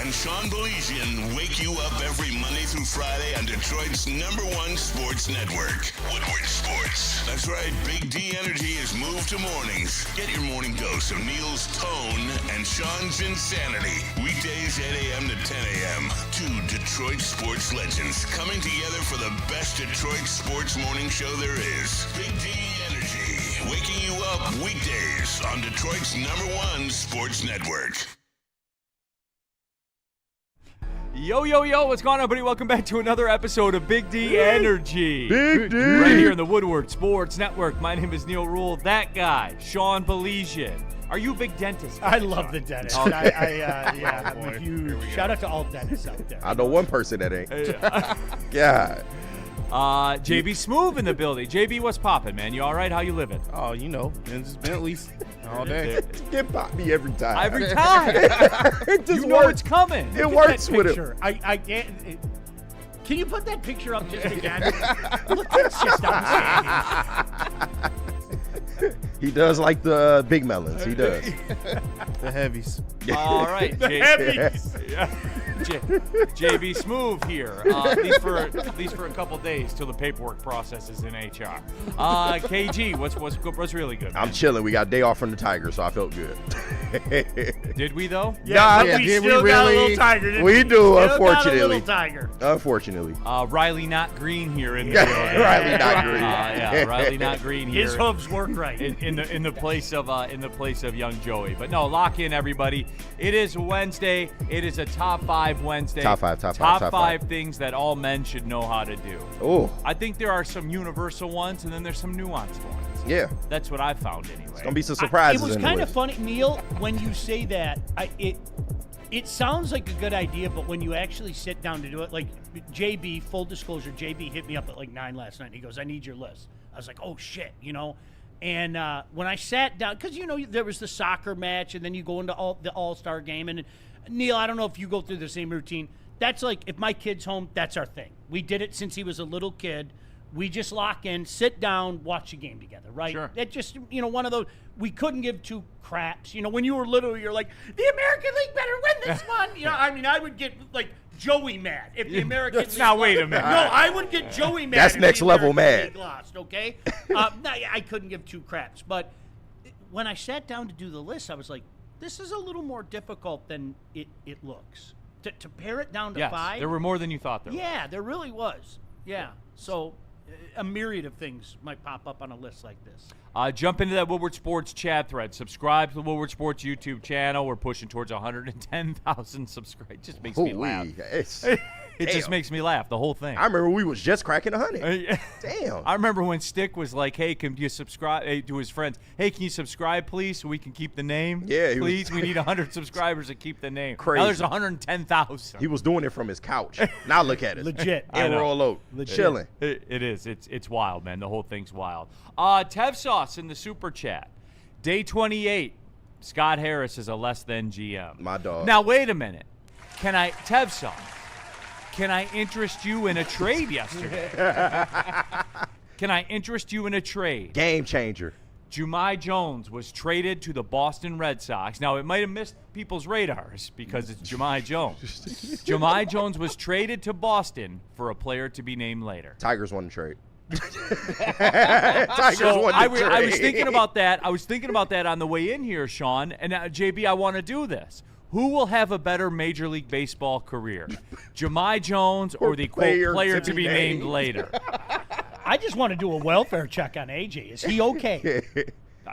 and Sean Belizian wake you up every Monday through Friday on Detroit's #1 sports network, Woodward Sports. That's right, Big D Energy has moved to mornings. Get your morning dose of Neil's tone and Sean's insanity. Weekdays 8 a.m. to 10 a.m. Two Detroit sports legends coming together for the best Detroit sports morning show there is. Big D Energy, waking you up weekdays on Detroit's #1 sports network. Yo, yo, yo, what's going on, everybody? Welcome back to another episode of Big D Energy. Big D! Right here in the Woodward Sports Network. My name is Neil Rule. That guy, Sean Belizian. Are you a big dentist? I love the dentist. Okay. I'm a huge shout out to all dentists out there. I know one person that ain't. God. JB Smooth in the building. JB, what's poppin', man? You all right? How you living? Oh, you know, it's Bentleys all day. It popped me every time. Every time. It just You know works. it's coming. It works with it. Picture. I can't. Can you put that picture up just again? Look, it's just outstanding. He does like the big melons. He does. The heavies. All right, Heavies. JB Smooth here. At least for a couple days till the paperwork process is in HR. KG, what's really good? I'm chilling. We got a day off from the Tigers, so I felt good. Did we though? Yeah, but yeah, we did still we got a really? little tiger. Didn't We do, Still unfortunately. got a little tiger. Unfortunately. Riley Not Green here in the building. Riley Not Green. Yeah, Riley Not Green here. His hooves work right. In the place of young Joey. But no, lock in, everybody. It is Wednesday. It is a top 5 Wednesday. Top five. Things that all men should know how to do. Oh, I think there are some universal ones, and then there's some nuanced ones. yeah. That's what I found anyway. It's going to be some surprises It was in the kind of list. funny, Neil, when you say that. It sounds like a good idea, but when you actually sit down to do it, like JB, full disclosure, JB hit me up at like 9 last night. And he goes, "I need your list." I was like, "Oh shit," you know. And when I sat down, because you know there was the soccer match, and then you go into the All-Star game, and Neil, I don't know if you go through the same routine. That's like, if my kid's home, that's our thing. We did it since he was a little kid. We just lock in, sit down, watch a game together, right? Sure. It just, you know, one of those, we couldn't give two craps. You know, when you were little, you're like, the American League better win this one. You know, I mean, I would get, like, Joey mad if the American League Now, lost. wait a minute. No, I would get Joey mad That's if next the level American mad. League lost, okay? No, I couldn't give two craps. But when I sat down to do the list, I was like, this is a little more difficult than it looks. To pare it down to Yes, 5. there were more than you thought there were. Yeah, there really was. Yeah. So a myriad of things might pop up on a list like this. Jump into that Woodward Sports chat thread. Subscribe to the Woodward Sports YouTube channel. We're pushing towards 110,000 subscribers. It just makes me laugh. It just makes me laugh, the whole thing. I remember we was just cracking 100. Damn. I remember when Stick was like, "Hey, can you subscribe?" To his friends, "Hey, can you subscribe, please, so we can keep the name? Yeah, please. We need 100 subscribers to keep the name." Crazy. Now there's 110,000. He was doing it from his couch. Now look at it. Legit. I And know. we're all out. Chilling. It is. It's wild, man. The whole thing's wild. Tev Sauce in the super chat. Day 28. Scott Harris is a less than GM. My dog. Now wait a minute. Tev Sauce? Can I interest you in a trade yesterday? Can I interest you in a trade? Game changer. Jahmai Jones was traded to the Boston Red Sox. Now, it might have missed people's radars because it's Jahmai Jones. Jahmai Jones was traded to Boston for a player to be named later. Tigers won the trade. So I was thinking about that. I was thinking about that on the way in here, Sean. And JB, I want to do this. Who will have a better Major League Baseball career? Jahmai Jones or the quote, player to be named later? I just want to do a welfare check on AJ. Is he okay?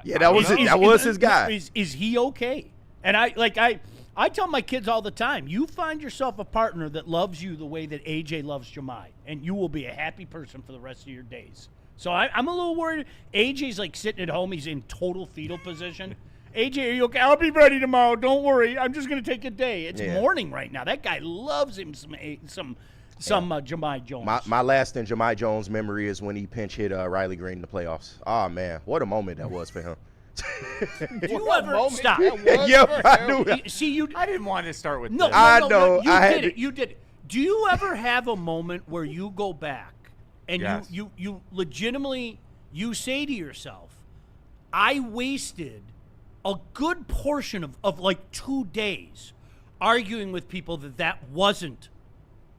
Yeah, that was his guy. Is he okay? And I tell my kids all the time, you find yourself a partner that loves you the way that AJ loves Jahmai, and you will be a happy person for the rest of your days. So I'm a little worried. AJ's like sitting at home. He's in total fetal position. AJ, are you okay? I'll be ready tomorrow. Don't worry. I'm just going to take a day. It's morning right now. That guy loves him some Jahmai Jones. My last in Jahmai Jones memory is when he pinch hit Riley Green in the playoffs. Oh, man. What a moment that was for him. Do you ever stop? Yep, I knew it. See, you. I didn't want to start with No, this. I know. You did it. Do you ever have a moment where you go back and Yes. you legitimately you say to yourself, I wasted a good portion of like 2 days arguing with people that wasn't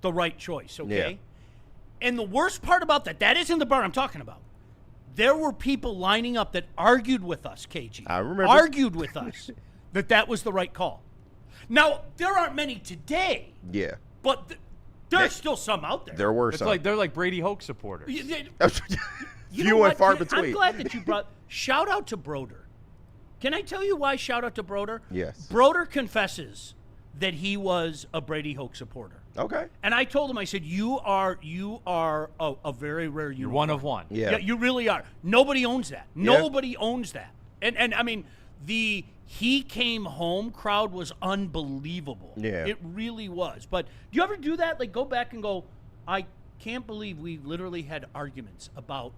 the right choice, okay? Yeah. And the worst part about that isn't the part I'm talking about. There were people lining up that argued with us, KG. I remember. Argued with us that was the right call. Now, there aren't many today. Yeah. But there's still some out there. There were some. They're like Brady Hoke supporters. Few and far between. I'm glad that you brought. Shout out to Broder. Can I tell you why? Shout out to Broder. Yes. Broder confesses that he was a Brady Hoke supporter. Okay. And I told him, I said, you are a very rare unicorn. You're one of one. Yeah. You really are. Nobody owns that. Nobody owns that. And I mean, the he came home crowd was unbelievable. Yeah. It really was. But do you ever do that? Like, go back and go, I can't believe we literally had arguments about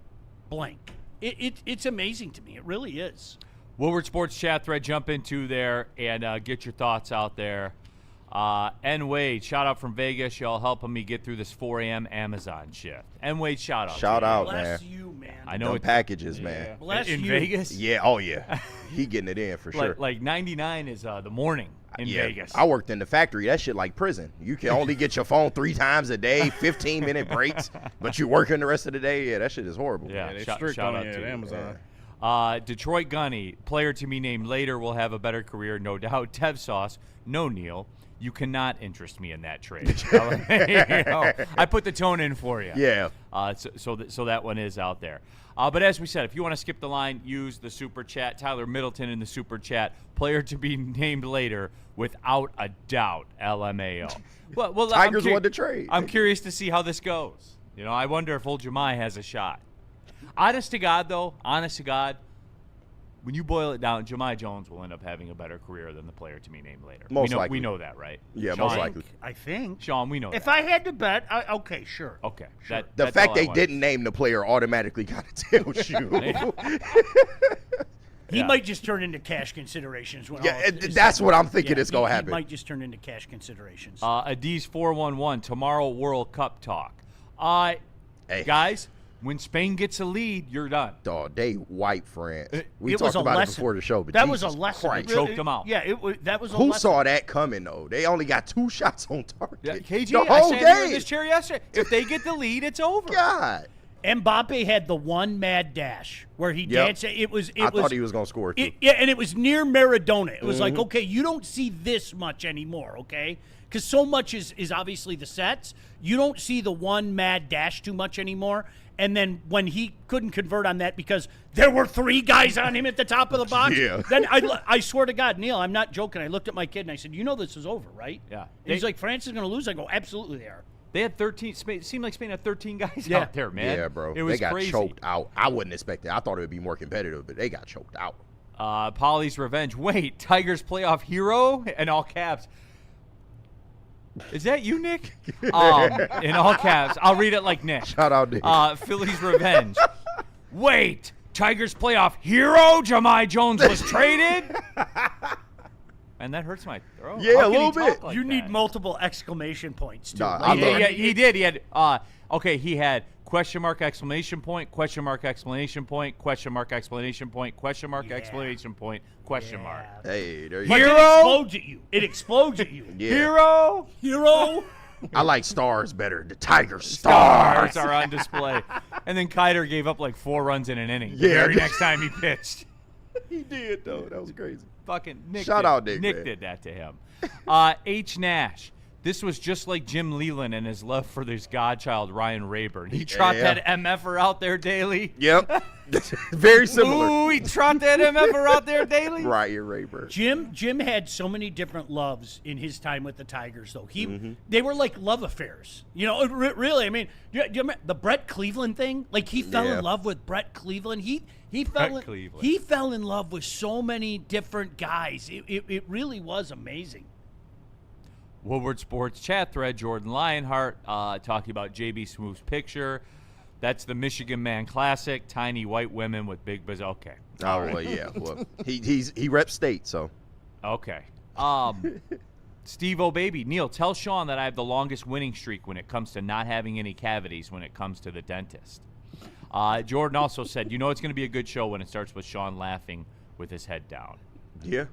blank. It's amazing to me. It really is. Woodward Sports chat thread, jump into there and get your thoughts out there. N. Wade, shout out from Vegas. Y'all helping me get through this 4 a.m. Amazon shift. N. Wade, shout out. Shout out, Bless man. you, man. I know Them it's packages, man. Bless in you. Vegas. Yeah. Oh, yeah. He getting it in for sure. Like 99 is the morning in Vegas. I worked in the factory. That shit like prison. You can only get your phone 3 times a day, 15-minute breaks, but you working the rest of the day. Yeah, that shit is horrible. Yeah, They shout strict out on you to at you. Amazon. Detroit Gunny, player to be named later, will have a better career, no doubt. Tev Sauce, no Neil. You cannot interest me in that trade. I put the tone in for you. Yeah. So that one is out there. But as we said, if you want to skip the line, use the super chat. Tyler Middleton in the super chat. Player to be named later, without a doubt. LMAO. Well, Tigers won the trade. I'm curious to see how this goes. I wonder if old Jemai has a shot. Honest to God, when you boil it down, Jemai Jones will end up having a better career than the player to be named later. Most likely. We know that, right? Yeah, Sean? most likely. I think. Sean, we know If that. I had to bet, okay, sure. Okay. Sure. The that's fact all I they wanted. didn't name the player automatically kind of tells you. He Yeah. might just turn into cash considerations. When Yeah, all is that's said. what I'm thinking is gonna happen. He might just turn into cash considerations. Adiz 411 tomorrow World Cup talk. Hey. Guys, when Spain gets a lead, you're done. Dog, they white France. We It was talked a about lesson. it before the show, but that was a Jesus lesson. Christ. It really- Choked them out. Yeah, that was a Who lesson. saw that coming though? They only got 2 shots on target. Yeah, KG, the I whole sat here in game. this chair yesterday. If they get the lead, it's over. God. Mbappe had the one mad dash where he Yep. danced. I thought he was gonna score too. Yeah, and it was near Maradona. It was Mm-hmm. like, okay, you don't see this much anymore, okay? Because so much is obviously the sets. You don't see the one mad dash too much anymore. And then when he couldn't convert on that because there were 3 guys on him at the top of the box, Yeah. then I swear to God, Neil, I'm not joking. I looked at my kid and I said, you know this is over, right? Yeah. And he's like, France is going to lose. I go, absolutely they are. They had 13. It seemed like Spain had 13 guys Yeah. out there, man. Yeah, bro. It was they got crazy. choked out. I wouldn't expect it. I thought it would be more competitive, but they got choked out. Polly's Revenge. Wait, Tigers playoff hero? In all caps. Is that you, Nick? In all caps. I'll read it like Nick. Shout out, Nick. Phillies Revenge. Wait, Tigers playoff hero? Jemai Jones was traded? And that hurts my throat. Yeah, How a can he little talk bit. like You that? need multiple exclamation points, too. Nah, Like, I love Yeah, it. he did. He had he had question mark, exclamation point, question mark, exclamation point, question mark, exclamation point, question mark, Yeah. exclamation point, question mark. Hey, there you But go. it Hero? explodes at you. It explodes at you. Yeah. Hero Hero. I like stars better. The Tiger stars. stars are on display. And then Kiter gave up like 4 runs in an inning. Yeah. The very next time he pitched. He did though. That was crazy. Fucking Nick. Shout did, out Nick, Nick man. did that to him. H. Nash. This was just like Jim Leland and his love for his godchild Ryan Rayburn. He trot Yeah. that MFer out there daily. Yep. Very similar. Ooh, he trot that MFer out there daily. Ryan Rayburn. Jim had so many different loves in his time with the Tigers, though. They were like love affairs. Really. I mean, do you remember the Brett Cleveland thing? Like he fell Yeah. in love with Brett Cleveland. He Cleveland. he fell in love with so many different guys. It really was amazing. Woodward Sports chat thread, Jordan Lionheart talking about JB Smooth's picture. That's the Michigan Man Classic. Tiny white women with big buzz. Okay. Oh well, yeah. Well, he reps state, so Okay. Steve O'Baby. Neil, tell Sean that I have the longest winning streak when it comes to not having any cavities when it comes to the dentist. Jordan also said, you know it's going to be a good show when it starts with Sean laughing with his head down. yeah.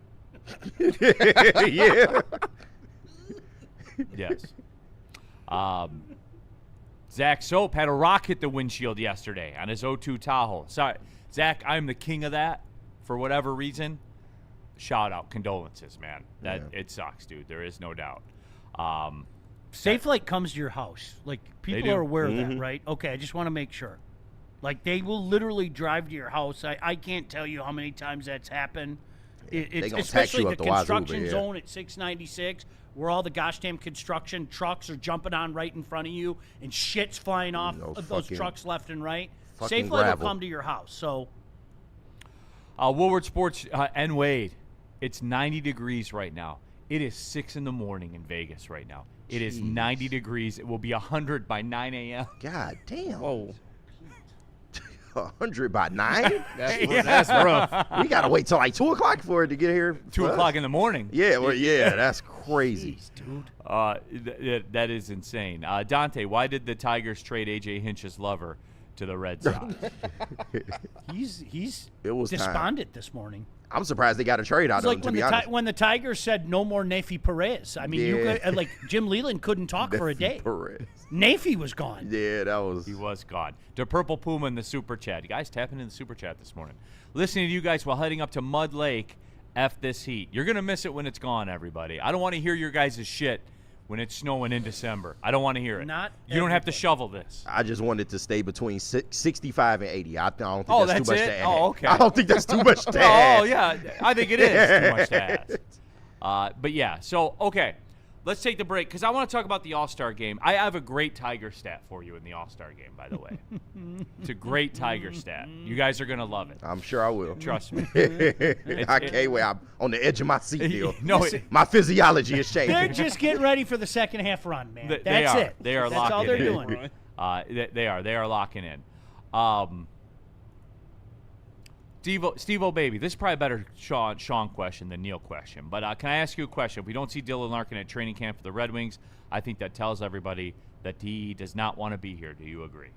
Yeah. Yes. Zach Soap had a rock hit the windshield yesterday on his 02 Tahoe. Sorry, Zach, I'm the king of that for whatever reason. Shout out, condolences, man. It sucks, dude. There is no doubt. Safe Flight comes to your house. Like, people do. are aware of that, right? Okay, I just want to make sure. Like, they will literally drive to your house. I can't tell you how many times that's happened. It's gonna especially tax you the up the wazoo, construction but yeah. zone at 696, where all the gosh damn construction trucks are jumping on right in front of you, and shit's flying off of those trucks left and right. Safe Flight will come to your house. So, Woodward Sports and Wade. It's 90 degrees right now. It is 6 in the morning in Vegas right now. It is 90 degrees. It will be 100 by 9 a.m. God damn. Whoa. 100 by 9? That's rough. We got to wait till like 2 o'clock for it to get here. 2 o'clock in the morning. Yeah, well, yeah, that's crazy. Jeez, dude. That is insane. Dante, why did the Tigers trade A.J. Hinch's lover to the Red Sox? He's It was despondent this morning. I'm surprised they got a trade out It's of like him, to be honest. when the Tigers said no more Nafi Perez. I mean, you Yeah. could, like Jim Leland couldn't talk for a day. Perez. Nafi was gone. Yeah, that was. He was gone. The Purple Puma in the Super Chat. You guys tapping in the Super Chat this morning. Listening to you guys while heading up to Mud Lake. F this heat. You're going to miss it when it's gone, everybody. I don't want to hear your guys' shit when it's snowing in December. I don't want to hear it. You don't have to shovel this. I just wanted to stay between 65 and 80. I don't think Oh, that's too that's much it? to add. Oh, okay. I don't think that's too much to add. Oh, yeah. I think it is too much to ask. But, yeah. So, okay. Let's take the break because I want to talk about the All-Star game. I have a great Tiger stat for you in the All-Star game, by the way. It's a great Tiger stat. You guys are going to love it. I'm sure I will. Trust me. I can't wait. I'm on the edge of my seat, Neil. No, My physiology is changing. They're just getting ready for the second half run, man. They That's are. it. They are That's locking all they're in. doing. They are. They are locking in. Steve-O baby, this is probably a better Sean question than Neil question. But can I ask you a question? If we don't see Dylan Larkin at training camp for the Red Wings, I think that tells everybody that he does not want to be here. Do you agree?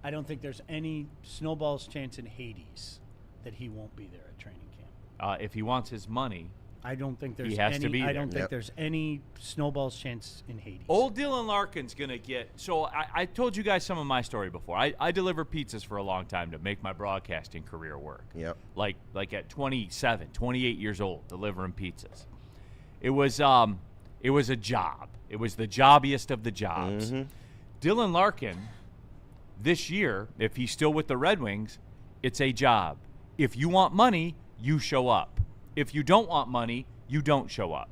I don't think there's any snowball's chance in Hades that he won't be there at training camp. If he wants his money, I don't think there's he has any. to be I there. don't think there's any snowball's chance in Hades. Old Dylan Larkin's going to get – so I told you guys some of my story before. I delivered pizzas for a long time to make my broadcasting career work. Yep. Like at 27, 28 years old, delivering pizzas. It was a job. It was the jobbiest of the jobs. Mm-hmm. Dylan Larkin, this year, if he's still with the Red Wings, it's a job. If you want money, you show up. If you don't want money, you don't show up.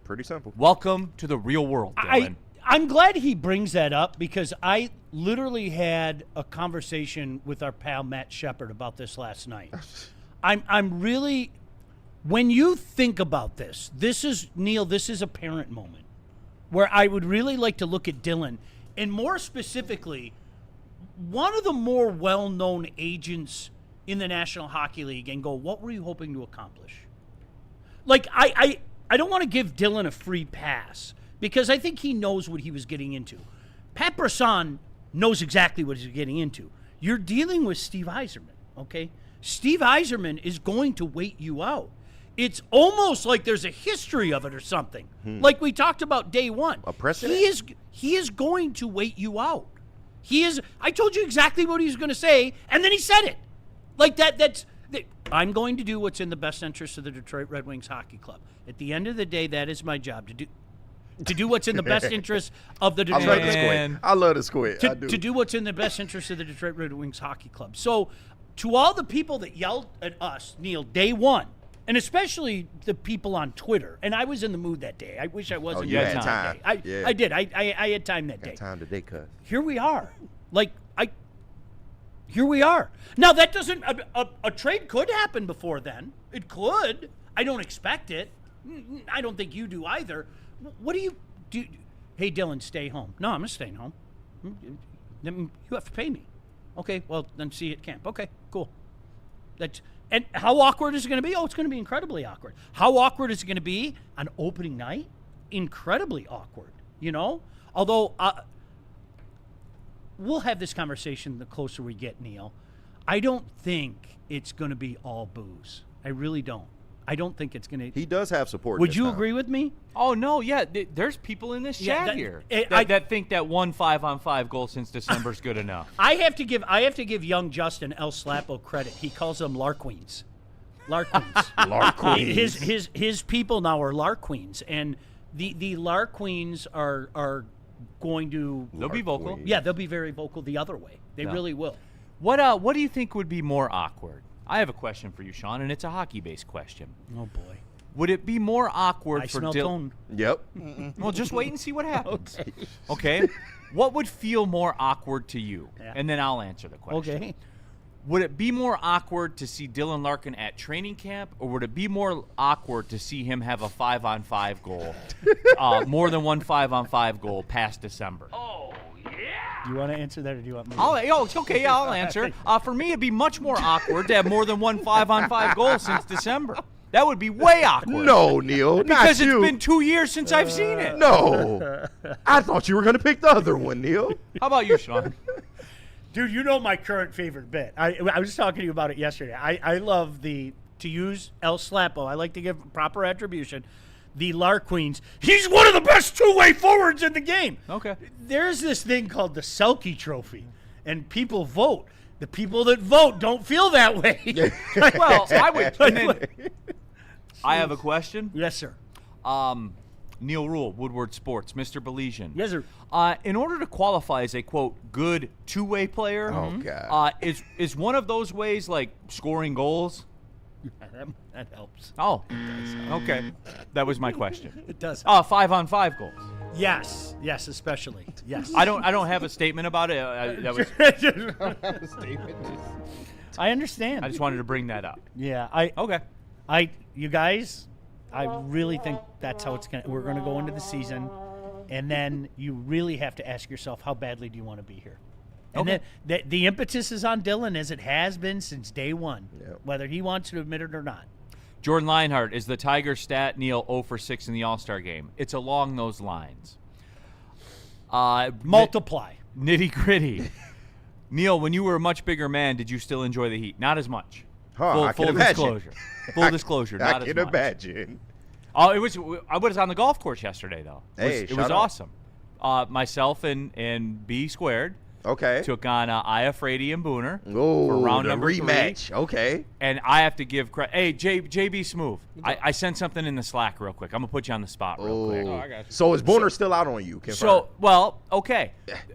Pretty simple. Welcome to the real world, Dylan. I'm glad he brings that up because I literally had a conversation with our pal Matt Shepard about this last night. I'm really, when you think about this is, Neil, this is a parent moment where I would really like to look at Dylan and more specifically, one of the more well-known agents in the National Hockey League and go, what were you hoping to accomplish? Like, I don't want to give Dylan a free pass because I think he knows what he was getting into. Pat Brisson knows exactly what he's getting into. You're dealing with Steve Yzerman, okay? Steve Yzerman is going to wait you out. It's almost like there's a history of it or something. Like we talked about day one. A precedent? He is going to wait you out. I told you exactly what he was going to say, and then he said it. Like I'm going to do what's in the best interest of the Detroit Red Wings Hockey Club. At the end of the day, that is my job, to do what's in the best interest of the Detroit Red Wings. I love the squid. I do. To do what's in the best interest of the Detroit Red Wings Hockey Club. So, to all the people that yelled at us, Neil, day one, and especially the people on Twitter, and I was in the mood that day. I wish I wasn't. you in had the mood time. that day. Yeah. I did. I had time that day. Got time today, cuz. Here we are. Here we are. Now, that doesn't a trade could happen before then. It could. I don't expect it. I don't think you do either. What do you do? Hey, Dylan, stay home. No, I'm not staying home. Then you have to pay me. Okay, well, then see you at camp. Okay, cool. And how awkward is it going to be? Oh, it's going to be incredibly awkward. How awkward is it going to be on opening night? Incredibly awkward, you know? Although, we'll have this conversation the closer we get, Neil. I don't think it's going to be all booze. I really don't. I don't think it's going to. He does have support. Would this you time. agree with me? Oh no, yeah. There's people in this Yeah, chat that- here I- that think that one 5-on-5 goal since December is good enough. I have to give young Justin El Slapo credit. He calls them Larqueens. Larqueens. Larqueens. His people now are Larqueens, and the Larqueens are going to. They'll be vocal. Larqueens. Yeah, they'll be very vocal the other way. They really will. What do you think would be more awkward? I have a question for you, Sean, and it's a hockey-based question. Oh boy. Would it be more awkward I for smell tone. Yep. Well, just wait and see what happens. Okay. What would feel more awkward to you? Yeah. And then I'll answer the question. Okay. Would it be more awkward to see Dylan Larkin at training camp, or would it be more awkward to see him have a 5-on-5 goal, more than one 5-on-5 goal past December? Do you want to answer that, or do you want me? Okay, yeah, I'll answer. For me, it'd be much more awkward to have more than one 5-on-5 goal since December. That would be way awkward. No, Neil. because not it's you. been 2 years since I've seen it. No. I thought you were going to pick the other one, Neil. How about you, Sean? Dude, you know my current favorite bit. I was talking to you about it yesterday. I love to use El Slapo. I like to give proper attribution. The Larqueens. He's one of the best two-way forwards in the game. Okay. There's this thing called the Selke Trophy, and people vote. The people that vote don't feel that way. Well, I would. And then, I have a question. Yes, sir. Neil Rule, Woodward Sports, Mr. Belizean. Yes, sir. In order to qualify as a, quote, good two-way player, Oh, God. is one of those ways like scoring goals? That helps. Oh, okay. That was my question. It does. 5-on-5 goals. Yes, especially. Yes. I don't have a statement about it. I understand. I just wanted to bring that up. Yeah, Okay. you guys, I really think that's how we're gonna go into the season, and then you really have to ask yourself, how badly do you want to be here? And Okay. then the impetus is on Dylan, as it has been since day one, Yep. whether he wants to admit it or not. Jordan Lionheart, is the Tiger stat Neil 0 for 6 in the All-Star game? It's along those lines. Multiply. Nitty gritty. Neil, when you were a much bigger man, did you still enjoy the heat? Not as much. I Full can imagine. disclosure. Full disclosure. Not I as can much. imagine. Oh, I was on the golf course yesterday though. Hey, it was shout out. awesome. Myself and B Squared Okay. took on IF Frady and Booner Oh, for round the number rematch. 3. Okay. And I have to give credit. Hey, JB Smooth. I sent something in the Slack real quick. I'm gonna put you on the spot real quick. Oh, I got you. So is Bonner still out on you? Confirm. So, well, okay.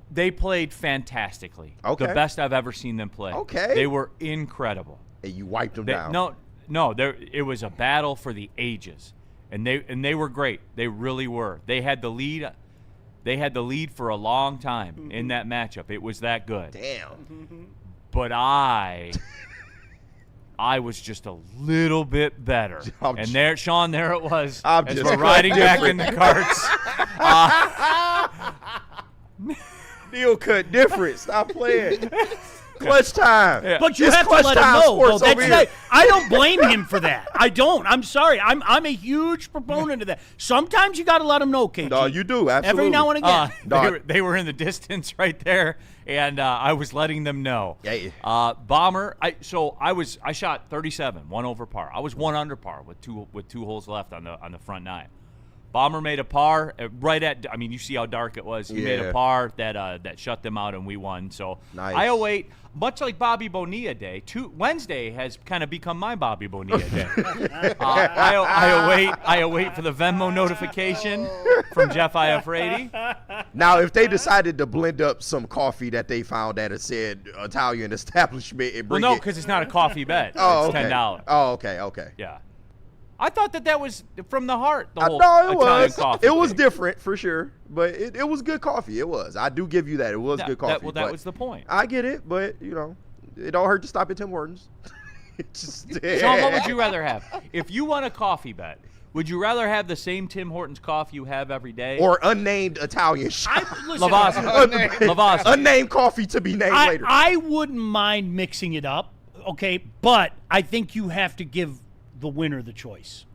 They played fantastically. Okay. The best I've ever seen them play. Okay. They were incredible. And you wiped them down. No, it was a battle for the ages. And they were great. They really were. They had the lead. They had the lead for a long time in that matchup. It was that good. Damn. But I was just a little bit better. And there, Sean, there it was. I'm as just we're riding back in the carts. Neil cut different. Stop playing. Clutch time. Yeah. But you It's have to clutch let him time know. sports though. That's over not- here. I don't blame him for that. I don't. I'm sorry. I'm a huge proponent of that. Sometimes you got to let him know, KG. No, you do. Absolutely. Every now and again. They were in the distance right there, and I was letting them know. Yeah. Bomber. I shot 37, 1 over par. I was 1 under par with two holes left on the front 9. Bomber made a par right at. I mean, you see how dark it was. He made a par that shut them out, and we won. So Nice. I await, much like Bobby Bonilla Day. Wednesday has kind of become my Bobby Bonilla Day. I await for the Venmo notification from Jeff Iafredi. Now, if they decided to blend up some coffee that they found at a said Italian establishment and Well, bring no, it. because it's not a coffee bet. Oh, It's okay. $10. Oh, okay. Yeah. I thought that was from the heart. The whole No, it Italian was. coffee It was thing. different for sure, but it was good coffee. It was. I do give you that. It was good coffee. That but was the point. I get it, but it don't hurt to stop at Tim Hortons. Sean, what would you rather have? If you won a coffee bet, would you rather have the same Tim Hortons coffee you have every day? Or unnamed Italian shop. Listen, Lavazza. Unnamed coffee to be named later. I wouldn't mind mixing it up, okay? But I think you have to give the winner the choice.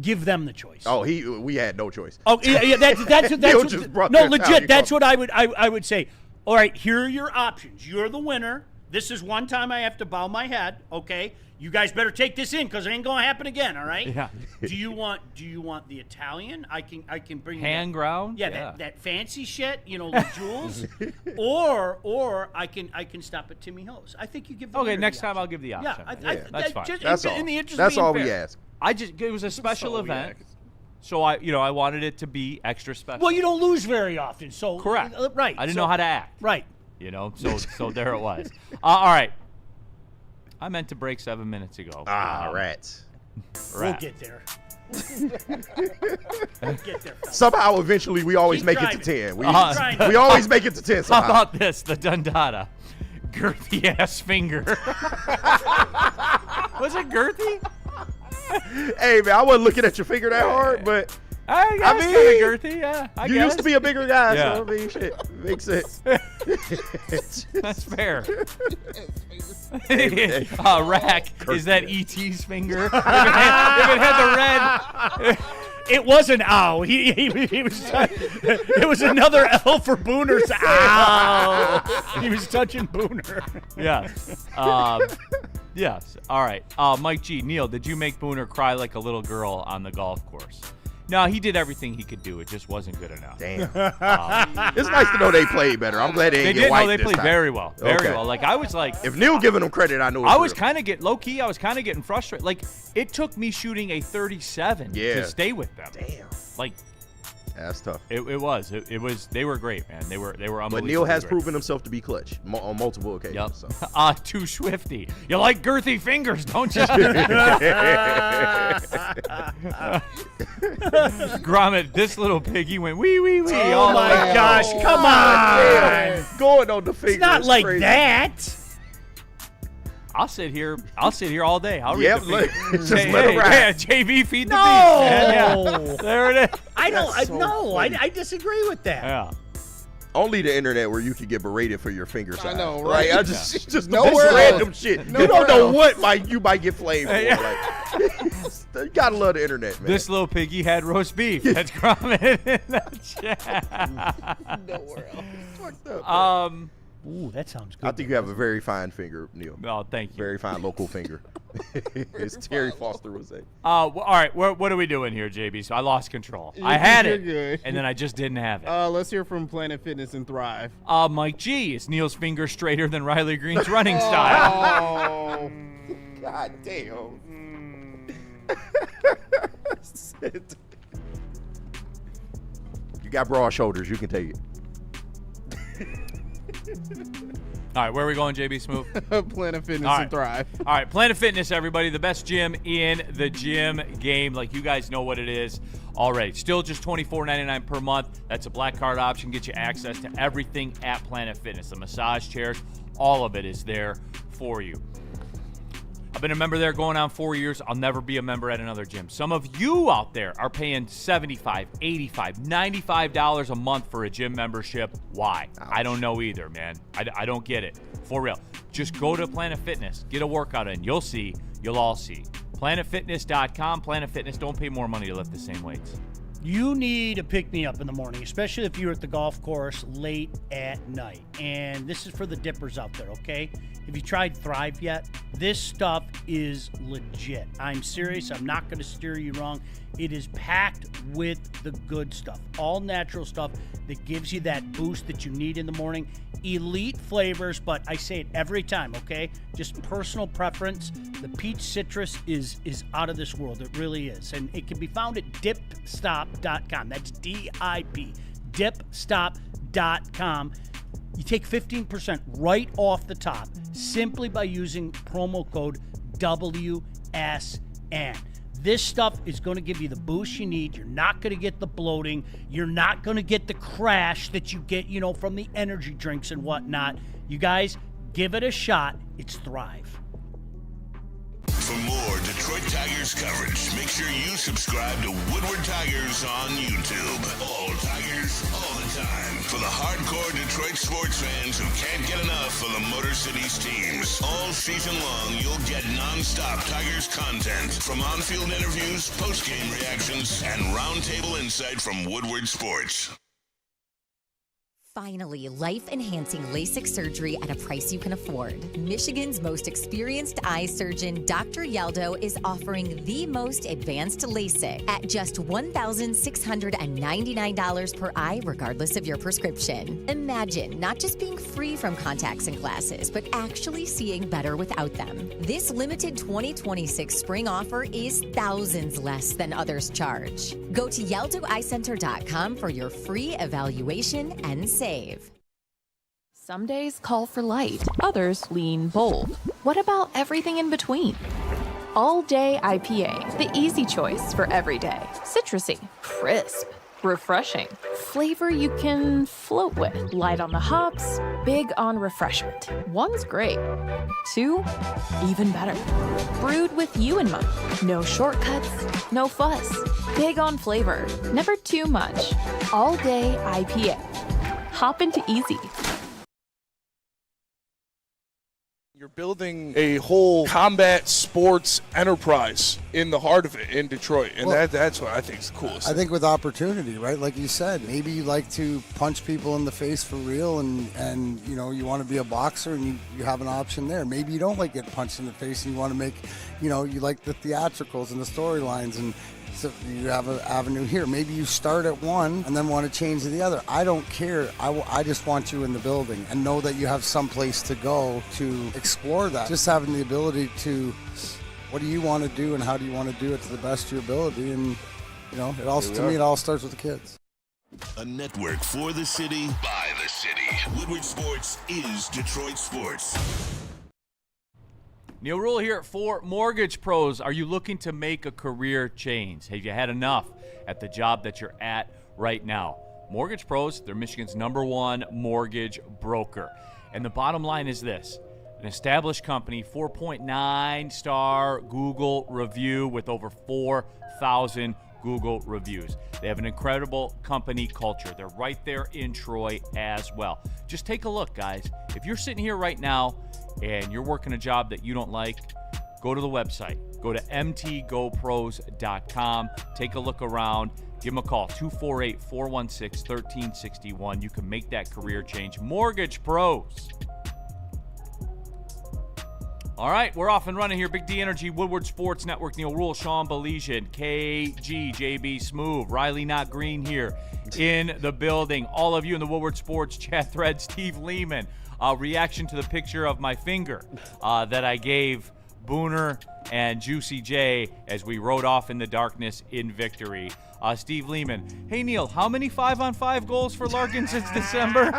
Give them the choice. Oh, we had no choice. Oh, yeah, that's Neil what, just brought no, the legit. Italian That's coffee. what I would say. All right, here are your options. You're the winner. This is one time I have to bow my head, okay? You guys better take this in because it ain't gonna happen again, all right? Yeah. Do you want the Italian? I can bring you Hand ground? Yeah, that fancy shit, the jewels. or I can stop at Timmy Ho's. I think you give the Okay, winner next the time option. I'll give the option. Yeah, that's fine. That's all. In the interest That's of being all we fair. ask. It was a special all we event, ask. so I wanted it to be extra special. Well, you don't lose very often, so Correct. Right. I didn't know how to act. Right. So there it was. All right. I meant to break 7 minutes ago. Rats. We'll get there. We'll get there. Fellas. Somehow, eventually, we always Keep make driving. it to 10. We driving. always make it to 10 How somehow. about this? The Dundada. Girthy ass finger. Was it girthy? Hey, man, I wasn't looking at your finger that hard, but I guess mean, kind of girthy, yeah. I you guess. used to be a bigger guy, Yeah. so I mean, shit, makes sense. That's fair. Hey, Rack is that E.T.'s finger? if it had the red. It was an ow. He was. It was another L for Booner's ow. He was touching Booner. Yes. Yes. All right. Mike G. Neil, did you make Booner cry like a little girl on the golf course? No, he did everything he could do. It just wasn't good enough. Damn. It's nice to know they played better. I'm glad they They didn't did. get No, wiped they this played time. very well. Very Okay. well. Like I was like, If Neil giving them credit, I know. I was kind of I was kind of getting frustrated. Like it took me shooting a 37 Yeah. to stay with them. Damn. Like That's tough. it was. They were great, man. They were unbelievable. But Neil has proven himself to be clutch on multiple occasions. Yep. So. Too swifty. You like girthy fingers, don't you? Gromit, this little piggy went wee wee wee. Oh my gosh! Come on. Going on the finger. It's not is like crazy. that. I'll sit here all day. I'll read Yep, the finger. just let him ride. Yeah, JV feed the No. beast. Man. Yeah. There it is. I don't. That's so funny. I disagree with that. Yeah. Only the internet where you can get berated for your finger size. know, right? I just Nowhere this else. random shit. You Nowhere don't know else. what you might get flamed for. Like, you gotta love the internet, man. This little piggy had roast beef. That's Gromit in the chat. Nowhere else. It's fucked up, man. Ooh, that sounds good. I think you have a very fine finger, Neil. Oh, thank you. Very fine local finger. As Terry Foster would say. All right, what are we doing here, JB? So I lost control. I You're had it, good. and then I just didn't have it. Let's hear from Planet Fitness and Thrive. Mike G, is Neil's finger straighter than Riley Green's running style? Oh. God damn. You got broad shoulders. You can take it. All right, where are we going, JB Smooth? Planet Fitness All right. and Thrive. All right, Planet Fitness, everybody, the best gym in the gym game. Like you guys know what it is already. Still just $24.99 per month. That's a black card option. Get you access to everything at Planet Fitness. The massage chairs, all of it is there for you. I've been a member there going on 4 years. I'll never be a member at another gym. Some of you out there are paying $75, $85, $95 a month for a gym membership. Why? Ouch. I don't know either, man. I don't get it. For real. Just go to Planet Fitness. Get a workout in. You'll see. You'll all see. PlanetFitness.com. Planet Fitness. Don't pay more money to lift the same weights. You need a pick-me-up in the morning, especially if you're at the golf course late at night. And this is for the dippers out there, okay? Have you tried Thrive yet? This stuff is legit. I'm serious. I'm not going to steer you wrong. It is packed with the good stuff. All natural stuff that gives you that boost that you need in the morning. Elite flavors, but I say it every time, okay? Just personal preference. The peach citrus is out of this world. It really is. And it can be found at dipstop.com. That's D-I-P, dipstop.com. You take 15% right off the top simply by using promo code WSN. This stuff is going to give you the boost you need. You're not going to get the bloating. You're not going to get the crash that you get, from the energy drinks and whatnot. You guys, give it a shot. It's Thrive. For more Detroit Tigers coverage, make sure you subscribe to Woodward Tigers on YouTube. All Tigers, all the time. For the hardcore Detroit sports fans who can't get enough of the Motor City's teams. All season long, you'll get non-stop Tigers content from on-field interviews, post-game reactions, and roundtable insight from Woodward Sports. Finally, life-enhancing LASIK surgery at a price you can afford. Michigan's most experienced eye surgeon, Dr. Yaldo, is offering the most advanced LASIK at just $1,699 per eye, regardless of your prescription. Imagine not just being free from contacts and glasses, but actually seeing better without them. This limited 2026 spring offer is thousands less than others charge. Go to YaldoEyeCenter.com for your free evaluation and save. Some days call for light, others lean bold. What about everything in between? All Day IPA, the easy choice for every day. Citrusy, crisp, refreshing. Flavor you can float with. Light on the hops, big on refreshment. One's great. Two, even better. Brewed with you in mind. No shortcuts, no fuss. Big on flavor, never too much. All Day IPA. Hop into easy. You're building a whole combat sports enterprise in the heart of it in Detroit, and that's what I think is the coolest. I think with opportunity, right? Like you said, maybe you like to punch people in the face for real, and you know you want to be a boxer, and you have an option there. Maybe you don't like getting punched in the face, and you want to make, you like the theatricals and the storylines, and so you have an avenue here. Maybe you start at one and then want to change to the other. I don't care. I just want you in the building and know that you have some place to go to explore that. Just having the ability to, what do you want to do and how do you want to do it to the best of your ability? And, it all starts with the kids. A network for the city, by the city. Woodward Sports is Detroit Sports. Neil Rule here for Mortgage Pros. Are you looking to make a career change? Have you had enough at the job that you're at right now? Mortgage Pros, they're Michigan's #1 mortgage broker. And the bottom line is this: an established company, 4.9-star Google review with over 4,000 Google reviews. They have an incredible company culture. They're right there in Troy as well. Just take a look, guys. If you're sitting here right now and you're working a job that you don't like, go to the website. Go to mtgopros.com. Take a look around. Give them a call, 248-416-1361. You can make that career change. Mortgage Pros. All right, we're off and running here. Big D Energy, Woodward Sports Network, Neil Rule, Sean Belizian, KG, JB Smoove, Riley Not Green here in the building. All of you in the Woodward Sports chat thread, Steve Lehman. Reaction to the picture of my finger that I gave Booner and Juicy J as we rode off in the darkness in victory. Steve Lehman, hey Neil, how many 5-on-5 goals for Larkin since December?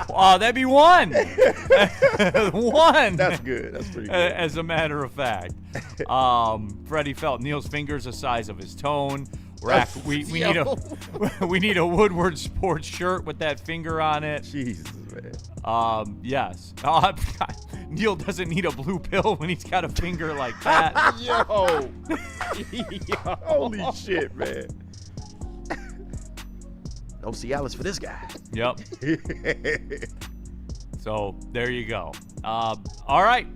That'd be one. One. That's good. That's pretty good. As a matter of fact. Freddie felt Neil's fingers the size of his tone. We need a Woodward Sports shirt with that finger on it. Jesus, man. Yes. Neil doesn't need a blue pill when he's got a finger like that. Yo. Holy shit, man. No Cialis for this guy. Yep. So there you go. All right.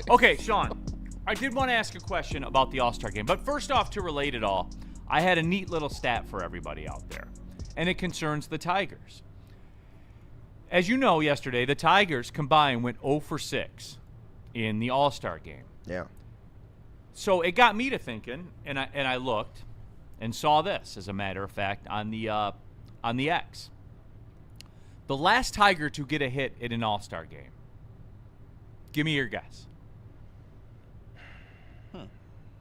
Okay, Sean, I did want to ask a question about the All-Star game, but first off, to relate it all, I had a neat little stat for everybody out there, and it concerns the Tigers. As you know, yesterday, the Tigers combined went 0 for 6 in the All-Star game. Yeah. So it got me to thinking, and I looked and saw this, as a matter of fact, on the X. The last Tiger to get a hit in an All-Star game. Give me your guess.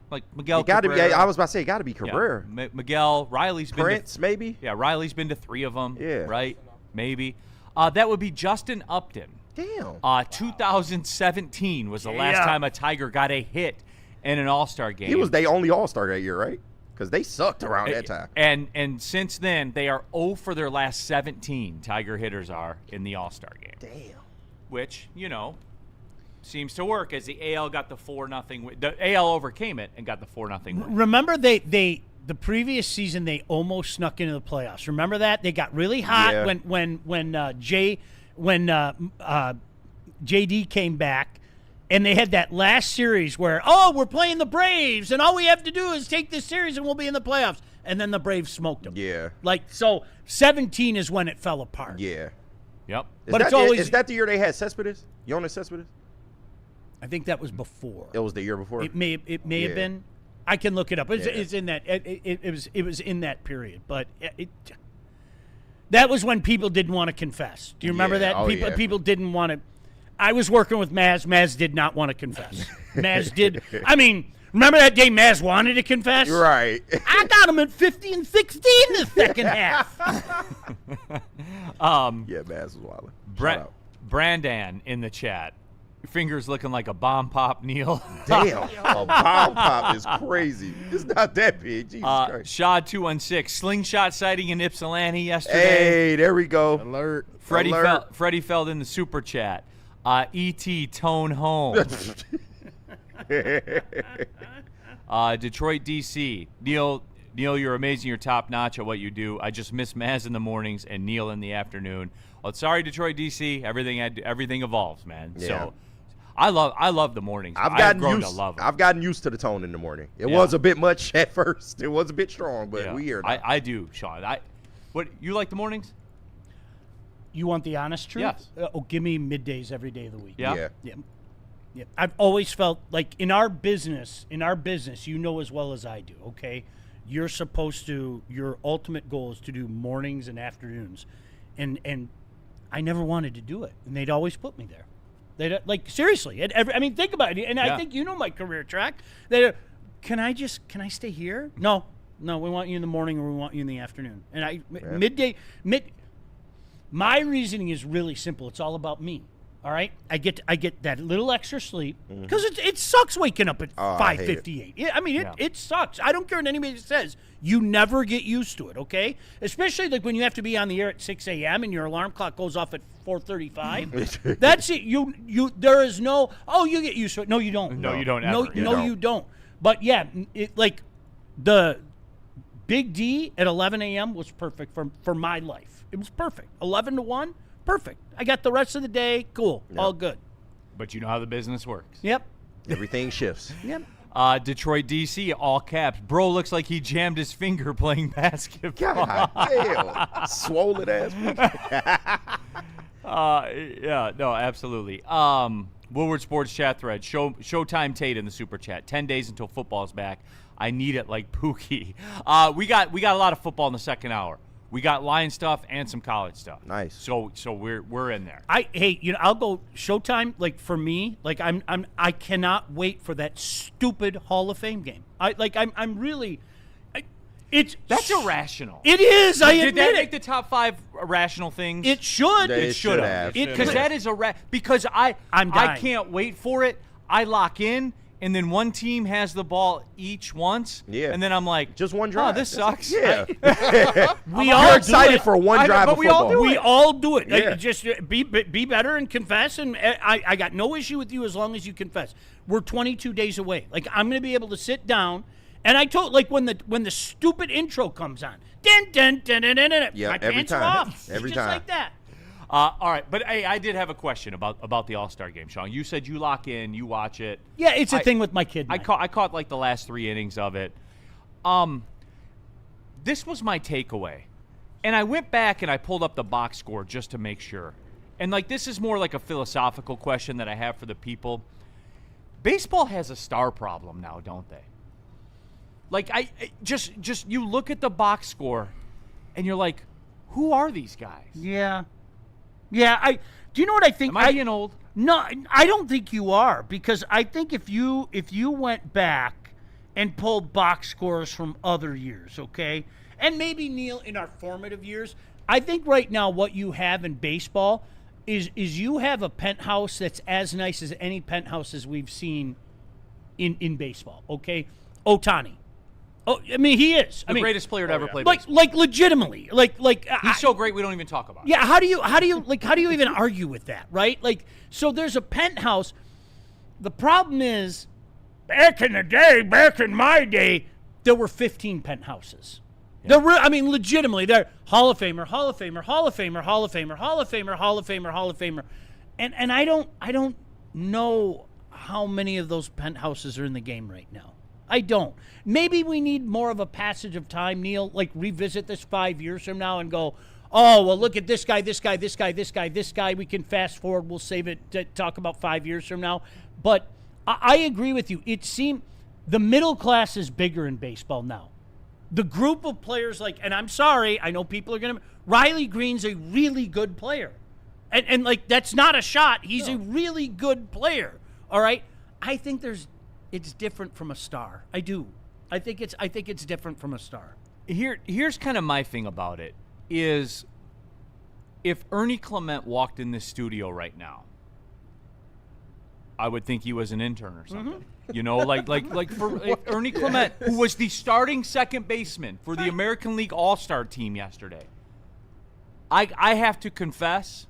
Like Miguel Cabrera. I was about to say, it got to be Cabrera. Yeah. Miguel, Riley's been Prince, maybe? Yeah, Riley's been to 3 of them. Yeah. Right? Maybe. That would be Justin Upton. Damn. 2017 was the last time a Tiger got a hit in an All-Star game. He was their only All-Star that year, right? Because they sucked around that time. And since then, they are 0 for their last 17, Tiger hitters are, in the All-Star game. Damn. Which, seems to work, as the AL got the 4-0. The AL overcame it and got the 4-0 win. Remember the previous season they almost snuck into the playoffs. Remember that? They got really hot when JD came back, and they had that last series where, we're playing the Braves, and all we have to do is take this series and we'll be in the playoffs. and then the Braves smoked them. Yeah. Like, so 17 is when it fell apart. Yeah. Yep. But it's always- Is that the year they had Cespedes? Jonas Cespedes? I think that was before. It was the year before. It may have Yeah. been. I can look it up. It's, Yeah. it's in that. It was in that period. But that was when people didn't want to confess. Do you remember Yeah. that? Oh, people yeah. people didn't want to. I was working with Maz. Maz did not want to confess. Maz did. I mean, remember that day Maz wanted to confess? Right. I got him at 50 and 16 the second half. Yeah, Bass was wild. Brandan in the chat. Your fingers looking like a bomb pop, Neil. Damn, a bomb pop is crazy. It's not that big. Jesus Christ. Shad 216 slingshot sighting in Ypsilanti yesterday. Hey, there we go. Alert. Freddie fell in the super chat. E.T. tone home. Detroit, D.C. Neil, you're amazing. You're top notch at what you do. I just miss Maz in the mornings and Neil in the afternoon. Well, sorry, Detroit, D.C. Everything evolves, man. Yeah. So I love the mornings. I've grown to love it. I've gotten used to the tone in the morning. It Yeah. was a bit much at first. It was a bit strong, but Yeah. we here now. I do, Sean. What you like the mornings? You want the honest truth? Yes. Give me middays every day of the week. Yeah. Yeah. Yeah. Yeah. I've always felt like in our business, you know as well as I do, okay? Your ultimate goal is to do mornings and afternoons. And I never wanted to do it. And they'd always put me there. They'd seriously. Think about it. And I think you know my career track. Can I stay here? No, we want you in the morning or we want you in the afternoon. And my reasoning is really simple. It's all about me. All right, I get that little extra sleep because it sucks waking up at I hate it. 5:58. Yeah, it sucks. I don't care what anybody says. You never get used to it, okay? Especially like when you have to be on the air at 6 a.m. and your alarm clock goes off at 4:35. That's it. There is no. Oh, you get used to it. No, you don't. No, you don't ever. No, you don't. But yeah, the Big D at 11 a.m. was perfect for my life. It was perfect. 11 to 1. Perfect. I got the rest of the day. Cool. Yep. All good. But you know how the business works. Yep. Everything shifts. Yep. Detroit, D.C., all caps. Bro looks like he jammed his finger playing basketball. God damn. Swollen ass. Yeah, no, absolutely. Woodward Sports chat thread. Showtime Tate in the super chat. 10 days until football's back. I need it like Pookie. We got a lot of football in the second hour. We got Lion stuff and some college stuff. Nice. So we're in there. I'll go Showtime. Like for me, like I cannot wait for that stupid Hall of Fame game. I'm really. That's irrational. It is. I Did admit that it. make the top 5 irrational things? It should. It should have. Because that is because I can't wait for it. I lock in. And then one team has the ball each once. Yeah. And then I'm like, Just one drive. Oh, this sucks. Yeah. We all You're excited do it. for one drive of but we all football. do We all do it. Yeah. Just be better and confess. And I got no issue with you as long as you confess. We're 22 days away. Like I'm going to be able to sit down. And I told when the stupid intro comes on, dun, Yeah, my every pants time. are off. Every just time. like that. all right. But hey, I did have a question about the All-Star game, Sean. You said you lock in, you watch it. Yeah, it's a thing with my kid. I caught like the last 3 innings of it. This was my takeaway. And I went back and I pulled up the box score just to make sure. And like this is more like a philosophical question that I have for the people. Baseball has a star problem now, don't they? Like I just you look at the box score and you're like, who are these guys? Yeah. Do you know what I think? Am I being old? No, I don't think you are, because I think if you went back and pulled box scores from other years, okay, and maybe Neil in our formative years, I think right now what you have in baseball is you have a penthouse that's as nice as any penthouses we've seen in baseball. Okay, Ohtani. Oh, I mean, he is The greatest player to ever play like baseball. like legitimately He's so great we don't even talk about it. Yeah, how do you even argue with that, right? Like, so there's a penthouse. The problem is, back in my day, there were 15 penthouses. Yeah. Legitimately, they're Hall of Famer, Hall of Famer, Hall of Famer, Hall of Famer, Hall of Famer, Hall of Famer, Hall of Famer, and I don't know how many of those penthouses are in the game right now. I don't. Maybe we need more of a passage of time, Neil, like revisit this 5 years from now and go, oh, well, look at this guy, this guy, this guy, this guy, this guy. We can fast forward. We'll save it to talk about 5 years from now. But I agree with you. It seemed the middle class is bigger in baseball now. The group of players and I'm sorry, I know people are going to, Riley Green's a really good player. And like, that's not a shot. He's a really good player. All right. I think it's different from a star. I do. I think it's different from a star. Here's kind of my thing about it is if Ernie Clement walked in this studio right now, I would think he was an intern or something. You know, like for Ernie Clement, who was the starting second baseman for the American League All-Star team yesterday. I have to confess,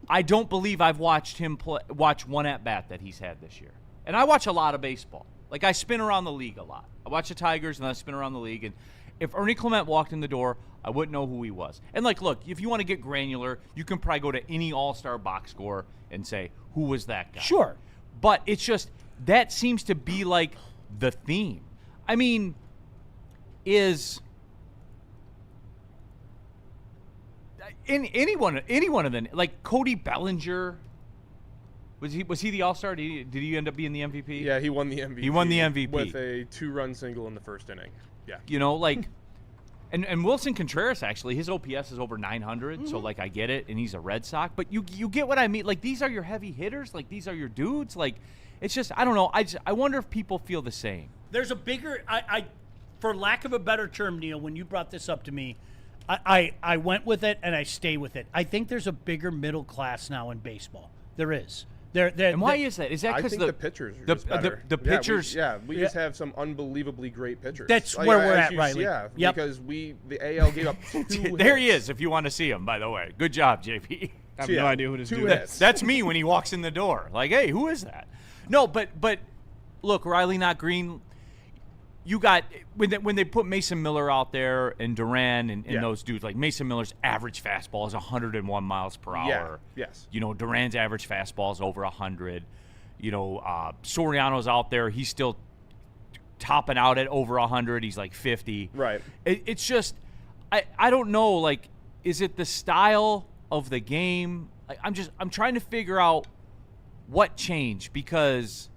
I don't believe I've watched him watch one at-bat that he's had this year. And I watch a lot of baseball. Like, I spin around the league a lot. I watch the Tigers, and I spin around the league. And if Ernie Clement walked in the door, I wouldn't know who he was. And, like, look, if you want to get granular, you can probably go to any All-Star box score and say, who was that guy? Sure. But it's just, that seems to be, like, the theme. I mean, any one of them, like Cody Bellinger, was he the All-Star? Did he end up being the MVP? Yeah, he won the MVP. He won the MVP with a 2-run single in the first inning. Yeah, you know, like, and Wilson Contreras, actually, his OPS is over 900. So like, I get it, and he's a Red Sox, but you get what I mean. Like, these are your heavy hitters. Like, these are your dudes. Like, it's just, I don't know. I wonder if people feel the same. There's a bigger, for lack of a better term, Neil, when you brought this up to me, I went with it and I stay with it. I think there's a bigger middle class now in baseball. There is. And why is that? Is that because the pitchers are just better. The pitchers? We just have some unbelievably great pitchers. That's where we're at, Riley. Yeah, yep. Because the AL gave up 2 There hits. he is, if you want to see him, by the way. Good job, JP. I have no idea who this dude is. That's me when he walks in the door. Like, hey, who is that? No, but look, Riley, not Green. You got when they put Mason Miller out there and Duran and those dudes, like Mason Miller's average fastball is 101 miles per hour. Yeah. Yes. You know, Duran's average fastball is over 100. You know, Soriano's out there. He's still topping out at over 100. He's like 50. Right. It's just, I don't know. Like, is it the style of the game? Like, I'm trying to figure out what changed because.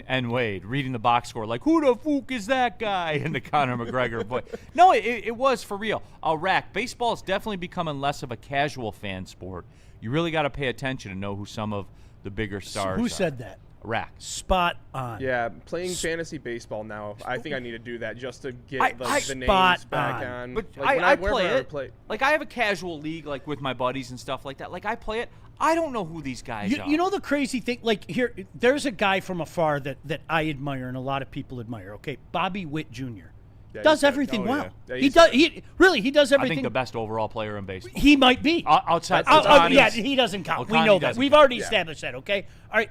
And Wade reading the box score like, who the fook is that guy? In the Conor McGregor voice. No, it was for real. Rack, baseball is definitely becoming less of a casual fan sport. You really got to pay attention to know who some of the bigger stars Who are. said that? Rack. Spot on. Yeah, playing fantasy baseball now, I think I need to do that just to get the names spot back on. on. But Like, I whenever play it. Like, I have a casual league, like, with my buddies and stuff like that. Like, I play it. I don't know who these guys are. You know the crazy thing? Like, there's a guy from afar that I admire and a lot of people admire, okay? Bobby Witt Jr. Yeah, does he's good. everything well. Yeah, He does. He does I everything. think the best overall player in baseball. He might be. Outside yeah, he doesn't count. We know that. We've already established that, okay? All right.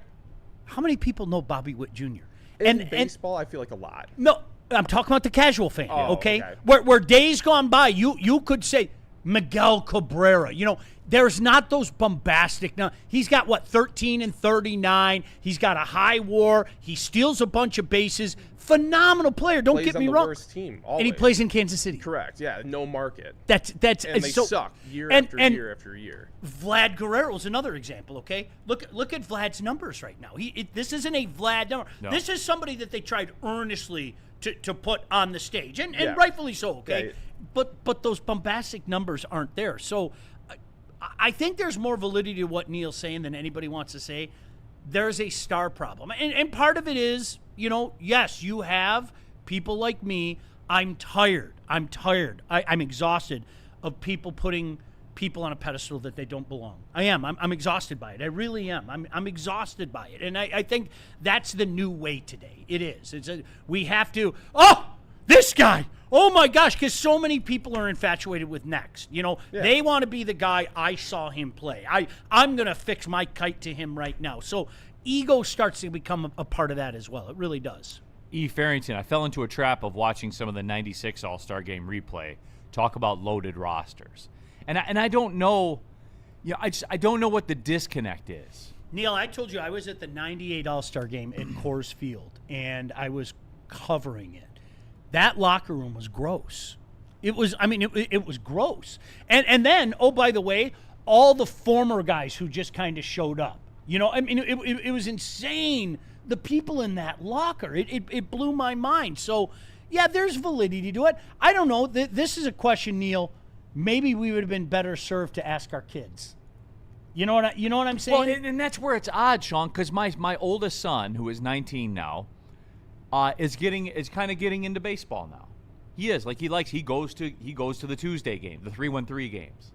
How many people know Bobby Witt Jr.? In baseball, I feel like a lot. No, I'm talking about the casual fan, okay? Okay. Where days gone by, you could say Miguel Cabrera. You know, there's not those bombastic. Now, he's got, 13 and 39. He's got a high WAR. He steals a bunch of bases. Phenomenal player. Don't Plays get me on the wrong. worst team, And he always. plays in Kansas City. Correct. Yeah, no market. That's And they so, suck year and- after and year after year. Vlad Guerrero is another example, okay? Look at Vlad's numbers right now. This isn't a Vlad number. No. This is somebody that they tried earnestly to put on the stage, and Yeah. rightfully so, okay? Yeah. But those bombastic numbers aren't there. So I think there's more validity to what Neil's saying than anybody wants to say. There's a star problem. And part of it is, yes, you have people like me. I'm tired. I'm exhausted of people putting people on a pedestal that they don't belong. I am. I'm exhausted by it. I really am. I'm exhausted by it. And I think that's the new way today. It is. We have to, this guy. Oh my gosh, because so many people are infatuated with next. They want to be the guy. I saw him play. I'm going to fix my kite to him right now. So ego starts to become a part of that as well. It really does. E. Farrington, I fell into a trap of watching some of the 96 All-Star Game replay. Talk about loaded rosters. And I don't know, I don't know what the disconnect is. Neil, I told you I was at the 98 All-Star game at Coors Field, and I was covering it. That locker room was gross. It was, it was gross. And then, oh, by the way, all the former guys who just kind of showed up. It was insane. The people in that locker, it blew my mind. So, yeah, there's validity to it. I don't know. This is a question, Neil, maybe we would have been better served to ask our kids. You know what I'm saying? Well, and that's where it's odd, Sean, because my oldest son, who is 19 now, is kind of getting into baseball now. He is he goes to the Tuesday game, the 3-1-3 games,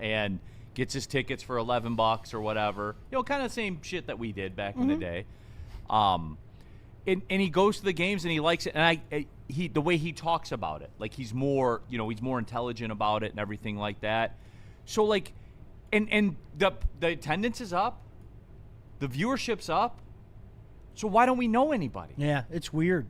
and gets his tickets for $11 or whatever. Kind of the same shit that we did back in the day. And he goes to the games and he likes it. And the way he talks about it, like he's more intelligent about it and everything like that. So and the attendance is up, the viewership's up. So why don't we know anybody? Yeah, it's weird.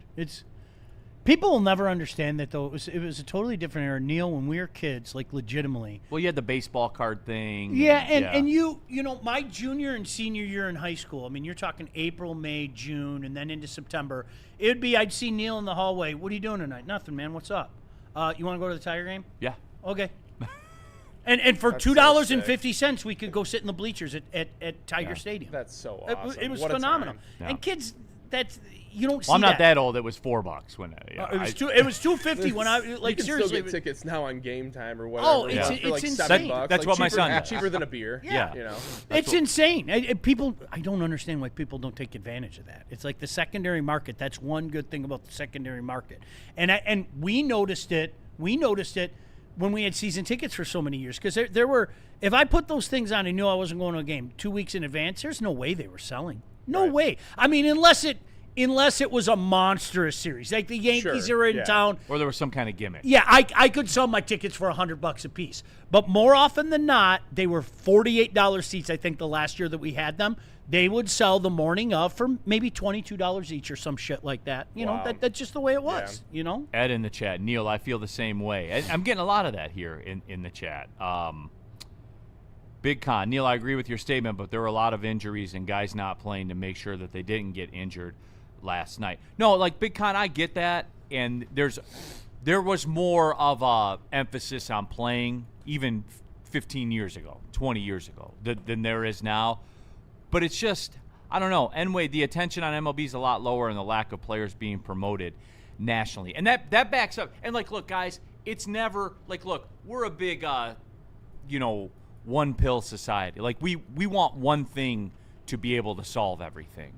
People will never understand that, though. It was a totally different era, Neil. When we were kids, legitimately. Well, you had the baseball card thing. Yeah, and you my junior and senior year in high school. You're talking April, May, June, and then into September. It'd be I'd see Neil in the hallway. What are you doing tonight? Nothing, man. What's up? You want to go to the Tiger game? Yeah. Okay. And for $2.50, we could go sit in the bleachers at Tiger Stadium. That's so awesome. It was What a phenomenal. time. Yeah. And kids, you don't see I'm not that. that old. It was $4 when it was $2.50 when I you can seriously. still get tickets now on Game Time or whatever. Oh, it's for insane. $7. That's what my son does. Cheaper than a beer. Yeah. It's insane. I don't understand why people don't take advantage of that. It's like the secondary market. That's one good thing about the secondary market. And we noticed it. When we had season tickets for so many years, because there were, if I put those things on and knew I wasn't going to a game 2 weeks in advance, there's no way they were selling. No way. Unless it was a monstrous series, like the Yankees are in town, or there was some kind of gimmick. Yeah, I could sell my tickets for $100 a piece, but more often than not, they were $48 seats. I think the last year that we had them, they would sell the morning of for maybe $22 each or some shit like that. That's just the way it was. Ed in the chat, Neil, I feel the same way. I'm getting a lot of that here in the chat. Big Con, Neil, I agree with your statement, but there were a lot of injuries and guys not playing to make sure that they didn't get injured last night. No, Big Con, I get that, and there was more of a emphasis on playing even 15 years ago, 20 years ago than there is now. But it's just, I don't know. Anyway, the attention on MLB is a lot lower and the lack of players being promoted nationally. And that backs up. And, look, guys, it's never, look, we're a big, one-pill society. We want one thing to be able to solve everything.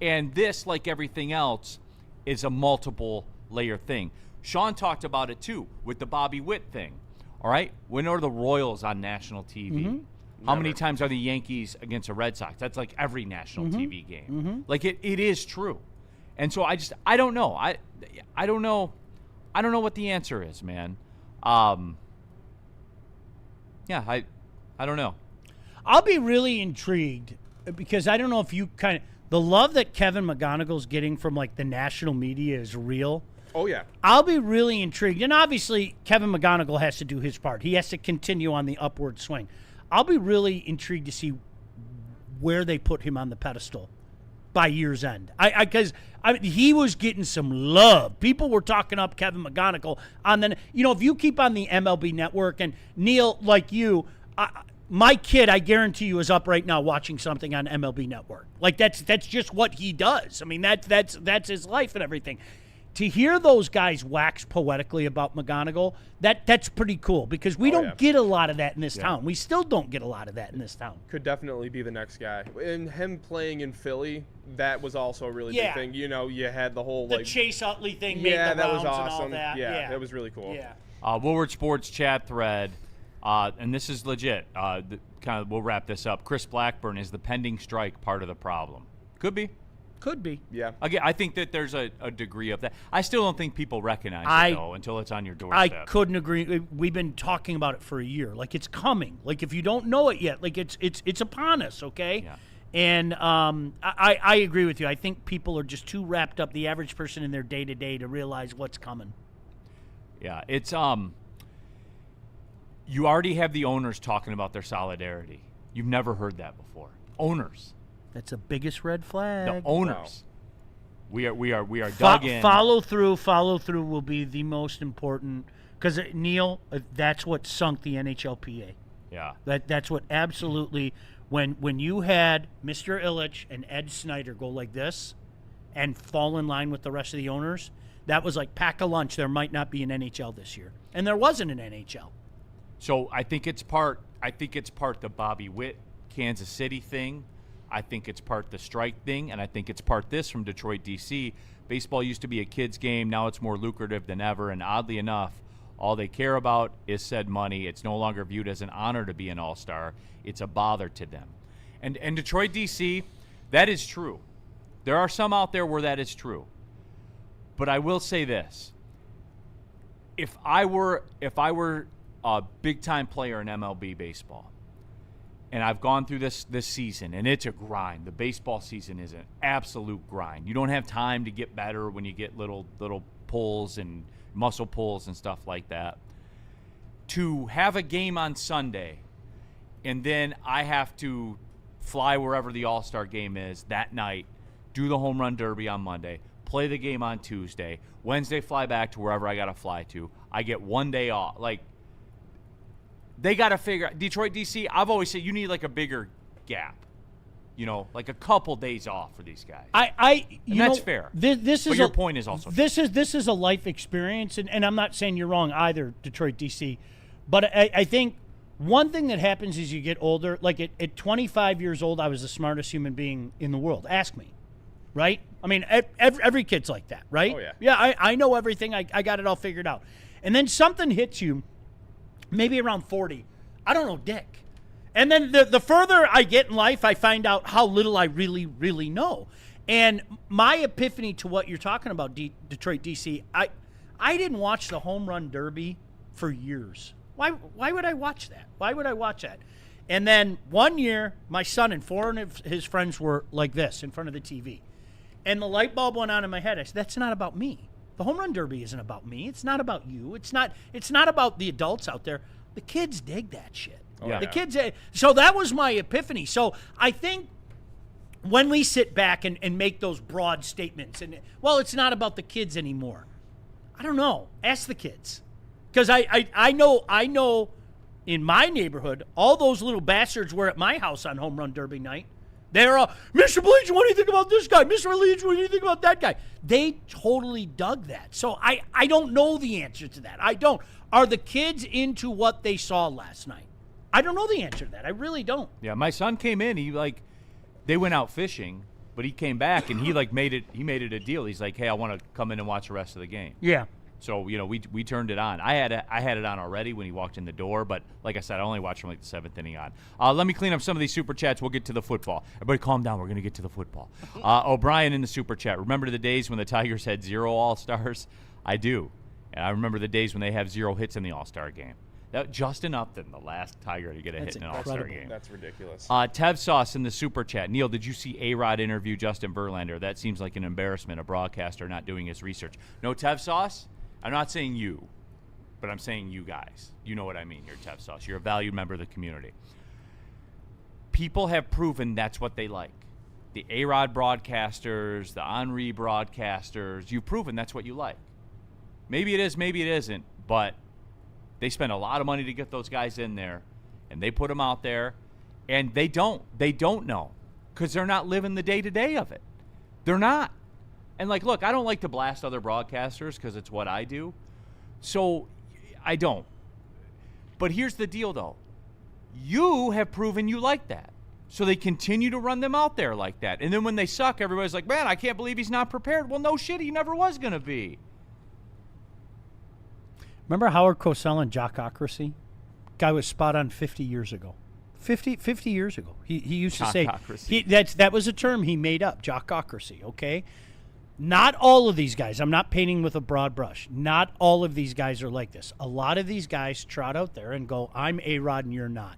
And this, like everything else, is a multiple-layer thing. Sean talked about it, too, with the Bobby Witt thing. All right? When are the Royals on national TV? Mm-hmm. How many times are the Yankees against the Red Sox? That's every national TV game. It is true. And so I don't know. I don't know. I don't know what the answer is, man. I don't know. I'll be really intrigued because I don't know if you the love that Kevin McGonigal's getting from the national media is real. Oh, yeah. I'll be really intrigued. And obviously, Kevin McGonigal has to do his part. He has to continue on the upward swing. I'll be really intrigued to see where they put him on the pedestal by year's end. Because he was getting some love. People were talking up Kevin McGonigal on the. If you keep on the MLB Network, and Neil, like you, my kid, I guarantee you, is up right now watching something on MLB Network. That's just what he does. That's his life and everything. To hear those guys wax poetically about McGonigal, that's pretty cool because we don't get a lot of that in this town. We still don't get a lot of that in this town. Could definitely be the next guy. And him playing in Philly, that was also a really big thing. You had the whole the Chase Utley thing. Made the that was rounds awesome. And all that. Yeah, that was really cool. Yeah. Woodward Sports chat thread, and this is legit. We'll wrap this up. Chris Blackburn, is the pending strike part of the problem? Could be. Could be. Yeah. Again, I think that there's a degree of that. I still don't think people recognize it, though, until it's on your doorstep. I couldn't agree. We've been talking about it for a year. It's coming. If you don't know it yet, it's upon us, okay? Yeah. And I agree with you. I think people are just too wrapped up, the average person in their day-to-day, to realize what's coming. Yeah, it's you already have the owners talking about their solidarity. You've never heard that before. owners. That's the biggest red flag. The owners. Wow. We are dug in. Follow through will be the most important, because Neil, that's what sunk the NHLPA. Yeah. That's what absolutely, when you had Mr. Illich and Ed Snyder go like this and fall in line with the rest of the owners, that was like pack a lunch. There might not be an NHL this year, and there wasn't an NHL. So I think it's part the Bobby Witt Kansas City thing. I think it's part the strike thing, and I think it's part this from Detroit, D.C. Baseball used to be a kid's game. Now it's more lucrative than ever, and oddly enough, all they care about is said money. It's no longer viewed as an honor to be an all-star. It's a bother to them. And Detroit, D.C., that is true. There are some out there where that is true. But I will say this. If I were a big-time player in MLB baseball, and I've gone through this season, and it's a grind. The baseball season is an absolute grind. You don't have time to get better when you get little pulls and muscle pulls and stuff like that. To have a game on Sunday, and then I have to fly wherever the All-Star game is that night, do the home run derby on Monday, play the game on Tuesday, Wednesday fly back to wherever I got to fly to. I get one day off. Like, they got to figure out, Detroit, D.C., I've always said you need like a bigger gap. You know, like a couple days off for these guys. And that's fair. This is but your point is also this is a life experience, and I'm not saying you're wrong either, Detroit, D.C., but I think one thing that happens as you get older, like at 25 years old, I was the smartest human being in the world. Ask me, right? I mean, every kid's like that, right? Oh, yeah. Yeah, I know everything. I got it all figured out. And then something hits you, maybe around 40. I don't know dick. And then the further I get in life, I find out how little I really, really know. And my epiphany to what you're talking about, Detroit, D.C., I didn't watch the home run derby for years. Why would I watch that? Why would I watch that? And then one year, my son and four of his friends were like this in front of the TV. And the light bulb went on in my head. I said, that's not about me. The home run derby isn't about me. It's not about you. It's not about the adults out there. The kids dig that shit. Yeah. The kids. So that was my epiphany. So I think when we sit back and make those broad statements, and well, it's not about the kids anymore. I don't know. Ask the kids, because I know in my neighborhood, all those little bastards were at my house on home run derby night. They're all, Mr. Bleach, what do you think about this guy? Mr. Leach, what do you think about that guy? They totally dug that. So I don't know the answer to that. I don't. Are the kids into what they saw last night? I don't know the answer to that. I really don't. Yeah, my son came in. They went out fishing, but he came back and he made it a deal. He's like, hey, I want to come in and watch the rest of the game. Yeah. So we turned it on. I had it on already when he walked in the door, but like I said, I only watched from like the seventh inning on. Let me clean up some of these super chats. We'll get to the football. Everybody, calm down. We're gonna get to the football. O'Brien in the super chat. Remember the days when the Tigers had 0 All-Stars? I do, and I remember the days when they have 0 hits in the All-Star game. That Justin Upton, the last Tiger to get a hit in an All-Star game. That's ridiculous. Tev Sauce in the super chat. Neil, did you see A-Rod interview Justin Verlander? That seems like an embarrassment. A broadcaster not doing his research. No, Tev Sauce. I'm not saying you, but I'm saying you guys. You know what I mean here, Tev Sauce. You're a valued member of the community. People have proven that's what they like. The A-Rod broadcasters, the Amon-Ra broadcasters, you've proven that's what you like. Maybe it is, maybe it isn't, but they spend a lot of money to get those guys in there, and they put them out there, and they don't know because they're not living the day-to-day of it. They're not. And, look, I don't like to blast other broadcasters because it's what I do. So I don't. But here's the deal, though. You have proven you like that. So they continue to run them out there like that. And then when they suck, everybody's like, man, I can't believe he's not prepared. Well, no shit, he never was going to be. Remember Howard Cosell and Jockocracy? Guy was spot on 50 years ago. 50 years ago. He used to say, that was a term he made up, Jockocracy, okay? Not all of these guys. I'm not painting with a broad brush. Not all of these guys are like this. A lot of these guys trot out there and go, I'm A-Rod and you're not.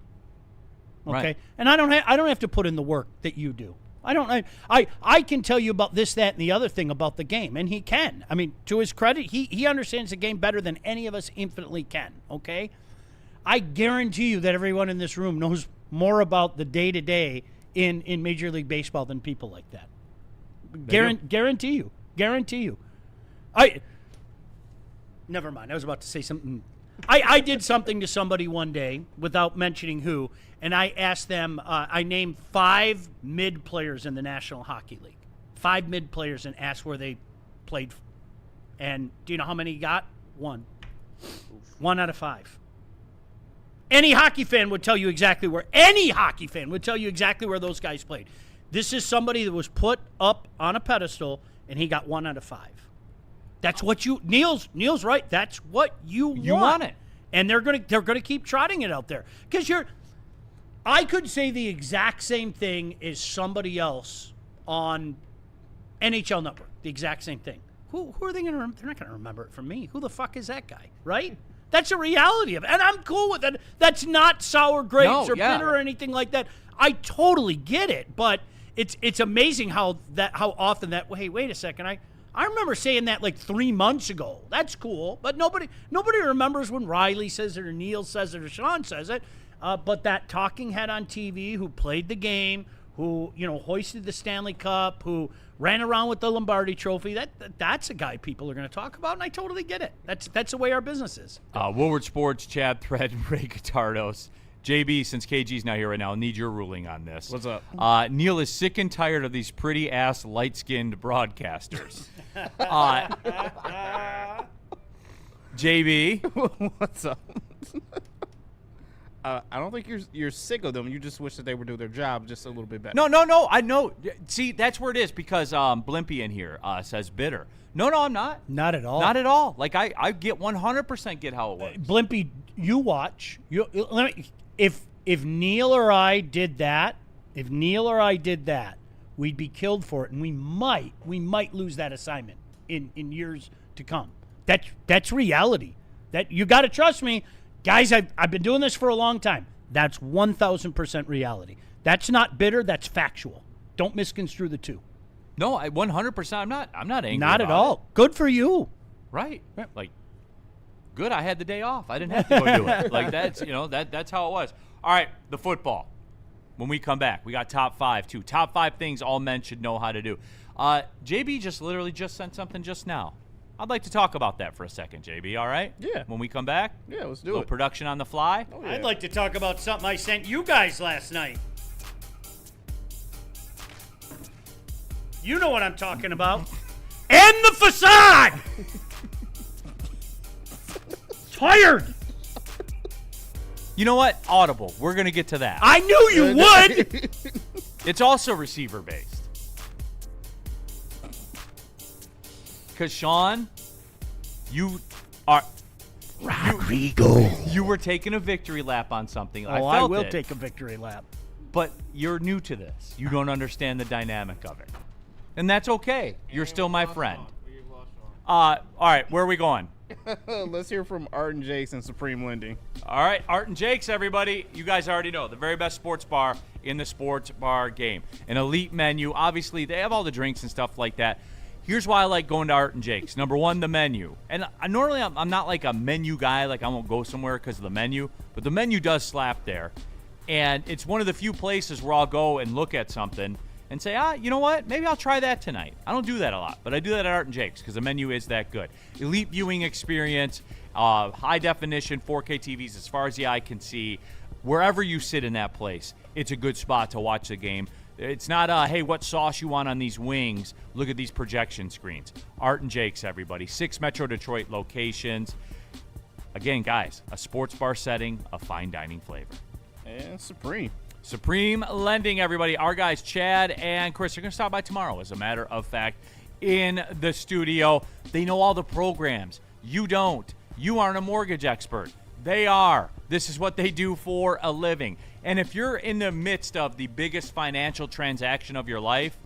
Okay? Right. And I don't have to put in the work that you do. I can tell you about this, that, and the other thing about the game, and he can. I mean, to his credit, he understands the game better than any of us infinitely can, okay? I guarantee you that everyone in this room knows more about the day-to-day in Major League Baseball than people like that. Guarantee you. Never mind. I was about to say something. I did something to somebody one day without mentioning who, and I asked them, I named 5 mid players in the National Hockey League. 5 mid players, and asked where they played. And do you know how many he got? 1. 1 out of 5. Any hockey fan would tell you exactly where those guys played. This is somebody that was put up on a pedestal, and he got 1 out of 5. That's what Neil's right. That's what you want it, and they're gonna keep trotting it out there because I could say the exact same thing as somebody else on NHL Network. The exact same thing. Who are they gonna? They're not gonna remember it from me. Who the fuck is that guy? Right? That's a reality of it, and I'm cool with it. That's not sour grapes or bitter or anything like that. I totally get it, but it's amazing how often that. Hey, wait a second. I remember saying that like 3 months ago. That's cool, but nobody remembers when Riley says it or Neil says it or Sean says it. But that talking head on TV who played the game, who hoisted the Stanley Cup, who ran around with the Lombardi Trophy, that's a guy people are going to talk about, and I totally get it. That's the way our business is. Woodward Sports, Chad Thread, and Ray Guitardos. JB, since KG's not here right now, I need your ruling on this. What's up? Neil is sick and tired of these pretty-ass, light-skinned broadcasters. JB. What's up? I don't think you're sick of them. You just wish that they would do their job just a little bit better. No. I know. See, that's where it is because Blimpy in here says bitter. No, I'm not. Not at all. Not at all. Like, I get 100% get how it works. Blimpy, you watch. If Neil or I did that, we'd be killed for it, and we might lose that assignment in years to come. That's reality. That you got to trust me, guys. I've been doing this for a long time. That's 1,000% reality. That's not bitter. That's factual. Don't misconstrue the two. No, 100%. I'm not angry. Not at about all. It. Good for you. Right. Like, good. I had the day off. I didn't have to go do it. Like that's how it was. All right, the football. When we come back, we got top 5 too. Top 5 things all men should know how to do. JB just sent something just now. I'd like to talk about that for a second, JB. All right? Yeah. When we come back? Yeah, let's do a little it. Production on the fly? Oh, yeah. I'd like to talk about something I sent you guys last night. You know what I'm talking about. And the facade! Tired! You know what? Audible. We're going to get to that. I knew you would! It's also receiver-based. Because, Sean, you are... Rodrigo. You were taking a victory lap on something. I will take a victory lap. But you're new to this. You don't understand the dynamic of it. And that's okay. You're still my friend. All right, where are we going? Let's hear from Art and Jakes and Supreme Lending. All right, Art and Jakes, everybody. You guys already know, the very best sports bar in the sports bar game. An elite menu. Obviously, they have all the drinks and stuff like that. Here's why I like going to Art and Jakes. Number one, the menu. And normally I'm not like a menu guy. Like I won't go somewhere because of the menu. But the menu does slap there. And it's one of the few places where I'll go and look at something and say, you know what? Maybe I'll try that tonight. I don't do that a lot, but I do that at Art and Jakes because the menu is that good. Elite viewing experience, high definition 4K TVs as far as the eye can see. Wherever you sit in that place, it's a good spot to watch the game. It's not, hey, what sauce you want on these wings? Look at these projection screens. Art and Jakes, everybody. 6 Metro Detroit locations. Again, guys, a sports bar setting, a fine dining flavor. And Supreme Lending, everybody. Our guys, Chad and Chris, are going to stop by tomorrow, as a matter of fact, in the studio. They know all the programs. You don't. You aren't a mortgage expert. They are. This is what they do for a living. And if you're in the midst of the biggest financial transaction of your life,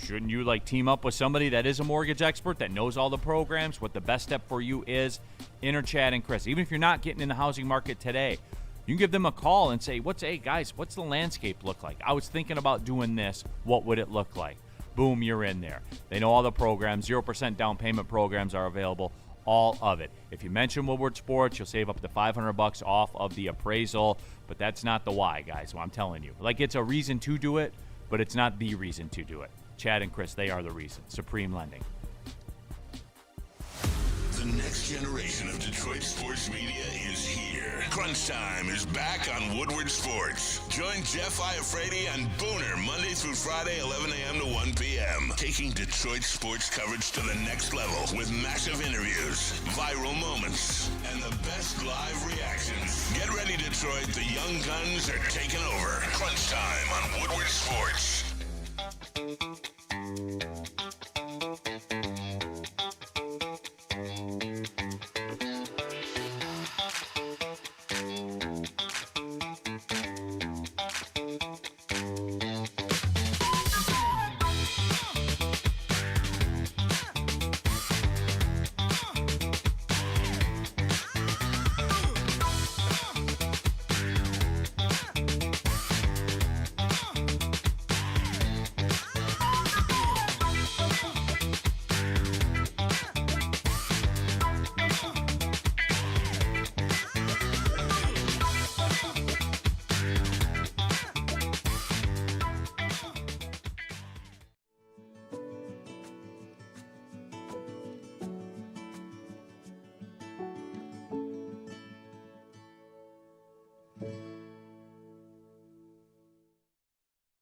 shouldn't you team up with somebody that is a mortgage expert that knows all the programs, what the best step for you is? Enter Chad and Chris. Even if you're not getting in the housing market today, you can give them a call and say, hey guys, what's the landscape look like? I was thinking about doing this. What would it look like? Boom, you're in there. They know all the programs. 0% down payment programs are available. all of it. If you mention Woodward Sports, you'll save up to $500 off of the appraisal, but that's not the why, guys. Well, I'm telling you. Like, it's a reason to do it, but it's not the reason to do it. Chad and Chris, they are the reason. Supreme Lending. The next generation of Detroit sports media is here. Crunch Time is back on Woodward Sports. Join Jeff Iafrate and Booner Monday through Friday, 11 a.m. to 1 p.m. Taking Detroit sports coverage to the next level with massive interviews, viral moments, and the best live reactions. Get ready, Detroit. The young guns are taking over. Crunch Time on Woodward Sports.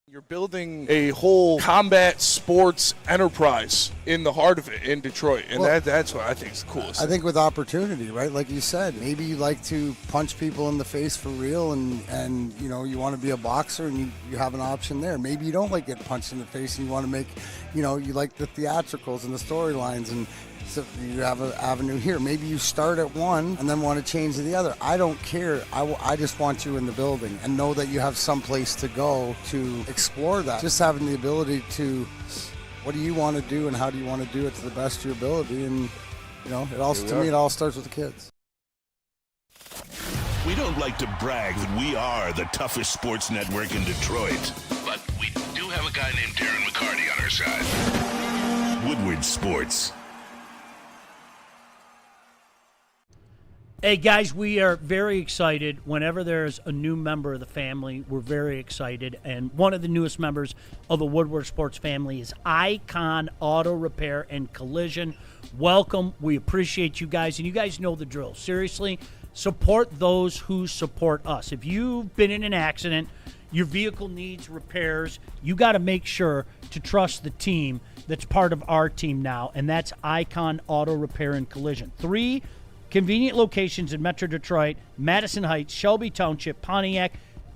You're building a whole combat sports enterprise in the heart of it in Detroit, and that's what I think is the coolest. I think with opportunity, right? Like you said, maybe you like to punch people in the face for real, and you know, you want to be a boxer, and you have an option there. Maybe you don't like getting punched in the face, and you want to make, you know, you like the theatricals and the storylines, and so you have an avenue here. Maybe you start at one and then want to change to the other. I don't care. I just want you in the building and know that you have some place to go to explore that. Just having the ability to, what do you want to do and how do you want to do it to the best of your ability? And, you know, it all starts with the kids. We don't like to brag that we are the toughest sports network in Detroit, but we do have a guy named Darren McCarty on our side. Woodward Sports. Hey, guys, we are very excited. Whenever there's a new member of the family, we're very excited. And one of the newest members of the Woodward Sports family is Icon Auto Repair and Collision. Welcome. We appreciate you guys. And you guys know the drill. Seriously, support those who support us. If you've been in an accident, your vehicle needs repairs, you got to make sure to trust the team that's part of our team now, and that's Icon Auto Repair and Collision. 3 convenient locations in Metro Detroit, Madison Heights, Shelby Township, Pontiac.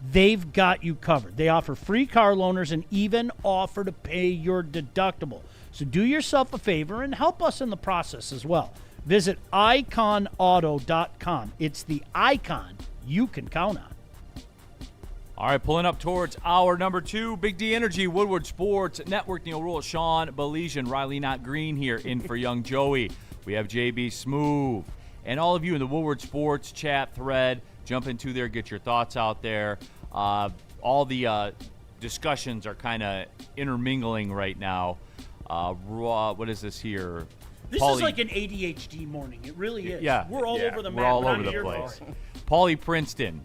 They've got you covered. They offer free car loaners and even offer to pay your deductible. So do yourself a favor and help us in the process as well. Visit iconauto.com. It's the icon you can count on. All right, pulling up towards hour number 2, Big D Energy, Woodward Sports Network. Neil Rule, Sean Belesian, Riley Not Green here in for young Joey. We have JB Smooth. And all of you in the Woodward Sports chat thread, jump into there, get your thoughts out there. All the discussions are kind of intermingling right now. What is this here? This is like an ADHD morning. It really is. Yeah. We're all over the map. We're all over the place. Paulie Princeton,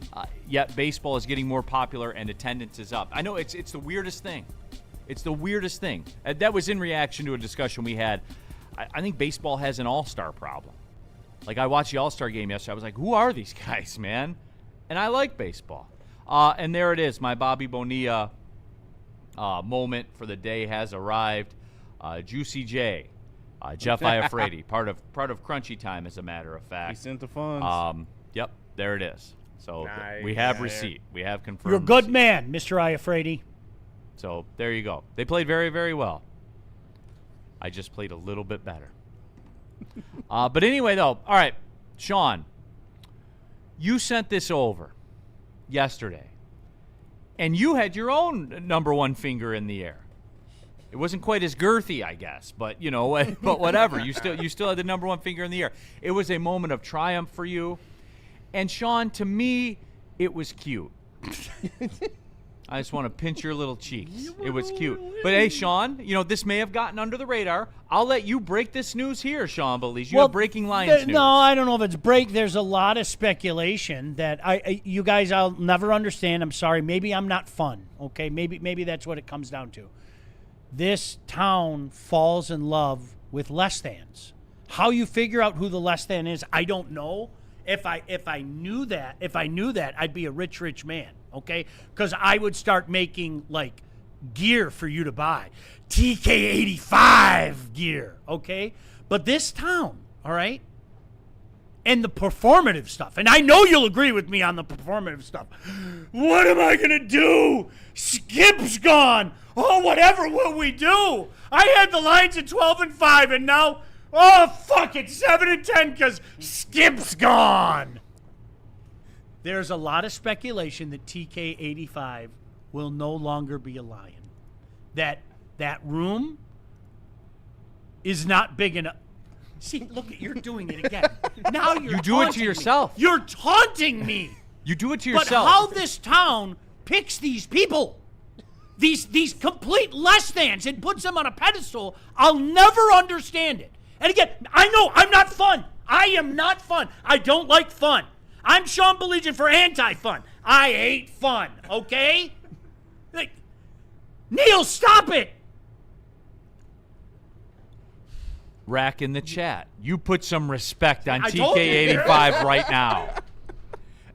yet baseball is getting more popular and attendance is up. I know it's the weirdest thing. It's the weirdest thing. That was in reaction to a discussion we had. I think baseball has an all-star problem. Like, I watched the All-Star game yesterday. I was like, who are these guys, man? And I like baseball. And there it is. My Bobby Bonilla moment for the day has arrived. Juicy J, Jeff Iafrate, part of Crunchy Time, as a matter of fact. He sent the funds. Yep, there it is. So Nice. we have receipt. We have confirmed. You're a good receipt. man, Mr. Iafrate. So there you go. They played very, very well. I just played a little bit better. But anyway, though, all right, Sean, you sent this over yesterday, and you had your own number one finger in the air. It wasn't quite as girthy, I guess, but you know, but whatever. You still had the number one finger in the air. It was a moment of triumph for you, and Sean, to me, it was cute. I just want to pinch your little cheeks. It was cute. But hey, Sean, this may have gotten under the radar. I'll let you break this news here, Sean Belize. You have breaking Lions news. No, I don't know if it's break. There's a lot of speculation that you guys, I'll never understand. I'm sorry. Maybe I'm not fun. Okay, maybe that's what it comes down to. This town falls in love with less thans. How you figure out who the less than is, I don't know. If I knew that, I'd be a rich man, okay? Because I would start making like gear for you to buy, TK85 gear, okay? But this town, all right, and the performative stuff, and I know you'll agree with me on the performative stuff. What am I gonna do? Skip's gone. Oh, whatever will we do? I had the Lions at 12-5, and now. Oh, fuck it, 7-10 because Skip's gone. There's a lot of speculation that TK85 will no longer be a Lion. That room is not big enough. See, look, you're doing it again. Now you do it to yourself. Me. You're taunting me. You do it to yourself. But how this town picks these people, these complete less thans, and puts them on a pedestal, I'll never understand it. And again, I know I'm not fun. I am not fun. I don't like fun. I'm Sean Beligian for anti-fun. I hate fun, okay? Neil, stop it! Rack in the chat. You put some respect on TK85 right now.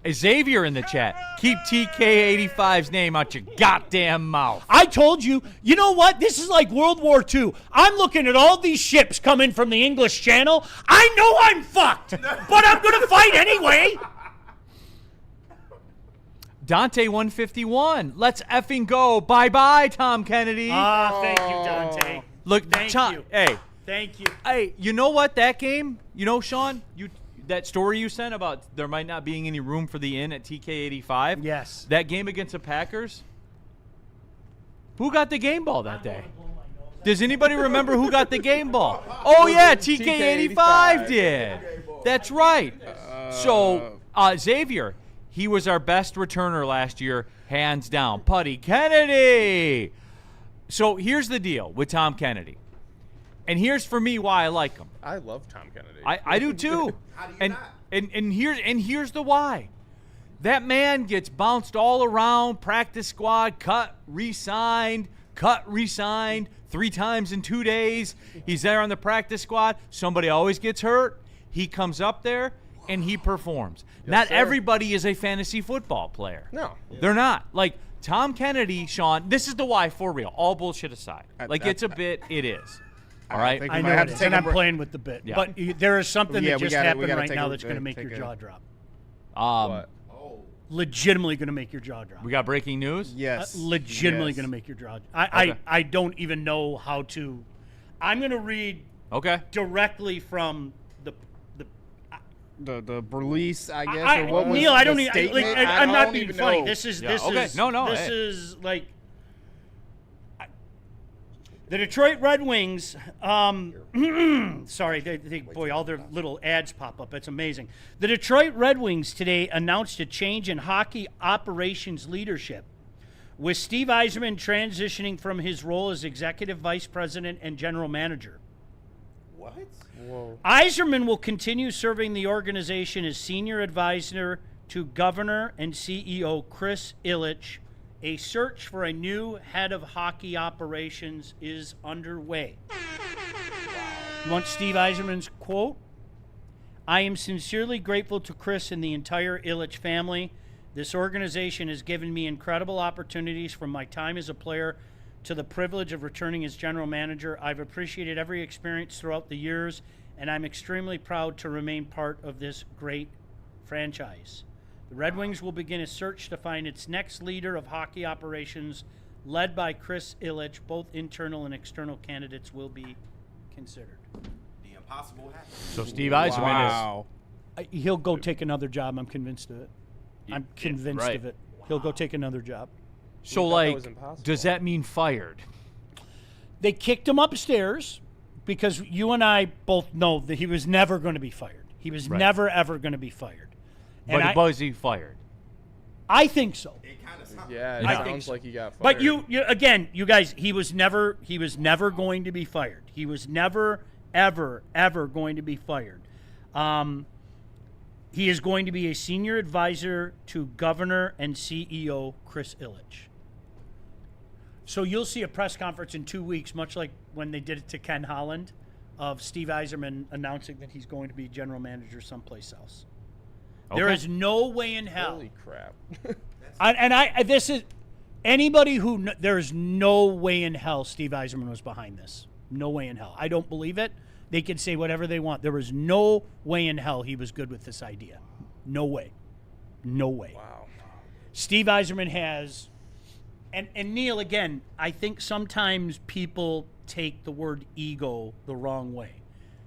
Xavier in the chat. Keep TK85's name out your goddamn mouth. I told you. You know what? This is like World War II. I'm looking at all these ships coming from the English Channel. I know I'm fucked, but I'm going to fight anyway. Dante 151. Let's effing go. Bye-bye, Tom Kennedy. Thank you, Dante. Look, thank you. Hey. Thank you. Hey, you know what? That game, Sean, that story you sent about there might not being any room for the inn at TK85. Yes. That game against the Packers. Who got the game ball that day? Does anybody remember who got the game ball? Oh, yeah, TK85 did. That's right. So, Xavier, he was our best returner last year, hands down. Putty Kennedy. So here's the deal with Tom Kennedy. And here's for me why I like him. I love Tom Kennedy. I do too. How do you not? And here's the why. That man gets bounced all around, practice squad, cut, re-signed, 3 times in 2 days. He's there on the practice squad. Somebody always gets hurt. He comes up there and he performs. Yes, not sir. Everybody is a fantasy football player. No. They're not. Like Tom Kennedy, Sean, this is the why for real. All bullshit aside. It is. All right, I know it is, and I'm playing with the bit. Yeah. But there is something that just happened right now that's going to make your take jaw drop. What? Legitimately going to make your jaw drop. We got breaking news? Yes. Legitimately going to make your jaw drop. I don't even know how to. I'm going to read directly from the release, I guess, or what was Neil, I don't the even. statement? I'm not being even funny. know. This is like. The Detroit Red Wings, sorry, boy, all their little ads pop up. It's amazing. The Detroit Red Wings today announced a change in hockey operations leadership, with Steve Yzerman transitioning from his role as executive vice president and general manager. What? Whoa. Yzerman will continue serving the organization as senior advisor to Governor and CEO Chris Ilitch. A search for a new head of hockey operations is underway. You want Steve Yzerman's quote? I am sincerely grateful to Chris and the entire Ilitch family. This organization has given me incredible opportunities from my time as a player to the privilege of returning as general manager. I've appreciated every experience throughout the years, and I'm extremely proud to remain part of this great franchise. The Red Wings will begin a search to find its next leader of hockey operations, led by Chris Ilitch. Both internal and external candidates will be considered. The impossible happens. So Steve Yzerman is. He'll go take another job. I'm convinced of it. I'm convinced of it. He'll go take another job. So, does that mean fired? They kicked him upstairs because you and I both know that he was never going to be fired. He was never, ever going to be fired. But was he fired? I think so. Yeah, I it think sounds so. like he got fired. But you again, you guys, he was never going to be fired. He was never, ever going to be fired. He is going to be a senior advisor to Governor and CEO Chris Ilitch. So you'll see a press conference in 2 weeks, much like when they did it to Ken Holland, of Steve Yzerman announcing that he's going to be general manager someplace else. Okay. There is no way in hell. Holy crap. This is anybody who there's no way in hell Steve Yzerman was behind this. No way in hell. I don't believe it. They can say whatever they want. There was no way in hell he was good with this idea. No way. No way. Wow. Steve Yzerman has, and Neil, again, I think sometimes people take the word ego the wrong way.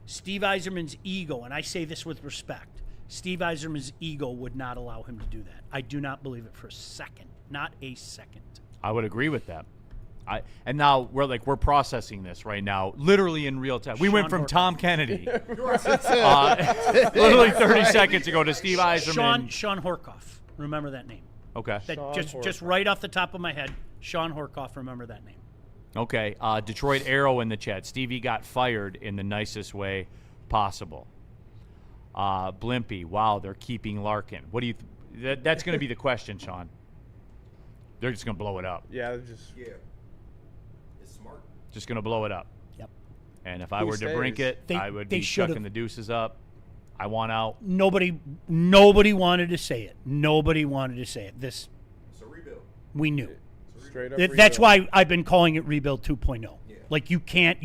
Steve Yzerman's ego, and I say this with respect, Steve Yzerman's ego would not allow him to do that. I do not believe it for a second. Not a second. I would agree with that. And now we're processing this right now, literally in real time. We went from Tom Kennedy, literally 30 seconds ago, to Steve Yzerman. Sean Horkoff. Remember that name. Okay. Just right off the top of my head, Sean Horkoff. Remember that name. Okay. Detroit Arrow in the chat. Stevie got fired in the nicest way possible. Blimpy. Wow, they're keeping Larkin. What do you? That's going to be the question, Sean. They're just going to blow it up. Yeah, It's smart. Just going to blow it up. Yep. And if I were to brink it, I would be chucking the deuces up. I want out. Nobody wanted to say it. Nobody wanted to say it. It's a rebuild. We knew. Straight up That's why I've been calling it Rebuild 2.0. Yeah. Like you can't.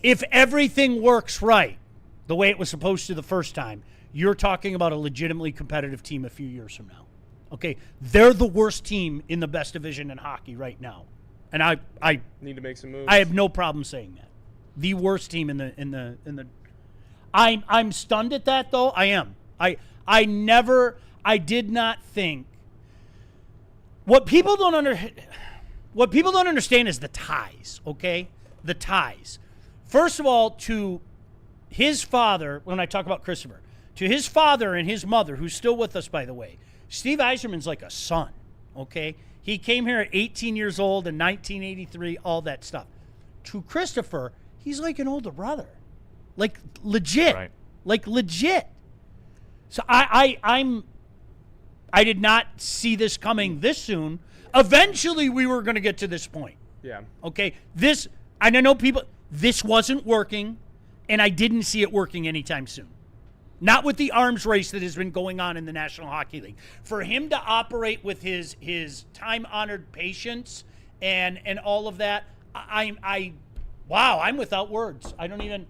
If everything works right, the way it was supposed to the first time, you're talking about a legitimately competitive team a few years from now. Okay, they're the worst team in the best division in hockey right now, and I need to make some moves. I have no problem saying that. The worst team in the. I'm stunned at that though. I am. I did not think. What people don't understand is the ties. Okay, the ties. First of all, to his father, when I talk about Christopher, to his father and his mother, who's still with us, by the way, Steve Yzerman's like a son, okay? He came here at 18 years old in 1983, all that stuff. To Christopher, he's like an older brother. Like, legit. Right. Like, legit. So I did not see this coming this soon. Eventually, we were going to get to this point. Yeah. Okay? This wasn't working, and I didn't see it working anytime soon. Not with the arms race that has been going on in the National Hockey League. For him to operate with his time-honored patience and all of that, I'm without words. I don't even.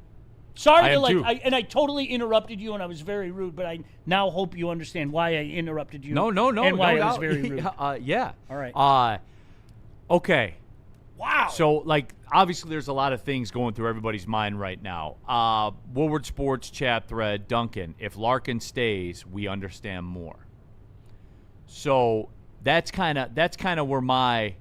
Sorry I totally interrupted you, and I was very rude. But I now hope you understand why I interrupted you. No, and why I was very rude. Yeah. All right. Okay. Wow. So, obviously there's a lot of things going through everybody's mind right now. Woodward Sports chat thread, Duncan, if Larkin stays, we understand more. So that's kind of where my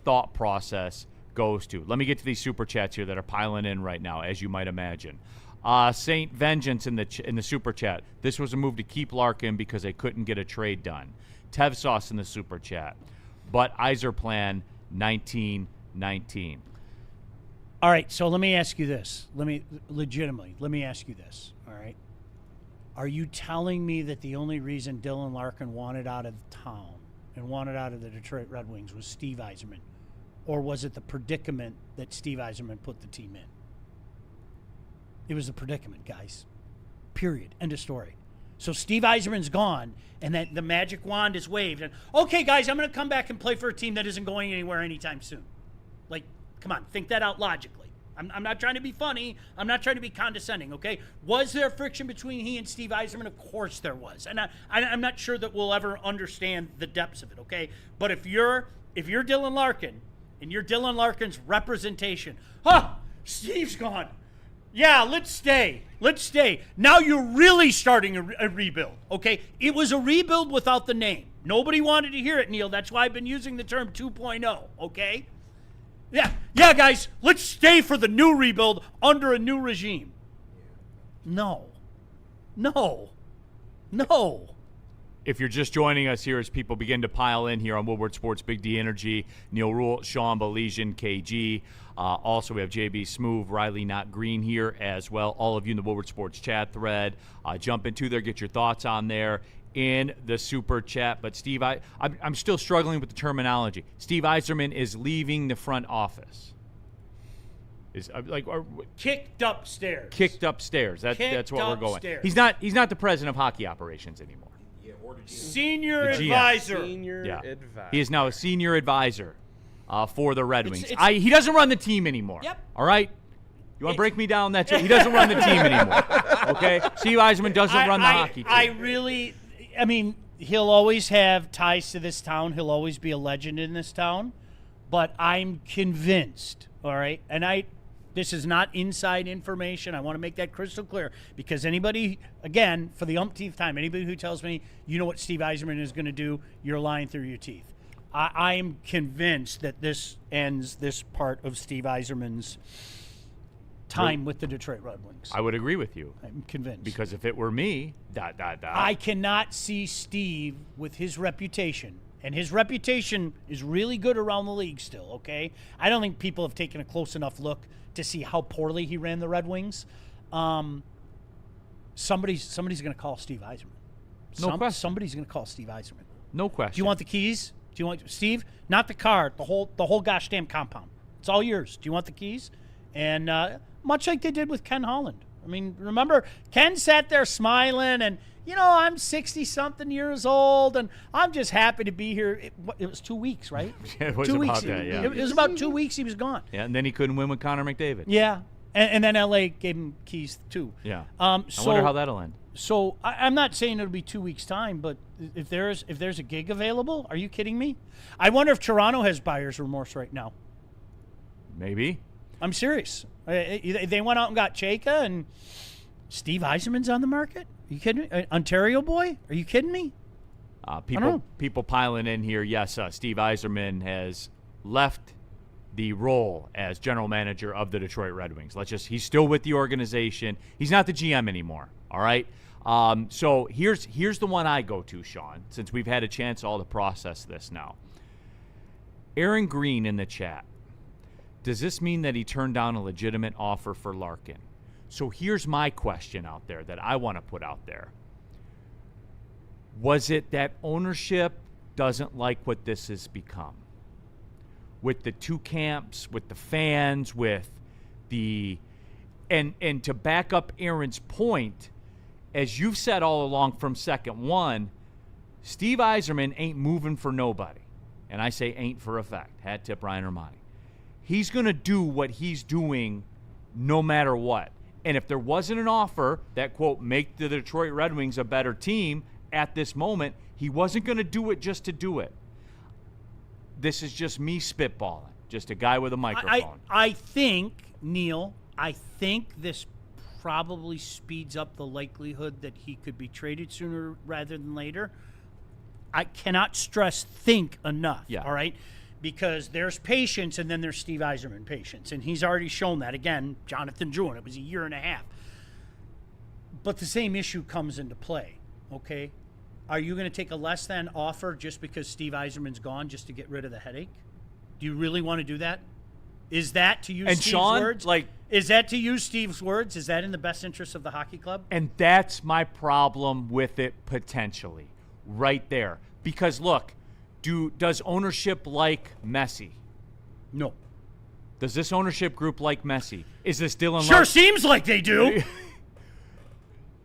thought process goes to. Let me get to these super chats here that are piling in right now, as you might imagine. Saint Vengeance in the super chat. This was a move to keep Larkin because they couldn't get a trade done. Tev Sauce in the super chat. But Yzer plan 1919. All right, so let me ask you this. Let me ask you this. All right. Are you telling me that the only reason Dylan Larkin wanted out of town and wanted out of the Detroit Red Wings was Steve Yzerman? Or was it the predicament that Steve Yzerman put the team in? It was the predicament, guys. Period. End of story. So Steve Yzerman's gone, and then the magic wand is waved. And, okay, guys, I'm going to come back and play for a team that isn't going anywhere anytime soon. Like, come on, think that out logically. I'm not trying to be funny. I'm not trying to be condescending, okay? Was there friction between he and Steve Yzerman? Of course there was. And I'm not sure that we'll ever understand the depths of it, okay? But if you're Dylan Larkin and you're Dylan Larkin's representation, Steve's gone. Yeah, let's stay. Now you're really starting a rebuild, okay? It was a rebuild without the name. Nobody wanted to hear it, Neil. That's why I've been using the term 2.0, okay? Yeah, guys, let's stay for the new rebuild under a new regime. No. If you're just joining us here as people begin to pile in here on Woodward Sports Big D Energy, Neil Rule, Sean Belizean, KG. Also, we have JB Smoove, Riley Not Green here as well. All of you in the Woodward Sports chat thread. Jump into there, get your thoughts on there in the super chat. But, Steve, I'm still struggling with the terminology. Steve Yzerman is leaving the front office. Kicked upstairs. Kicked upstairs. That's what we're going. Upstairs. He's not the president of hockey operations anymore. Senior advisor. Advisor. He is now a senior advisor for the Red Wings. He doesn't run the team anymore. Yep. All right? You want to break me down? He doesn't run the team anymore. Okay? Steve Yzerman doesn't run the hockey team. He'll always have ties to this town. He'll always be a legend in this town. But I'm convinced, all right? And this is not inside information. I want to make that crystal clear because anybody, again, for the umpteenth time, anybody who tells me you know what Steve Yzerman is going to do, you're lying through your teeth. I am convinced that this ends this part of Steve Yzerman's time with the Detroit Red Wings. I would agree with you. I'm convinced. Because if it were me, I cannot see Steve with his reputation. And his reputation is really good around the league still, okay? I don't think people have taken a close enough look to see how poorly he ran the Red Wings. Somebody's going to call Steve Yzerman. No question. Somebody's going to call Steve Yzerman. No question. Do you want the keys? Do you want Steve? Not the car, the whole gosh damn compound. It's all yours. Do you want the keys? And much like they did with Ken Holland. I mean, remember, Ken sat there smiling and, I'm 60-something years old, and I'm just happy to be here. It was 2 weeks, right? Yeah, it was 2 about weeks. that, yeah. It was about 2 weeks he was gone. Yeah, and then he couldn't win with Connor McDavid. Yeah, and then L.A. gave him keys, too. Yeah. I wonder how that'll end. So I'm not saying it'll be 2 weeks' time, but if there's a gig available, are you kidding me? I wonder if Toronto has buyer's remorse right now. Maybe. I'm serious. They went out and got Chayka, and Steve Yzerman's on the market? Are you kidding me? Ontario boy? Are you kidding me? People piling in here. Yes, Steve Yzerman has left the role as general manager of the Detroit Red Wings. He's still with the organization. He's not the GM anymore. All right. So here's the one I go to, Sean, since we've had a chance all to process this now. Aaron Green in the chat. Does this mean that he turned down a legitimate offer for Larkin? So here's my question out there that I want to put out there. Was it that ownership doesn't like what this has become? With the two camps, with the fans, with the and to back up Aaron's point, as you've said all along from second one, Steve Yzerman ain't moving for nobody. And I say ain't for effect. Hat tip Ryan Armani. He's going to do what he's doing no matter what. And if there wasn't an offer that, quote, make the Detroit Red Wings a better team at this moment, he wasn't going to do it just to do it. This is just me spitballing, just a guy with a microphone. I think, Neil, this probably speeds up the likelihood that he could be traded sooner rather than later. I cannot stress think enough, all right? Because there's patience and then there's Steve Yzerman patience. And he's already shown that. Again, Jonathan Drouin, it was a year and a half. But the same issue comes into play, okay? Are you going to take a less than offer just because Steve Yzerman's gone just to get rid of the headache? Do you really want to do that? Is that to use Steve's words? Is that to use Steve's words? Is that in the best interest of the hockey club? And that's my problem with it potentially, right there. Because, look, does ownership like Messi? No. Does this ownership group like Messi? Is this Dylan Sure seems like they do.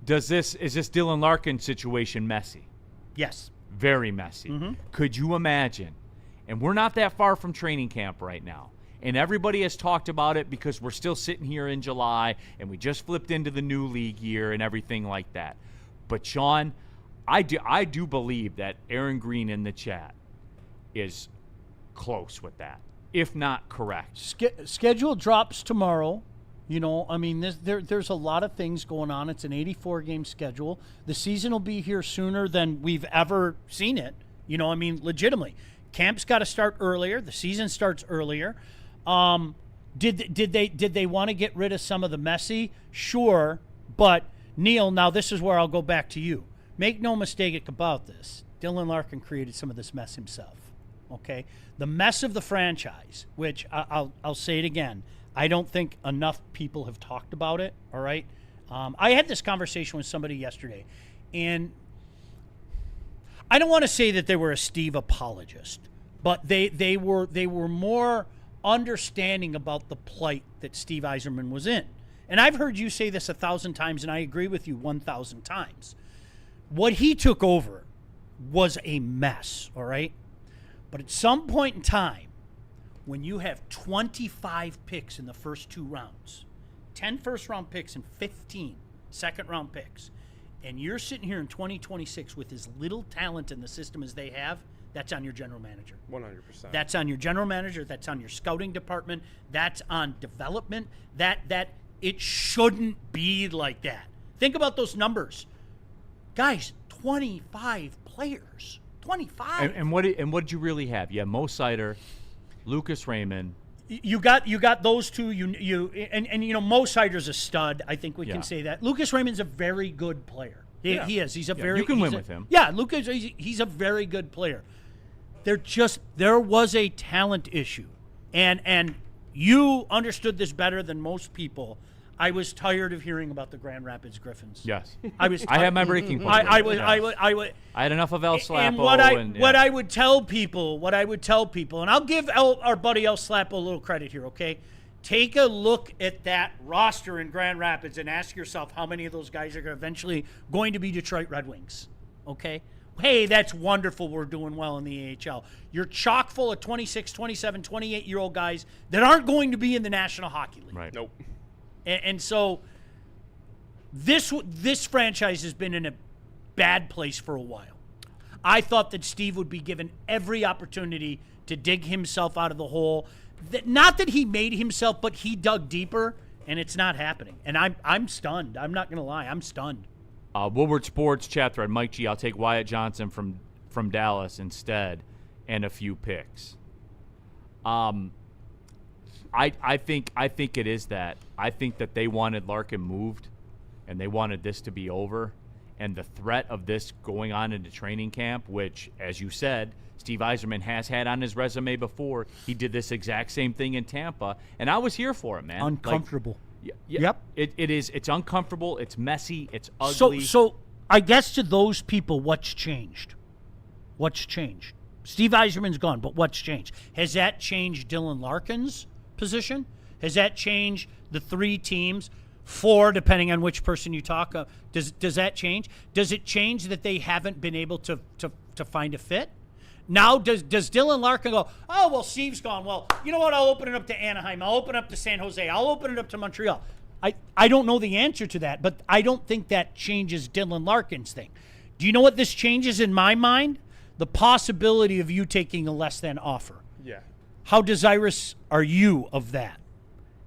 Is this Dylan Larkin situation messy? Yes. Very messy. Mm-hmm. Could you imagine? And we're not that far from training camp right now. And everybody has talked about it because we're still sitting here in July and we just flipped into the new league year and everything like that. But, Sean, I do believe that Aaron Green in the chat is close with that, if not correct. Schedule drops tomorrow. There's a lot of things going on. It's an 84-game schedule. The season will be here sooner than we've ever seen it. Legitimately. Camp's got to start earlier. The season starts earlier. Did they want to get rid of some of the Messi? Sure, but Neil, now this is where I'll go back to you. Make no mistake about this. Dylan Larkin created some of this mess himself. Okay, the mess of the franchise, which I'll say it again. I don't think enough people have talked about it. All right, I had this conversation with somebody yesterday, and I don't want to say that they were a Steve apologist, but they were more understanding about the plight that Steve Yzerman was in. And I've heard you say this 1,000 times, and I agree with you 1,000 times. What he took over was a mess, all right? But at some point in time, when you have 25 picks in the first 2 rounds, 10 first-round picks and 15 second-round picks, and you're sitting here in 2026 with as little talent in the system as they have, that's on your general manager. 100%. That's on your general manager. That's on your scouting department. That's on development. That it shouldn't be like that. Think about those numbers. Guys, 25 players. 25. And what did you really have? You had Mo Sider, Lucas Raymond. You got those two. And Mo Sider's a stud. I think we can say that. Lucas Raymond's a very good player. He is. He's a very. You can win with him. Yeah, Lucas. He's a very good player. There was a talent issue, and you understood this better than most people. I was tired of hearing about the Grand Rapids Griffins. Yes, I was. I had my breaking point. I had enough of El Slapo. And what I would tell people, and I'll give our buddy El Slapo a little credit here. Okay, take a look at that roster in Grand Rapids and ask yourself how many of those guys are eventually going to be Detroit Red Wings. Okay. Hey, that's wonderful. We're doing well in the AHL. You're chock full of 26, 27, 28-year-old guys that aren't going to be in the National Hockey League. Right. Nope. And so this franchise has been in a bad place for a while. I thought that Steve would be given every opportunity to dig himself out of the hole. Not that he made himself, but he dug deeper, and it's not happening. And I'm stunned. I'm not going to lie. I'm stunned. Woodward Sports chat thread, Mike G. I'll take Wyatt Johnson from Dallas instead, and a few picks. I think it is that. I think that they wanted Larkin moved, and they wanted this to be over, and the threat of this going on into training camp, which, as you said, Steve Yzerman has had on his resume before. He did this exact same thing in Tampa, and I was here for it, man. Uncomfortable. Yep. It is. It's uncomfortable. It's messy. It's ugly. So I guess to those people, what's changed? What's changed? Steve Yzerman's gone, but what's changed? Has that changed Dylan Larkin's position? Has that changed the 3 teams? 4, depending on which person you talk. Does that change? Does it change that they haven't been able to find a fit? Now, does Dylan Larkin go, oh, well, Steve's gone. Well, you know what? I'll open it up to Anaheim. I'll open it up to San Jose. I'll open it up to Montreal. I don't know the answer to that, but I don't think that changes Dylan Larkin's thing. Do you know what this changes in my mind? The possibility of you taking a less than offer. Yeah. How desirous are you of that?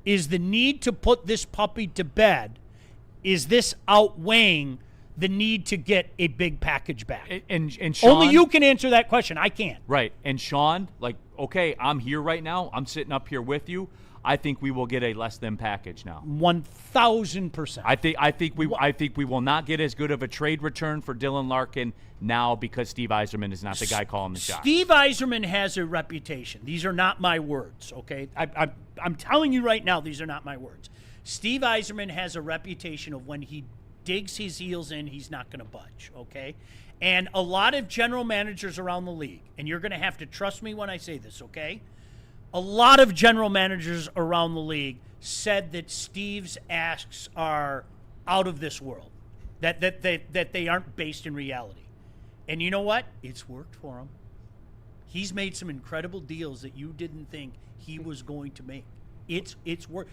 Is the need to put this puppy to bed, is this outweighing the need to get a big package back? And Sean, only you can answer that question. I can't. Right. And Sean, okay, I'm here right now. I'm sitting up here with you. I think we will get a less than package now. 1,000%. I think we will not get as good of a trade return for Dylan Larkin now because Steve Yzerman is not the guy calling the shots. Steve Yzerman has a reputation. These are not my words, okay? I'm telling you right now, these are not my words. Steve Yzerman has a reputation of when he digs his heels in, he's not going to budge, okay? And a lot of general managers around the league, and you're going to have to trust me when I say this, okay? A lot of general managers around the league said that Steve's asks are out of this world, that they aren't based in reality. And you know what? It's worked for him. He's made some incredible deals that you didn't think he was going to make. It's worked.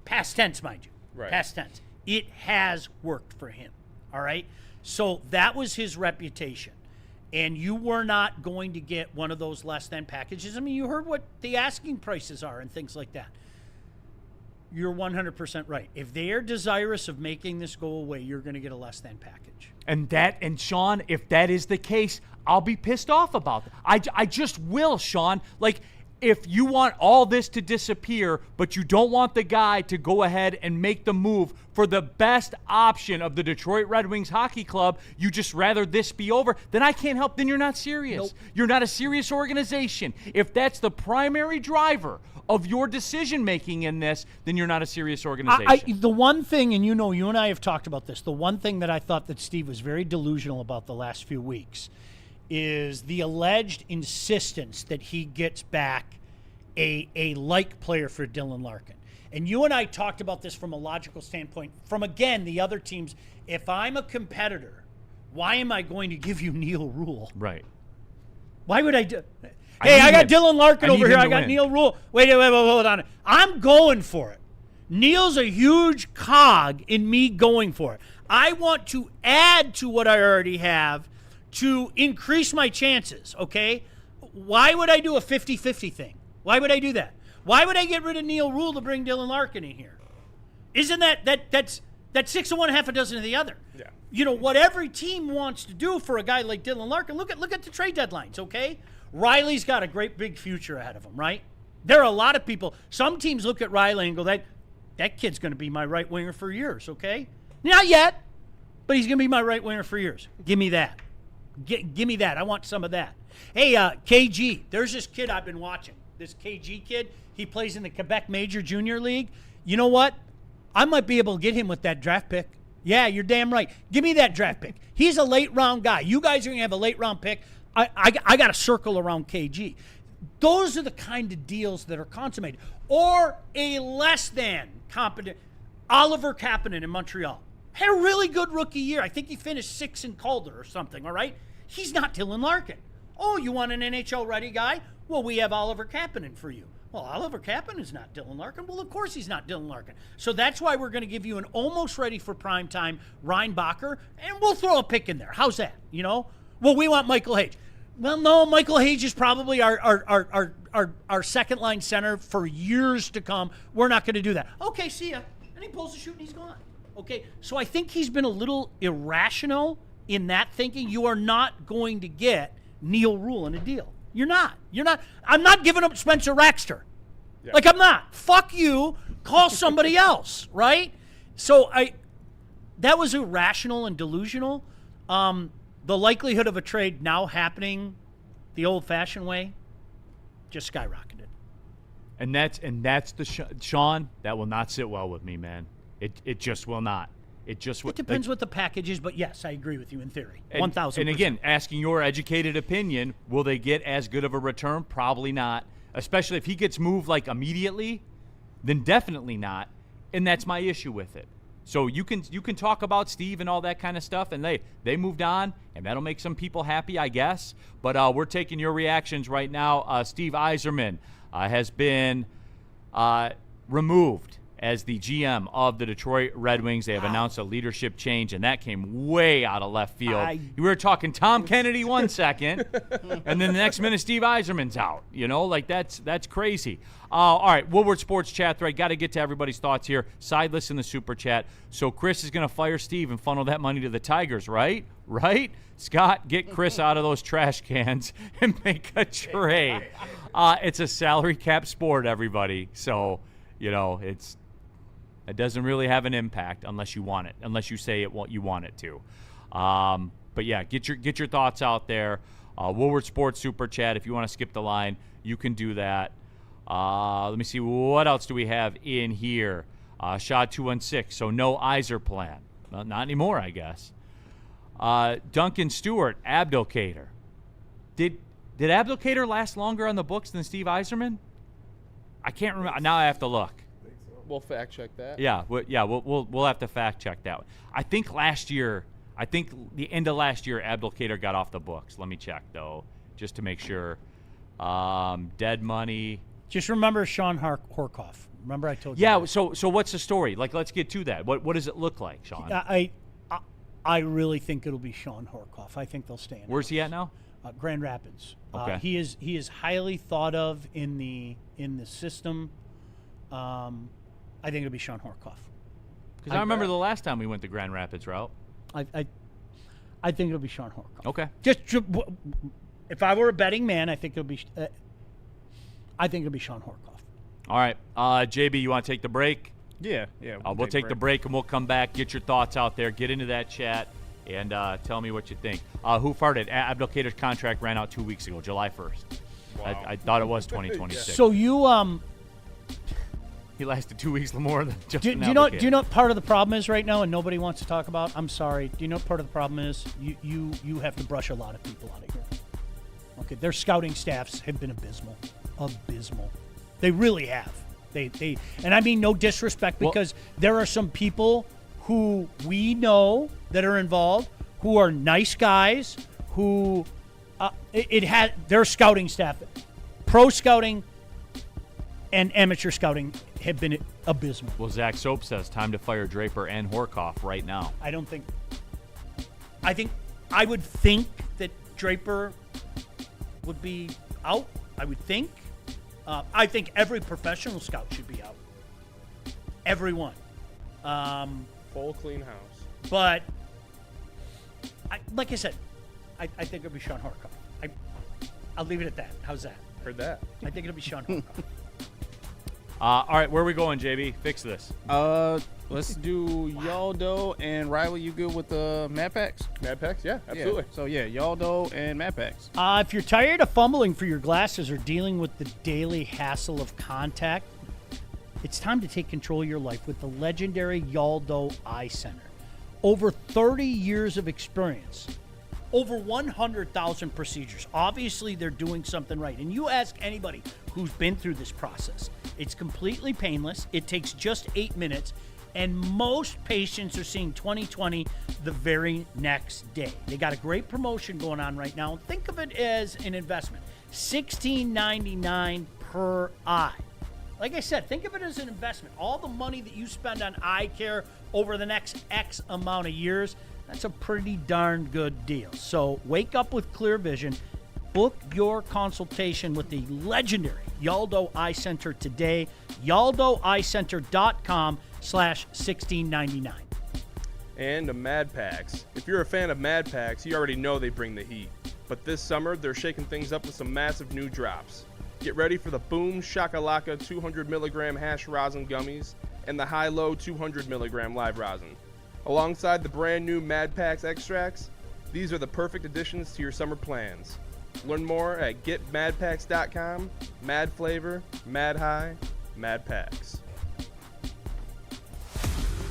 Past tense, mind you. Right. Past tense. It has worked for him. All right? So that was his reputation. And you were not going to get one of those less than packages. I mean, you heard what the asking prices are and things like that. You're 100% right. If they are desirous of making this go away, you're going to get a less than package. And Sean, if that is the case, I'll be pissed off about that. I just will, Sean. if you want all this to disappear, but you don't want the guy to go ahead and make the move for the best option of the Detroit Red Wings hockey club, you just rather this be over, then I can't help. Then you're not serious. Nope. You're not a serious organization. If that's the primary driver of your decision-making in this, then you're not a serious organization. The one thing, and you and I have talked about this, the one thing that I thought that Steve was very delusional about the last few weeks is the alleged insistence that he gets back a like player for Dylan Larkin. And you and I talked about this from a logical standpoint. From, again, the other teams, if I'm a competitor, why am I going to give you Neil Rule? Right. Why would I do... Hey, I got Dylan Larkin over here. I got win. Neil Rule. Wait, hold on. I'm going for it. Neil's a huge cog in me going for it. I want to add to what I already have to increase my chances, okay? Why would I do a 50-50 thing? Why would I do that? Why would I get rid of Neil Rule to bring Dylan Larkin in here? Isn't that's 6 of one, half a dozen of the other? Yeah. You know, what every team wants to do for a guy like Dylan Larkin, look at the trade deadlines, okay? Riley's got a great big future ahead of him, right? There are a lot of people. Some teams look at Riley and go, that kid's going to be my right winger for years, okay? Not yet, but he's going to be my right winger for years. Give me that. Give me that. I want some of that. Hey, KG, there's this kid I've been watching. This KG kid, he plays in the Quebec Major Junior League. You know what? I might be able to get him with that draft pick. Yeah, you're damn right. Give me that draft pick. He's a late-round guy. You guys are going to have a late-round pick. I got a circle around KG. Those are the kind of deals that are consummated. Or a less than competent Oliver Kapanen in Montreal. Had a really good rookie year. I think he finished 6th in Calder or something, all right? He's not Dylan Larkin. Oh, you want an NHL-ready guy? Well, we have Oliver Kapanen for you. Well, Oliver Kapanen is not Dylan Larkin. Well, of course he's not Dylan Larkin. So that's why we're going to give you an almost ready for prime time Reinbacher, and we'll throw a pick in there. How's that? You know? Well, we want Michael Hage. Well, no, Michael Hage is probably our second-line center for years to come. We're not going to do that. Okay, see ya. And he pulls the shoot and he's gone. Okay, so I think he's been a little irrational in that thinking. You are not going to get Neil Rule in a deal. You're not. I'm not giving up Spencer Raxter. Yeah. Like, I'm not. Fuck you. Call somebody else, right? So that was irrational and delusional. The likelihood of a trade now happening the old-fashioned way just skyrocketed. And that's the Sean, that will not sit well with me, man. It just will not. It depends what the package is, but yes, I agree with you in theory. 1,000%. And again, asking your educated opinion, will they get as good of a return? Probably not. Especially if he gets moved like immediately, then definitely not. And that's my issue with it. So you can talk about Steve and all that kind of stuff, and they moved on, and that'll make some people happy, I guess. But we're taking your reactions right now. Steve Yzerman has been removed as the GM of the Detroit Red Wings. They have announced a leadership change, and that came way out of left field. We were talking Tom Kennedy 1 second, and then the next minute Steve Yzerman's out. You know, like that's crazy. All right, Woodward Sports Chat Thread. Got to get to everybody's thoughts here. Side list in the Super Chat. So Chris is going to fire Steve and funnel that money to the Tigers, right? Right? Scott, get Chris out of those trash cans and make a trade. It's a salary cap sport, everybody. So, you know, it doesn't really have an impact unless you want it, unless you say you want it to. But yeah, get your thoughts out there. Woodward Sports Super Chat. If you want to skip the line, you can do that. Let me see. What else do we have in here? Shot 216. So no Iser plan. Well, not anymore, I guess. Duncan Stewart, Abdelkader. Did Abdelkader last longer on the books than Steve Yzerman? I can't remember. Now I have to look. We'll fact check that. Yeah, we'll have to fact check that one. I think the end of last year, Abdelkader got off the books. Let me check though, just to make sure. Dead money. Just remember Sean Horkoff. Remember I told you. Yeah. that. So what's the story? Like, let's get to that. What does it look like, Sean? I really think it'll be Sean Horkoff. I think they'll stay in. Where's he at now? Grand Rapids. Okay. He is highly thought of in the system. I think it'll be Sean Horkoff. Because I remember the last time we went the Grand Rapids route. I think it'll be Sean Horkoff. Okay. Just if I were a betting man, I think it'll be. I think it'll be Sean Horkoff. All right. JB, you want to take the break? Yeah. We'll take the break, and we'll come back. Get your thoughts out there. Get into that chat, and tell me what you think. Who farted? Abdelkader's contract ran out 2 weeks ago, July 1st. Wow. I thought it was 2026. So you he lasted 2 weeks more than just do you know what part of the problem is right now, and nobody wants to talk about? I'm sorry. Do you know what part of the problem is? You have to brush a lot of people out of here. Okay, their scouting staffs have been abysmal. They really have. They and I mean no disrespect, because there are some people who we know that are involved who are nice guys who their scouting staff, pro scouting and amateur scouting, have been abysmal. Well, Zach Soap says time to fire Draper and Horkoff right now. I would think that Draper would be out. I would think. I think every professional scout should be out. Everyone. Full clean house. But, like I said, I think it'll be Sean Horkoff. I'll leave it at that. How's that? Heard that. I think it'll be Sean Horkoff. All right, where are we going, JB? Fix this. Let's do Yaldo and Riley. You good with the Mad Packs? Mad Packs, yeah, absolutely. So Yaldo and Mad Packs. If you're tired of fumbling for your glasses or dealing with the daily hassle of contact, it's time to take control of your life with the legendary Yaldo Eye Center. Over 30 years of experience, over 100,000 procedures. Obviously, they're doing something right. And you ask anybody who's been through this process, it's completely painless. It takes just 8 minutes. And most patients are seeing 20/20 the very next day. They got a great promotion going on right now. Think of it as an investment. $16.99 per eye. Like I said, think of it as an investment. All the money that you spend on eye care over the next X amount of years, that's a pretty darn good deal. So wake up with clear vision. Book your consultation with the legendary Yaldo Eye Center today. YaldoEyeCenter.com/1699. And the Mad Packs. If you're a fan of Mad Packs, you already know they bring the heat. But this summer, they're shaking things up with some massive new drops. Get ready for the Boom Shakalaka 200 milligram hash rosin gummies and the High-Low 200 milligram live rosin. Alongside the brand new Mad Packs extracts, these are the perfect additions to your summer plans. Learn more at getmadpacks.com. Mad flavor, mad high, Mad Packs.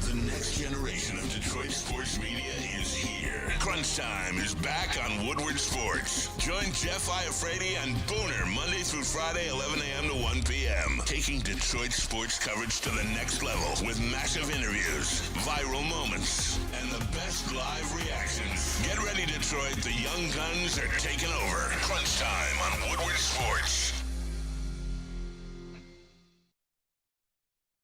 The next generation of Detroit sports media is here. Crunch Time is back on Woodward Sports. Join Jeff Iafrate and Booner Monday through Friday, 11 a.m. to 1 p.m. Taking Detroit sports coverage to the next level with massive interviews, viral moments, and the best live reactions. Get ready, Detroit. The young guns are taking over. Crunch Time on Woodward Sports.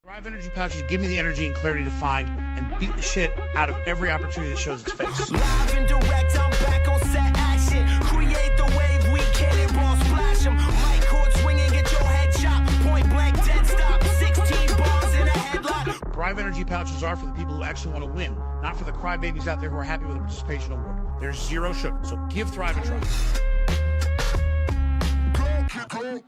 Thrive Energy pouches give me the energy and clarity to find and beat the shit out of every opportunity that shows its face. Live and direct, I'm back on set action. Create the wave, we cannonball splash 'em. Mic cord swinging, get your head chopped. Point blank, dead stop. 16 bars in a headlock. Thrive Energy pouches are for the people who actually want to win, not for the crybabies out there who are happy with a participation award. There's zero sugar, so give Thrive a try. Go.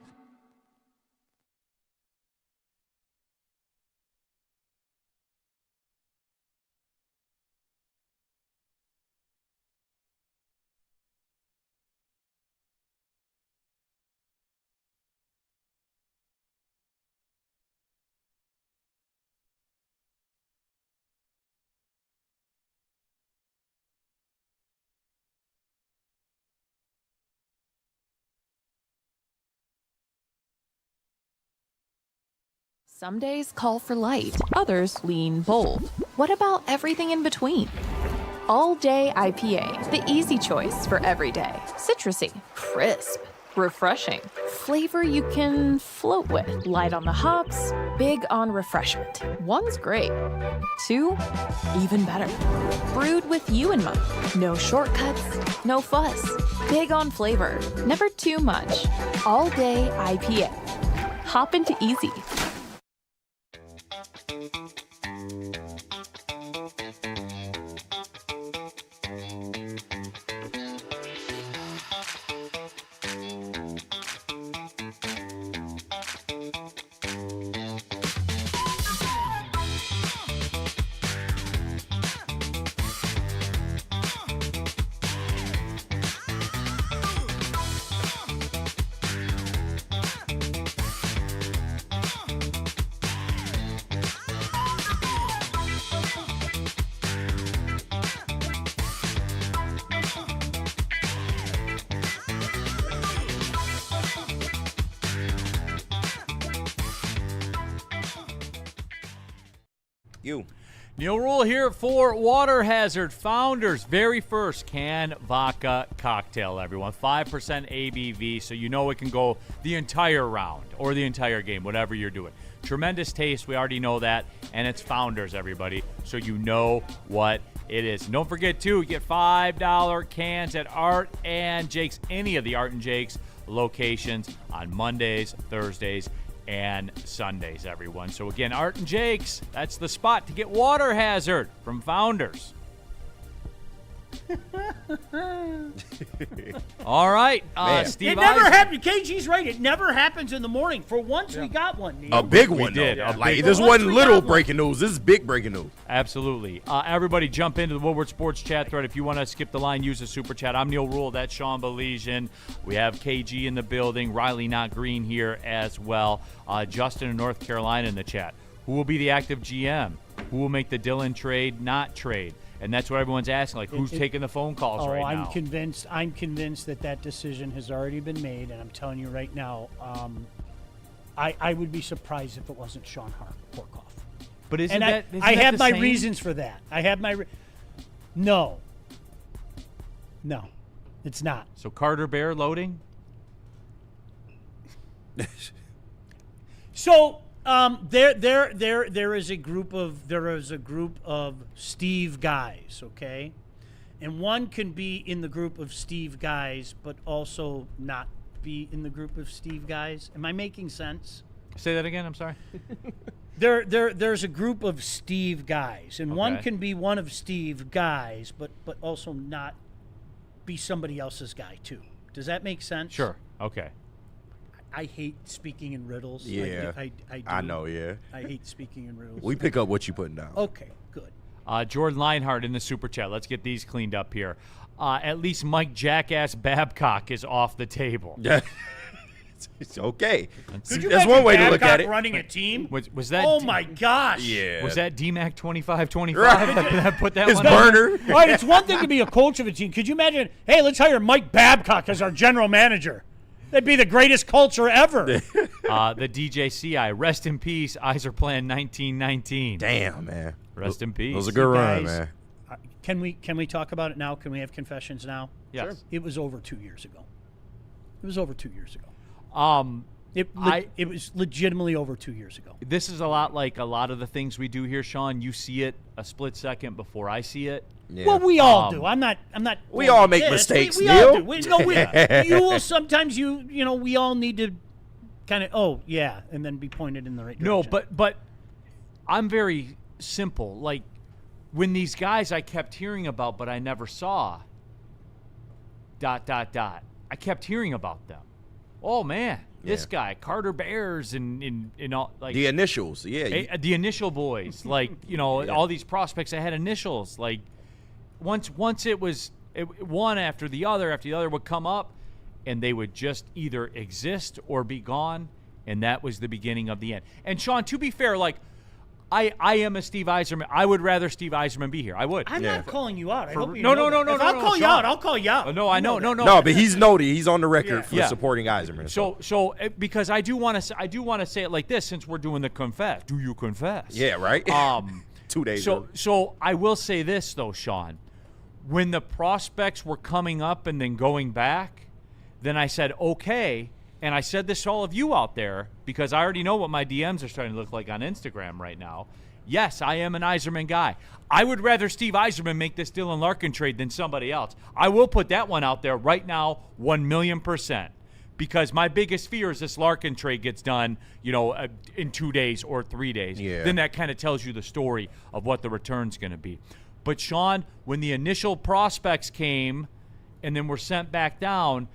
Some days call for light, others lean bold. What about everything in between? All Day IPA, the easy choice for every day. Citrusy, crisp, refreshing. Flavor you can float with. Light on the hops, big on refreshment. One's great. Two, even better. Brewed with you in mind. No shortcuts, no fuss. Big on flavor, never too much. All Day IPA. Hop into easy. you. Neil Rule here for Water Hazard Founders. Very first can vodka cocktail, everyone. 5% ABV, so you know it can go the entire round or the entire game, whatever you're doing. Tremendous taste. We already know that. And it's Founders, everybody, so you know what it is. And don't forget, too, you get $5 cans at Art and Jake's, any of the Art and Jake's locations on Mondays, Thursdays, and Sundays, everyone. So again, Art and Jake's, that's the spot to get Water Hazard from Founders. All right, Steve. It never happened. KG's right. It never happens in the morning. For once, we got one. Neil. A big one, we did. though. Like, this wasn't little breaking news. This is big breaking news. Absolutely. Everybody jump into the Woodward Sports chat thread. If you want to skip the line, use the super chat. I'm Neil Rule. That's Sean Belizean. We have KG in the building. Riley Not Green here as well. Justin in North Carolina in the chat. Who will be the active GM? Who will make the Dillon trade, not trade? And that's what everyone's asking, like, who's taking the phone calls right now? I'm convinced that decision has already been made, and I'm telling you right now, I would be surprised if it wasn't Sean Horkoff. But isn't I that have the my same? reasons for that. No, it's not. So Carter Bear loading? So there is a group of Steve guys, okay, and one can be in the group of Steve guys, but also not be in the group of Steve guys. Am I making sense? Say that again. I'm sorry. There's a group of Steve guys, and one Okay. can be one of Steve guys, but also not be somebody else's guy too. Does that make sense? Sure. Okay. I hate speaking in riddles. Yeah. I do. I know, yeah. I hate speaking in riddles. We pick up what you're putting down. Okay, good. Jordan Leinhardt in the super chat. Let's get these cleaned up here. At least Mike Jackass Babcock is off the table. Yeah. It's okay. Could you That's imagine one way to look Babcock at it. running a team? Was that? Oh my gosh! Yeah. Was that DMAC 25-25 Right. that put that His one burner. on? All right, it's one thing to be a coach of a team. Could you imagine? Hey, let's hire Mike Babcock as our general manager. That'd be the greatest culture ever. The DJCI. Rest in peace. Eyes are playing 1919. Damn, man. Rest in peace. That was a good run, Guys, man. Can we talk about it now? Can we have confessions now? Yes. Sure. It was over 2 years ago. It was over 2 years ago. It was legitimately over 2 years ago. This is a lot like a lot of the things we do here, Sean. You see it a split second before I see it. Yeah. Well, we all do. I'm not. We all make mistakes, We Neil. all do. You will sometimes. We all need to kind of. Oh yeah, and then be pointed in the right direction. No, but I'm very simple. Like when these guys I kept hearing about, but I never saw. ... I kept hearing about them. Oh man, this guy Carter Bears and all like The initials, yeah. the initial boys, like all these prospects that had initials. Like once it was one after the other would come up, and they would just either exist or be gone, and that was the beginning of the end. And Sean, to be fair, like I am a Steve Yzerman. I would rather Steve Yzerman be here. I would. I'm not calling you out. I hope you no. If I'll call you out, I'll call you out. No, I know. No. No, but he's noted. He's on the record for supporting Yzerman. So because I do want to say it like this, since we're doing the confess. Do you confess? Yeah, right. 2 days. So I will say this though, Sean. When the prospects were coming up and then going back, then I said okay. And I said this to all of you out there because I already know what my DMs are starting to look like on Instagram right now. Yes, I am an Yzerman guy. I would rather Steve Yzerman make this Dylan Larkin trade than somebody else. I will put that one out there right now, 1,000,000%. Because my biggest fear is this Larkin trade gets done, in 2 days or 3 days. Yeah. Then that kind of tells you the story of what the return's going to be. But, Sean, when the initial prospects came and then were sent back down,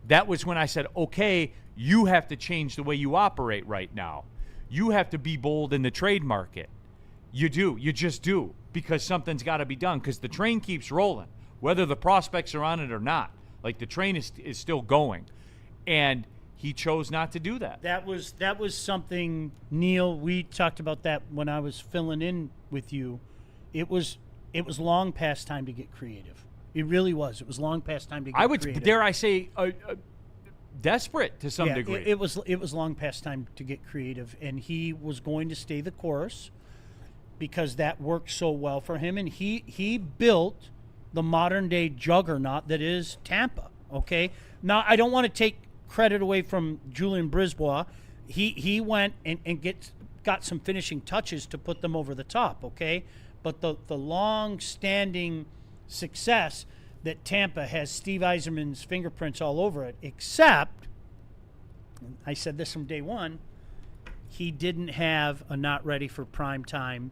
that was when I said, okay, you have to change the way you operate right now. You have to be bold in the trade market. You do. You just do. Because something's got to be done. Because the train keeps rolling, whether the prospects are on it or not. Like, the train is still going. And he chose not to do that. That was something, Neil, we talked about that when I was filling in with you. It was long past time to get creative. It really was. It was long past time to get creative. Dare I say, desperate to some degree. It was long past time to get creative, and he was going to stay the course. because that worked so well for him, and he built the modern-day juggernaut that is Tampa, okay? Now, I don't want to take credit away from Julian Brisbois. He went and got some finishing touches to put them over the top, okay? But the long-standing success that Tampa has Steve Yzerman's fingerprints all over it, except, I said this from day one, he didn't have a not ready for prime time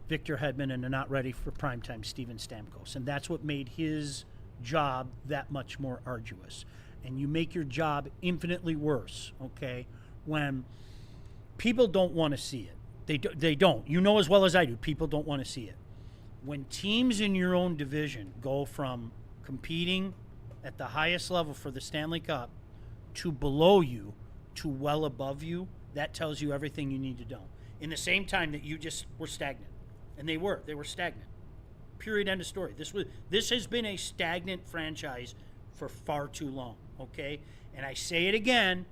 Victor Hedman and a not ready for prime time Steven Stamkos. And that's what made his job that much more arduous. And you make your job infinitely worse, okay, when people don't want to see it. They don't. You know as well as I do, people don't want to see it. When teams in your own division go from competing at the highest level for the Stanley Cup to below you to well above you, that tells you everything you need to know. In the same time that you just were stagnant. And they were stagnant. Period, end of story. This has been a stagnant franchise for far too long, okay? And I say it again,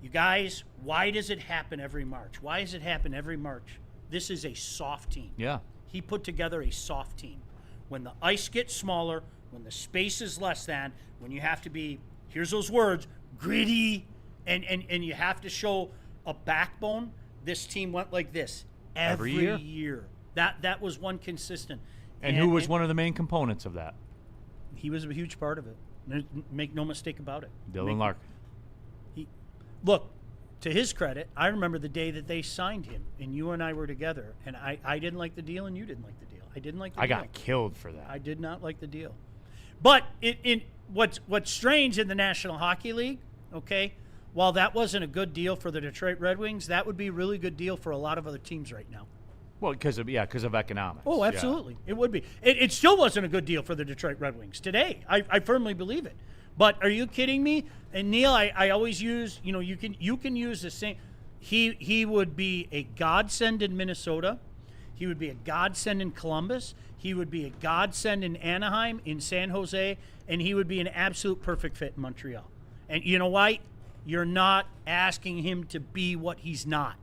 you guys, why does it happen every March? Why does it happen every March? This is a soft team. Yeah. He put together a soft team. When the ice gets smaller, when the space is less than, when you have to be, here's those words, gritty, and you have to show a backbone, this team went like this every year. That was one consistent. And who was one of the main components of that? He was a huge part of it. Make no mistake about it. Dylan Larkin. Look, to his credit, I remember the day that they signed him, and you and I were together, and I didn't like the deal, and you didn't like the deal. I didn't like the deal. I got killed for that. I did not like the deal. But what's strange in the National Hockey League, okay, while that wasn't a good deal for the Detroit Red Wings, that would be a really good deal for a lot of other teams right now. Well, because of economics. Oh, absolutely. Yeah. It would be. It still wasn't a good deal for the Detroit Red Wings today. I firmly believe it. But are you kidding me? And Neil, I always use, you can use the same. He would be a godsend in Minnesota. He would be a godsend in Columbus. He would be a godsend in Anaheim, in San Jose, and he would be an absolute perfect fit in Montreal. And you know why? You're not asking him to be what he's not.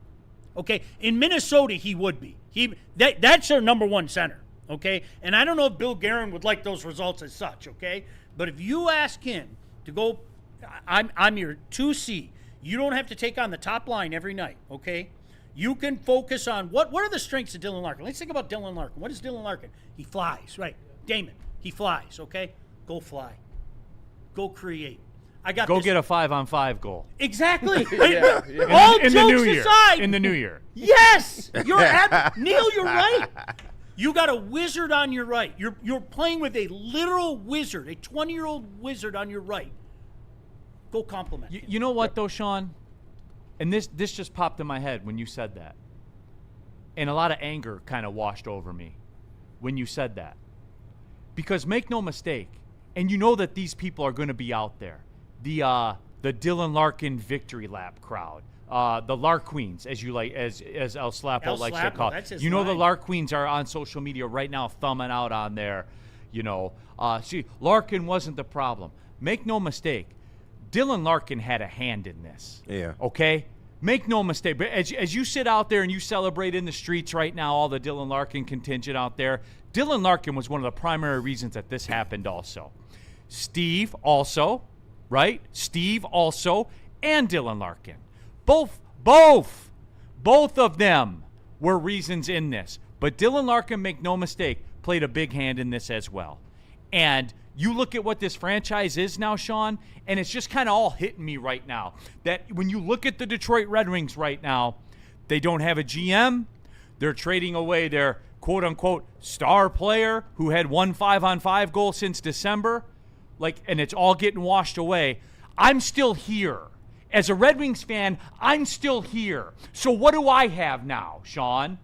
Okay, in Minnesota, he would be. That's their number one center, okay? And I don't know if Bill Guerin would like those results as such, okay? But if you ask him to go, I'm your 2C. You don't have to take on the top line every night, okay? You can focus on what are the strengths of Dylan Larkin? Let's think about Dylan Larkin. What is Dylan Larkin? He flies, right? Damon, he flies, okay? Go fly. Go create. Go get a 5-on-5 goal. Exactly. Yeah. All in jokes the new year. aside. In the new year. Yes, Neil. You're right. You got a wizard on your right. You're playing with a literal wizard, a 20-year-old wizard on your right. Go compliment him. You know what though, Sean? And this just popped in my head when you said that, and a lot of anger kind of washed over me when you said that, because make no mistake, and you know that these people are going to be out there. The Dylan Larkin victory lap crowd, the Lark Queens, as El Slapo likes to call it. You know line. The Lark Queens are on social media right now, thumbing out on there. See, Larkin wasn't the problem. Make no mistake, Dylan Larkin had a hand in this. Yeah. Okay. Make no mistake. But as you sit out there and you celebrate in the streets right now, all the Dylan Larkin contingent out there, Dylan Larkin was one of the primary reasons that this happened. Also, Steve also. Right? Steve also, and Dylan Larkin. Both of them were reasons in this. But Dylan Larkin, make no mistake, played a big hand in this as well. And you look at what this franchise is now, Sean, and it's just kind of all hitting me right now. That when you look at the Detroit Red Wings right now, they don't have a GM. They're trading away their quote-unquote star player who had one 5-on-5 goal since December. And it's all getting washed away. I'm still here. As a Red Wings fan, I'm still here. So what do I have now, Sean?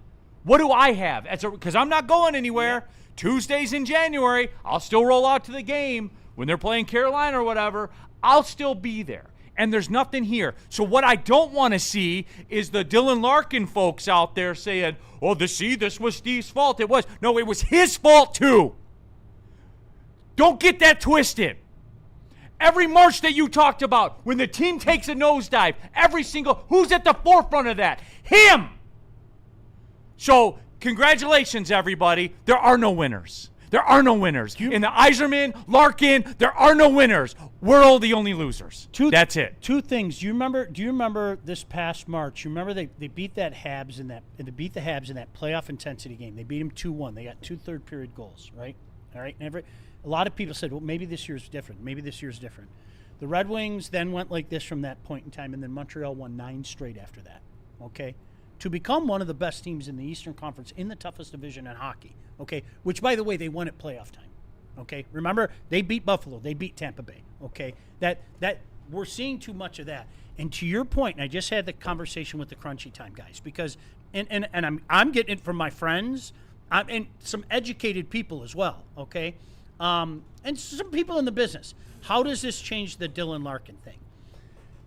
What do I have? Because I'm not going anywhere. Yeah. Tuesdays in January, I'll still roll out to the game. When they're playing Carolina or whatever, I'll still be there. And there's nothing here. So what I don't want to see is the Dylan Larkin folks out there saying, oh, this was Steve's fault. It was. No, it was his fault too. Don't get that twisted. Every March that you talked about, when the team takes a nosedive, who's at the forefront of that? Him. So Congratulations, everybody. There are no winners. There are no winners. In the Yzerman, Larkin, there are no winners. We're all the only losers. That's it. Two things. Do you remember this past March? You remember they beat the Habs in that playoff intensity game. They beat them 2-1. They got 2 third-period goals, right? All right. A lot of people said, well, maybe this year's different. The Red Wings then went like this from that point in time, and then Montreal won 9 straight after that, okay? To become one of the best teams in the Eastern Conference in the toughest division in hockey, okay, which, by the way, they won at playoff time, okay? Remember, they beat Buffalo. They beat Tampa Bay, okay? That we're seeing too much of that. And to your point, and I just had the conversation with the Crunchy Time guys because and I'm getting it from my friends and some educated people as well, okay? And some people in the business. How does this change the Dylan Larkin thing?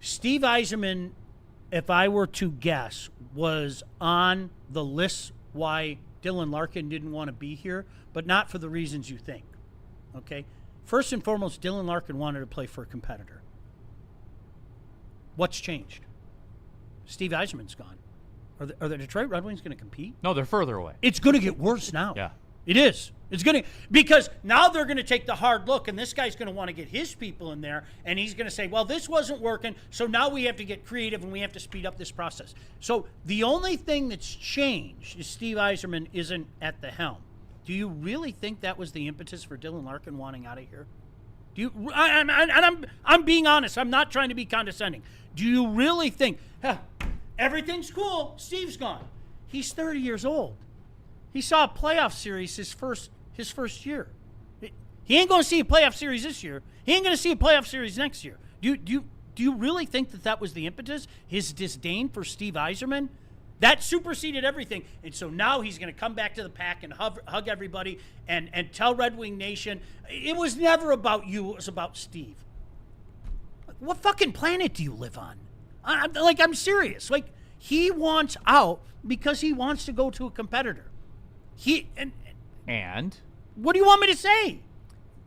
Steve Yzerman, if I were to guess, was on the list why Dylan Larkin didn't want to be here, but not for the reasons you think. Okay? First and foremost, Dylan Larkin wanted to play for a competitor. What's changed? Steve Yzerman's gone. Are the Detroit Red Wings going to compete? No, they're further away. It's going to get worse now. Yeah. It is. It's going to, because now they're going to take the hard look, and this guy's going to want to get his people in there, and he's going to say, well, this wasn't working, so now we have to get creative and we have to speed up this process. So the only thing that's changed is Steve Yzerman isn't at the helm. Do you really think that was the impetus for Dylan Larkin wanting out of here? Do you? I'm being honest. I'm not trying to be condescending. Do you really think everything's cool? Steve's gone. He's 30 years old. He saw a playoff series his first year. He ain't going to see a playoff series this year. He ain't going to see a playoff series next year. Do you really think that was the impetus? His disdain for Steve Yzerman? That superseded everything. And so now he's going to come back to the pack and hug everybody and tell Red Wing Nation, it was never about you, it was about Steve. What fucking planet do you live on? I'm serious. Like, he wants out because he wants to go to a competitor. And what do you want me to say?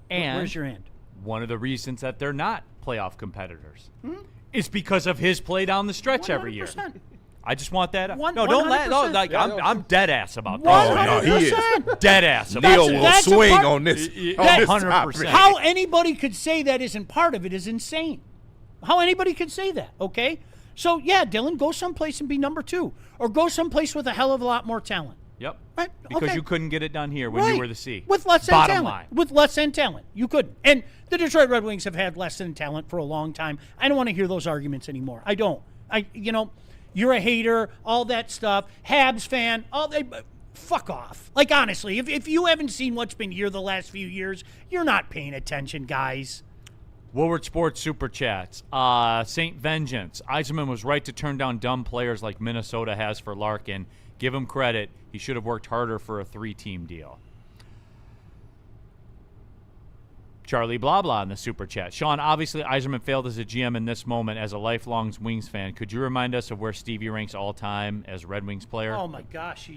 And where's your end? One of the reasons that they're not playoff competitors is because of his play down the stretch 100%. every year. I just want that. No, 100%. don't let. No, like I'm dead ass about that. 100%. Oh, no, he is. Dead ass about Neil that. will swing on this. 100%. How anybody could say that isn't part of it is insane. How anybody could say that, okay? So, yeah, Dylan, go someplace and be number 2. Or go someplace with a hell of a lot more talent. Yep. Right? Because okay. you couldn't get it done here when you were the C. With less than Bottom talent. line. With less than talent. You couldn't. And the Detroit Red Wings have had less than talent for a long time. I don't want to hear those arguments anymore. I don't. You're a hater, all that stuff. Habs fan, fuck off. Like, honestly, if you haven't seen what's been here the last few years, you're not paying attention, guys. Woodward Sports Super Chats. St. Vengeance. Yzerman was right to turn down dumb players like Minnesota has for Larkin. Give him credit. He should have worked harder for a 3-team deal. Charlie Blah Blah in the Super Chat. Sean, obviously Yzerman failed as a GM in this moment. As a lifelong Wings fan, could you remind us of where Stevie ranks all time as Red Wings player? Oh, my gosh.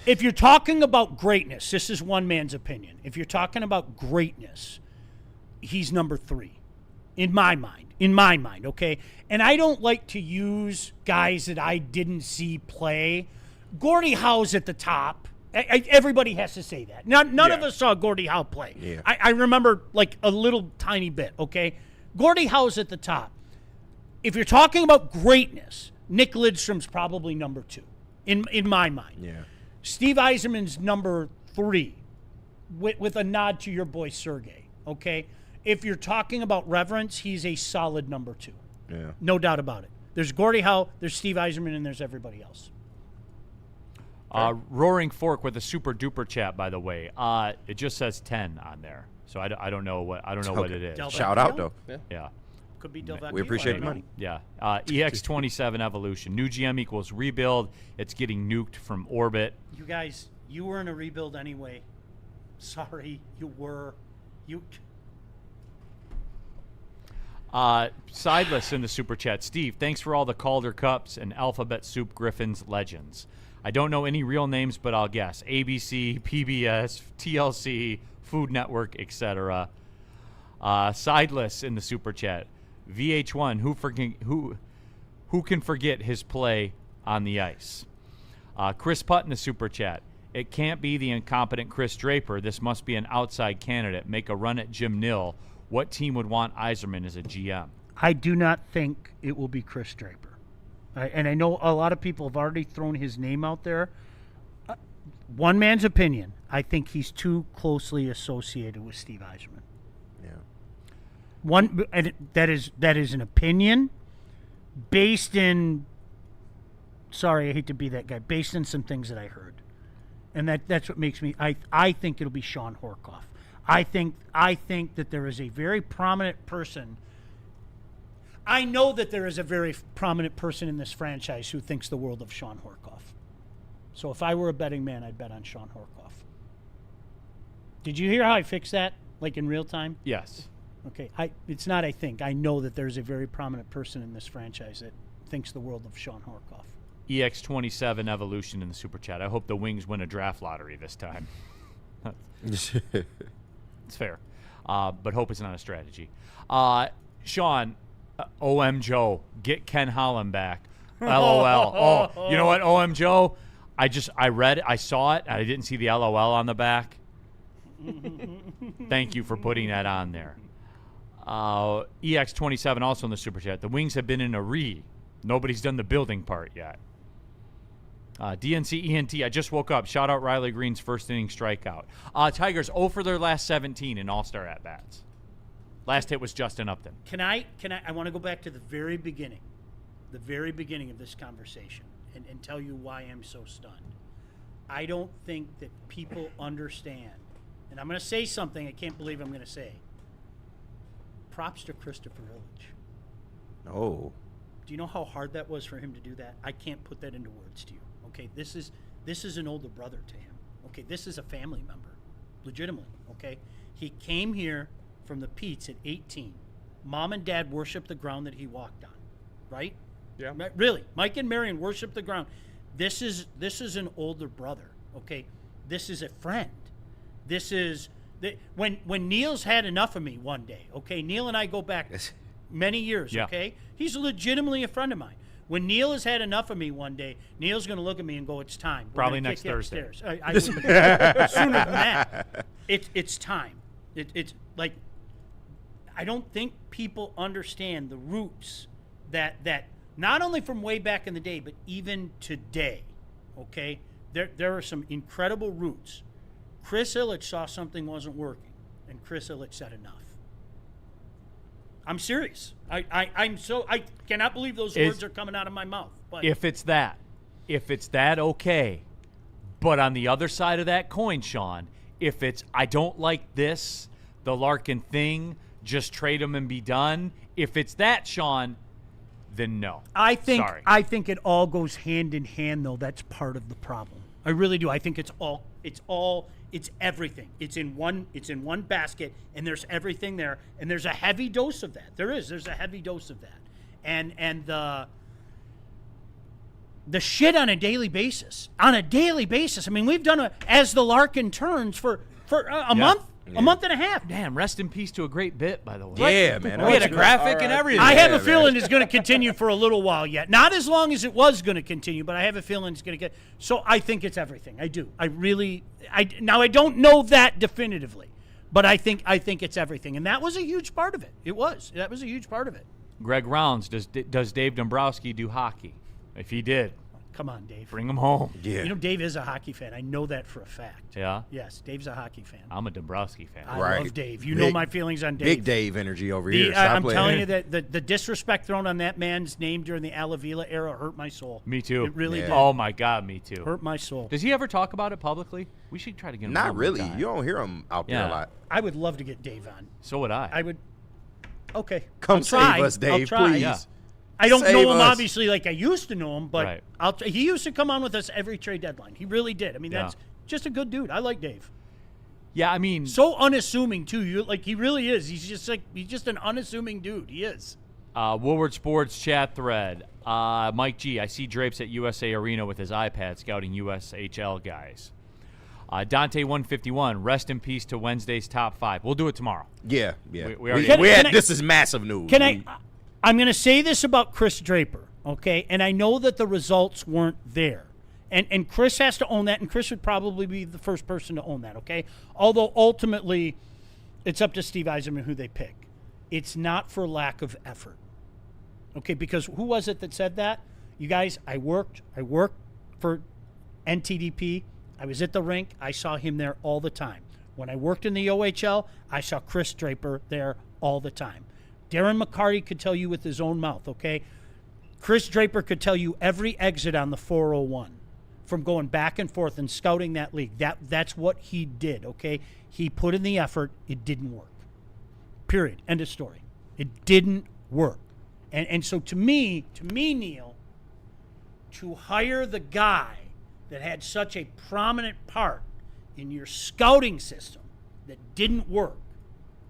If you're talking about greatness, this is one man's opinion. If you're talking about greatness, he's number 3 in my mind. In my mind, okay? And I don't like to use guys that I didn't see play. Gordie Howe's at the top. Everybody has to say that. None of us saw Gordie Howe play. Yeah. I remember like a little tiny bit, okay? Gordie Howe's at the top. If you're talking about greatness, Nick Lidstrom's probably number 2 in my mind. Yeah. Steve Yzerman's number 3 with a nod to your boy Sergei, okay? If you're talking about reverence, he's a solid number 2. Yeah. No doubt about it. There's Gordie Howe, there's Steve Yzerman, and there's everybody else. Roaring Fork with a super duper chat, by the way. It just says 10 on there, so I don't know what what it is. Del Shout Vecchio? out though. Yeah. Could be Del Vecchio. We appreciate I don't the know. money. Yeah. EX27 Evolution. New GM equals rebuild. It's getting nuked from orbit. You guys, you were in a rebuild anyway. Sorry, you were. Sideless in the Super Chat. Steve, thanks for all the Calder Cups and Alphabet Soup Griffins legends. I don't know any real names, but I'll guess. ABC, PBS, TLC, Food Network, etc. Sideless in the Super Chat. VH1, who can forget his play on the ice? Chris Putt in the super chat. It can't be the incompetent Chris Draper. This must be an outside candidate. Make a run at Jim Nill. What team would want Yzerman as a GM? I do not think it will be Chris Draper. And I know a lot of people have already thrown his name out there. One man's opinion, I think he's too closely associated with Steve Yzerman. Yeah. And that is an opinion based in, sorry, I hate to be that guy, based on some things that I heard. And that's what makes me, I think it'll be Sean Horkoff. I think that there is a very prominent person. I know that there is a very prominent person in this franchise who thinks the world of Sean Horkoff. So if I were a betting man, I'd bet on Sean Horkoff. Did you hear how I fixed that, like in real time? Yes. Okay, it's not I think. I know that there's a very prominent person in this franchise that thinks the world of Sean Horkoff. EX27 Evolution in the super chat. I hope the Wings win a draft lottery this time. It's fair. But hope is not a strategy. Sean, OM Joe, get Ken Holland back. LOL. Oh, you know what, OM Joe? I read it, I saw it, and I didn't see the LOL on the back. Thank you for putting that on there. EX27 also in the super chat. The Wings have been in a re. Nobody's done the building part yet. DNC ENT, I just woke up. Shout out Riley Green's first inning strikeout. Tigers 0 for their last 17 in all-star at-bats. Last hit was Justin Upton. I want to go back to the very beginning of this conversation and tell you why I'm so stunned. I don't think that people understand, and I'm going to say something I can't believe I'm going to say. Props to Christopher Illich. Oh. Do you know how hard that was for him to do that? I can't put that into words to you. Okay, this is an older brother to him. Okay, this is a family member, legitimately. Okay, he came here from the Pete's at 18. Mom and Dad worshiped the ground that he walked on, right? Yeah. Really, Mike and Marion worshiped the ground. This is an older brother. Okay, this is a friend. This is when Neil's had enough of me one day. Okay, Neil and I go back many years. Yeah. Okay, he's legitimately a friend of mine. When Neil has had enough of me one day, Neil's going to look at me and go, "It's time." Probably next Thursday. I sooner than that. It's time. It's like I don't think people understand the roots that not only from way back in the day, but even today. Okay, there are some incredible roots. Chris Illich saw something wasn't working, and Chris Illich said enough. I'm serious. I cannot believe those words are coming out of my mouth. But if it's that, okay. But on the other side of that coin, Sean, if it's I don't like this, the Larkin thing, just trade him and be done. If it's that, Sean, then no. Sorry. I think it all goes hand in hand, though. That's part of the problem. I really do. I think it's everything. It's in one basket, and there's everything there, and there's a heavy dose of that. There's a heavy dose of that. And the shit on a daily basis. On a daily basis. I mean, we've done as the Larkin turns for a month. Yeah. A month and a half. Damn, rest in peace to a great bit, by the way. Yeah, man. We had a graphic and everything. I have a feeling it's going to continue for a little while yet. Not as long as it was going to continue, but I have a feeling it's going to get. So I think it's everything. I do. Now I don't know that definitively, but I think it's everything, and that was a huge part of it. That was a huge part of it. Greg Rounds, does Dave Dombrowski do hockey? If he did, come on, Dave. Bring him home. Yeah. You know, Dave is a hockey fan. I know that for a fact. Yeah? Yes, Dave's a hockey fan. I'm a Dombrowski fan. I love Dave. You know my feelings on Dave. Big Dave energy over here. I'm telling you that the disrespect thrown on that man's name during the Alavila era hurt my soul. Me too. It really did. Oh, my God, me too. Hurt my soul. Does he ever talk about it publicly? We should try to get him Not on really. one time. You don't hear him out there a lot. I would love to get Dave on. So would I. I would. Okay. Come save us, Dave, I'll try. please. Yeah. I don't Save know him, us. obviously, like I used to know him, but Right. he used to come on with us every trade deadline. He really did. I mean, that's just a good dude. I like Dave. Yeah, I mean, so unassuming too. He really is. He's just an unassuming dude. He is. Woodward Sports chat thread. Mike G, I see Drapes at USA Arena with his iPad scouting USHL guys. Dante 151, rest in peace to Wednesday's top 5. We'll do it tomorrow. Yeah. This is massive news. I'm going to say this about Chris Draper, okay? And I know that the results weren't there. And Chris has to own that, and Chris would probably be the first person to own that, okay? Although ultimately it's up to Steve Yzerman who they pick. It's not for lack of effort. Okay, because who was it that said that? You guys, I worked for NTDP. I was at the rink. I saw him there all the time. When I worked in the OHL, I saw Chris Draper there all the time. Darren McCarty could tell you with his own mouth, okay? Chris Draper could tell you every exit on the 401 from going back and forth and scouting that league. That's what he did, okay? He put in the effort. It didn't work. Period. End of story. It didn't work. And so to me, Neil, to hire the guy that had such a prominent part in your scouting system that didn't work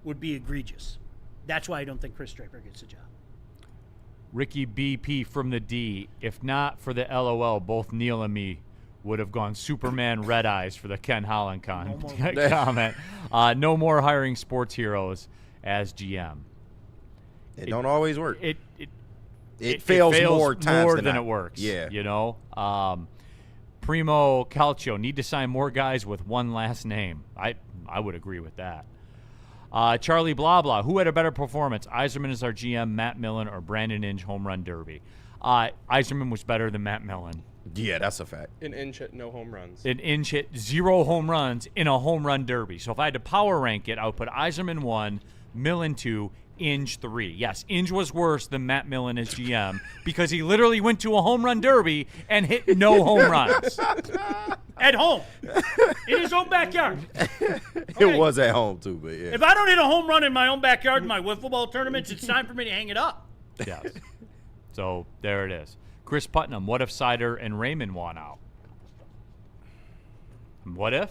would be egregious. That's why I don't think Chris Draper gets a job. Ricky BP from the D. If not for the LOL, both Neil and me would have gone Superman Red Eyes for the Ken Holland comment. No more hiring sports heroes as GM. It don't always work. It fails more times than it works. Yeah. You know? Primo Calcio, need to sign more guys with one last name. I would agree with that. Charlie Blah Blah, who had a better performance? Yzerman is our GM, Matt Millen, or Brandon Inge home run derby? Yzerman was better than Matt Millen. Yeah, that's a fact. An Inge hit no home runs. An Inge hit 0 home runs in a home run derby. So if I had to power rank it, I would put Yzerman 1, Millen 2, Inge 3. Yes, Inge was worse than Matt Millen as GM because he literally went to a home run derby and hit no home runs. At home. In his own backyard. Okay. It was at home, too, but yeah. If I don't hit a home run in my own backyard in my wiffle ball tournaments, it's time for me to hang it up. Yes. So there it is. Chris Putnam, what if Sider and Raymond want out? What if?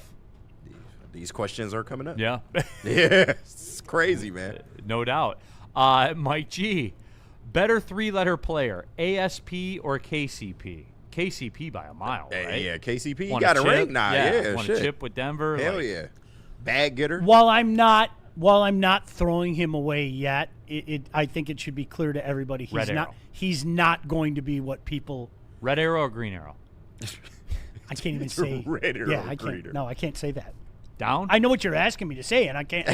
These questions are coming up. Yeah. Yeah. It's crazy, man. No doubt. Mike G, better three-letter player, ASP or KCP? KCP by a mile, right? Yeah, KCP. Want You got a chip? ring now. Yeah, Want shit. a chip with Denver? Hell yeah. Bag getter. While I'm not throwing him away yet, I think it should be clear to everybody he's not going to be what people. Red arrow or green arrow? I can't even say. Red arrow. Yeah, I can't. No, I can't say that. Down? I know what you're asking me to say, and I can't.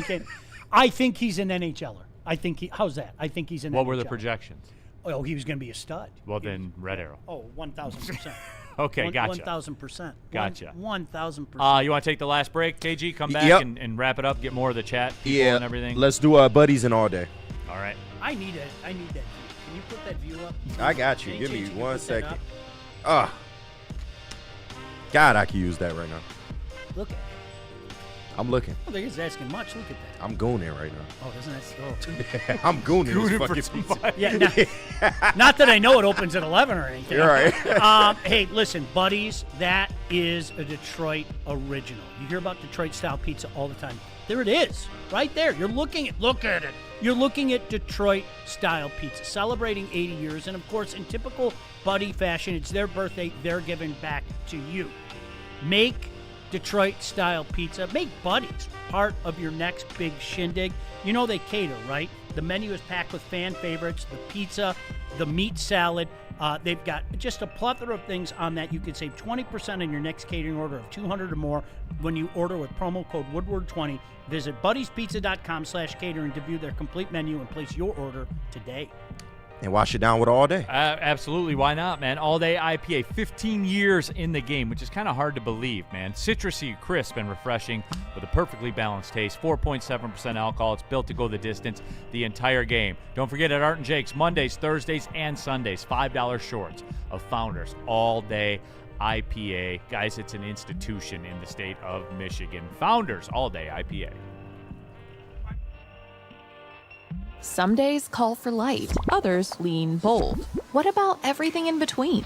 I think he's an NHLer. I think how's that? I think he's an. What NHLer. were the projections? Oh, he was going to be a stud. Well, then red arrow. Oh, 1,000%. Okay, gotcha. 1,000%. Gotcha. 1,000%. You want to take the last break, KG? Come back and wrap it up. Get more of the chat, people and everything. Let's do buddies and all day. All right. I need that. Can you put that view up? I got you. Give me 1 second. God, I can use that right now. Look at it. I'm looking. I don't think it's asking much. Look at that. I'm gooning right now. Oh, doesn't that slow? I'm gooning this fucking pizza. Yeah, not that I know it opens at 11 or anything. You're right. Hey, listen, buddies, that is a Detroit original. You hear about Detroit-style pizza all the time. There it is, right there. Look at it. You're looking at Detroit-style pizza, celebrating 80 years. And, of course, in typical Buddy fashion, it's their birthday. They're giving back to you. Make Detroit-style pizza. Make Buddies part of your next big shindig. You know they cater, right? The menu is packed with fan favorites, the pizza, the meat salad. They've got just a plethora of things on that. You could save 20% on your next catering order of $200 or more when you order with promo code Woodward20. Visit buddiespizza.com/catering to view their complete menu and place your order today. And wash it down with all day. Absolutely. Why not, man? All day IPA. 15 years in the game, which is kind of hard to believe, man. Citrusy, crisp, and refreshing with a perfectly balanced taste. 4.7% alcohol. It's built to go the distance the entire game. Don't forget at Art & Jake's, Mondays, Thursdays, and Sundays, $5 shorts of Founders All Day IPA. Guys, it's an institution in the state of Michigan. Founders All Day IPA. Some days call for light, others lean bold. What about everything in between?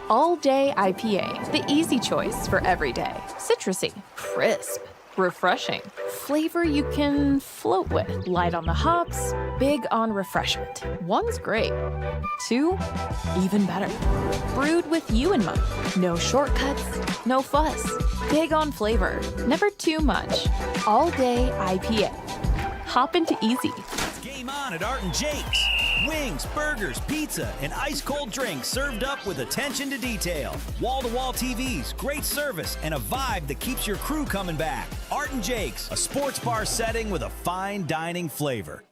All Day IPA, the easy choice for every day. Citrusy, crisp, refreshing. Flavor you can float with. Light on the hops, big on refreshment. One's great. Two, even better. Brewed with you in mind. No shortcuts, no fuss. Big on flavor, never too much. All Day IPA. Hop into easy. Game on at Art & Jake's. Wings, burgers, pizza, and ice-cold drinks served up with attention to detail. Wall-to-wall TVs, great service, and a vibe that keeps your crew coming back. Art and Jake's, a sports bar setting with a fine dining flavor.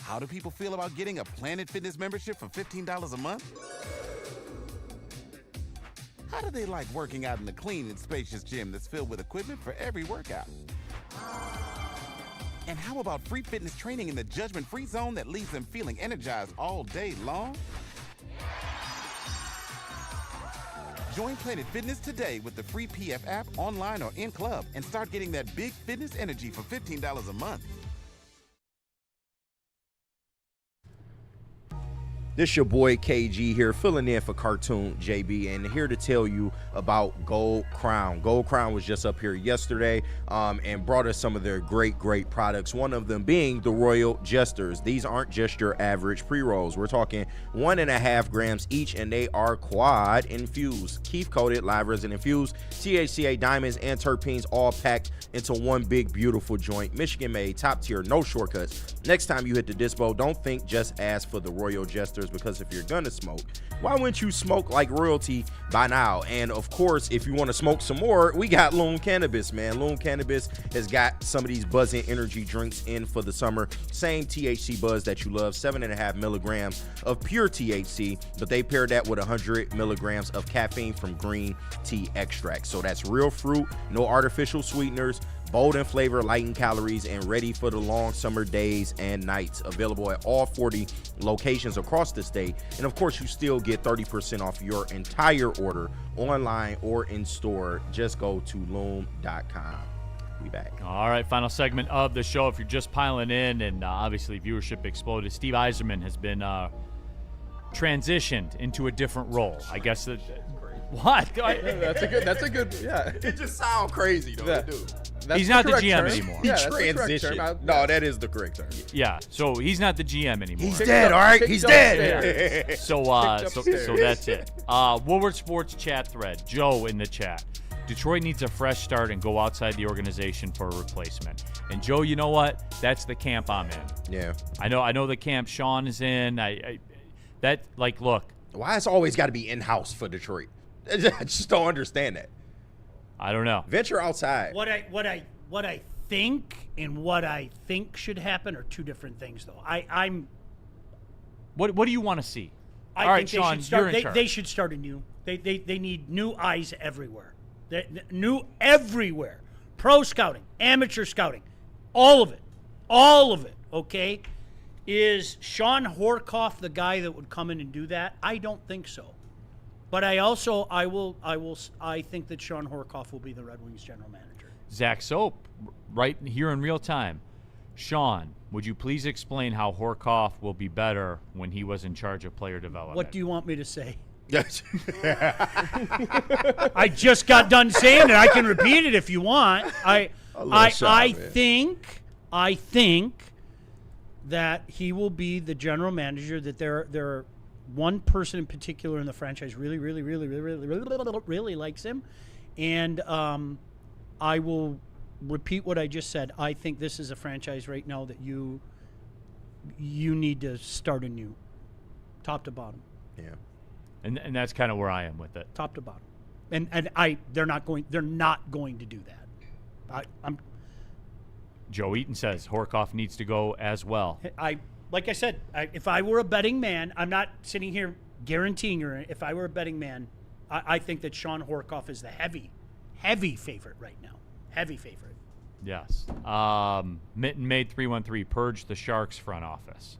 How do people feel about getting a Planet Fitness membership for $15 a month? How do they like working out in a clean and spacious gym that's filled with equipment for every workout? And how about free fitness training in the judgment-free zone that leaves them feeling energized all day long? Join Planet Fitness today with the free PF app, online or in club, and start getting that big fitness energy for $15 a month. This your boy KG here, filling in for Cartoon JB, and here to tell you about Gold Crown. Gold Crown was just up here yesterday and brought us some of their great products, one of them being the Royal Jesters. These aren't just your average pre-rolls. We're talking 1.5 grams each, and they are quad infused, keef coated, live resin infused, THCA diamonds and terpenes all packed into one big beautiful joint. Michigan made, top tier, no shortcuts. Next time you hit the dispo, don't think just ask for the Royal Jesters, because if you're gonna smoke, why wouldn't you smoke like royalty by now? And of course, if you want to smoke some more, we got Loon Cannabis, man. Loon Cannabis has got some of these buzzing energy drinks in for the summer. Same THC buzz that you love, 7.5 milligrams of pure THC, but they paired that with 100 milligrams of caffeine from green tea extract. So that's real fruit, no artificial sweeteners, bold in flavor, light in calories, and ready for the long summer days and nights. Available at all 40 locations across the state. And of course, you still get 30% off your entire order online or in store. Just go to loom.com. We back. All right, final segment of the show. If you're just piling in, and obviously viewership exploded, Steve Yzerman has been transitioned into a different role. I guess that. What? That's a good. Yeah. It just sounds crazy though, Yeah. dude. That's He's the not the correct GM term. anymore. Yeah, that's the correct Transition. term. No, that is the correct term. Yeah, so he's not the GM anymore. He's dead, all right? He's dead. So that's it. Woodward Sports chat thread. Joe in the chat. Detroit needs a fresh start and go outside the organization for a replacement. And Joe, you know what? That's the camp I'm in. Yeah. I know the camp Sean is in. Look. Why it's always got to be in-house for Detroit? I just don't understand that. I don't know. Venture outside. What I think and what I think should happen are two different things, though. What do you want to see? I think Sean, they should start. you're in charge. They should start anew. They need new eyes everywhere. New everywhere. Pro scouting, amateur scouting, all of it. Okay, is Sean Horkoff the guy that would come in and do that? I don't think so. But I think that Sean Horkoff will be the Red Wings general manager. Zach Soap, right here in real time. Sean, would you please explain how Horkoff will be better when he was in charge of player development? What do you want me to say? I just got done saying it. I can repeat it if you want. I think that he will be the general manager. That there are one person in particular in the franchise really likes him, and I will repeat what I just said. I think this is a franchise right now that you need to start anew, top to bottom. Yeah. And that's kind of where I am with it. Top to bottom. And they're not going to do that. Joe Eaton says Horkoff needs to go as well. Like I said, if I were a betting man, I'm not sitting here guaranteeing her. If I were a betting man, I think that Sean Horkoff is the heavy favorite right now. Heavy favorite. Yes. Mitten made 313. Purge the Sharks front office.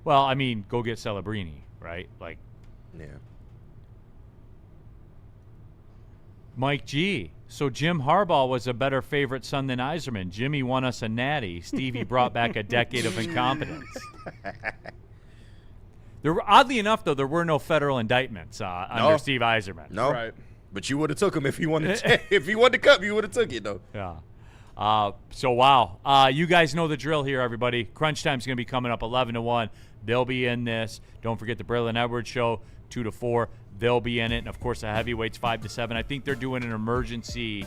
Well, I mean, go get Celebrini, right? Like, yeah. Mike G. So Jim Harbaugh was a better favorite son than Yzerman. Jimmy won us a natty. Stevie brought back a decade of incompetence. Oddly enough, though, there were no federal indictments under Steve Yzerman. No. Right. But you would have took him if he wanted if he wanted the cup, you would have took it, though. Yeah. So, wow. You guys know the drill here, everybody. Crunch Time's going to be coming up 11 to 1. They'll be in this. Don't forget the Braylon Edwards show, 2 to 4. They'll be in it. And, of course, the heavyweights, 5 to 7. I think they're doing an emergency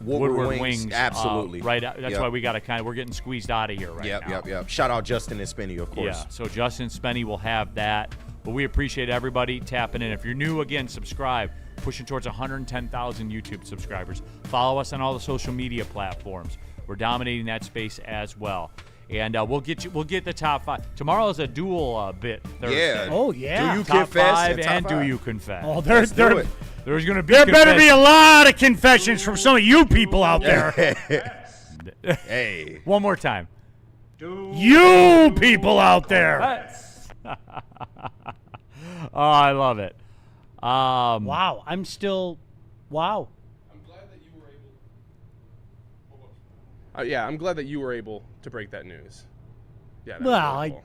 Woodward wings. Absolutely. Right. That's why we got to we're getting squeezed out of here right now. Yep. Shout out Justin and Spenny, of course. Yeah. So Justin Spenny will have that. But we appreciate everybody tapping in. If you're new, again, subscribe. Pushing towards 110,000 YouTube subscribers. Follow us on all the social media platforms. We're dominating that space as well. And we'll get the top 5. Tomorrow is a dual bit Thursday. Yeah. Oh, yeah. Do you top confess? 5 and top do 5. you confess? Oh, there's going to be there better be a lot of confessions from some of you people out there. Hey. One more time. You people out there. Oh, I love it. Wow. I'm still wow. I'm glad that you were able. I'm glad that you were able to break that news. Yeah. Well,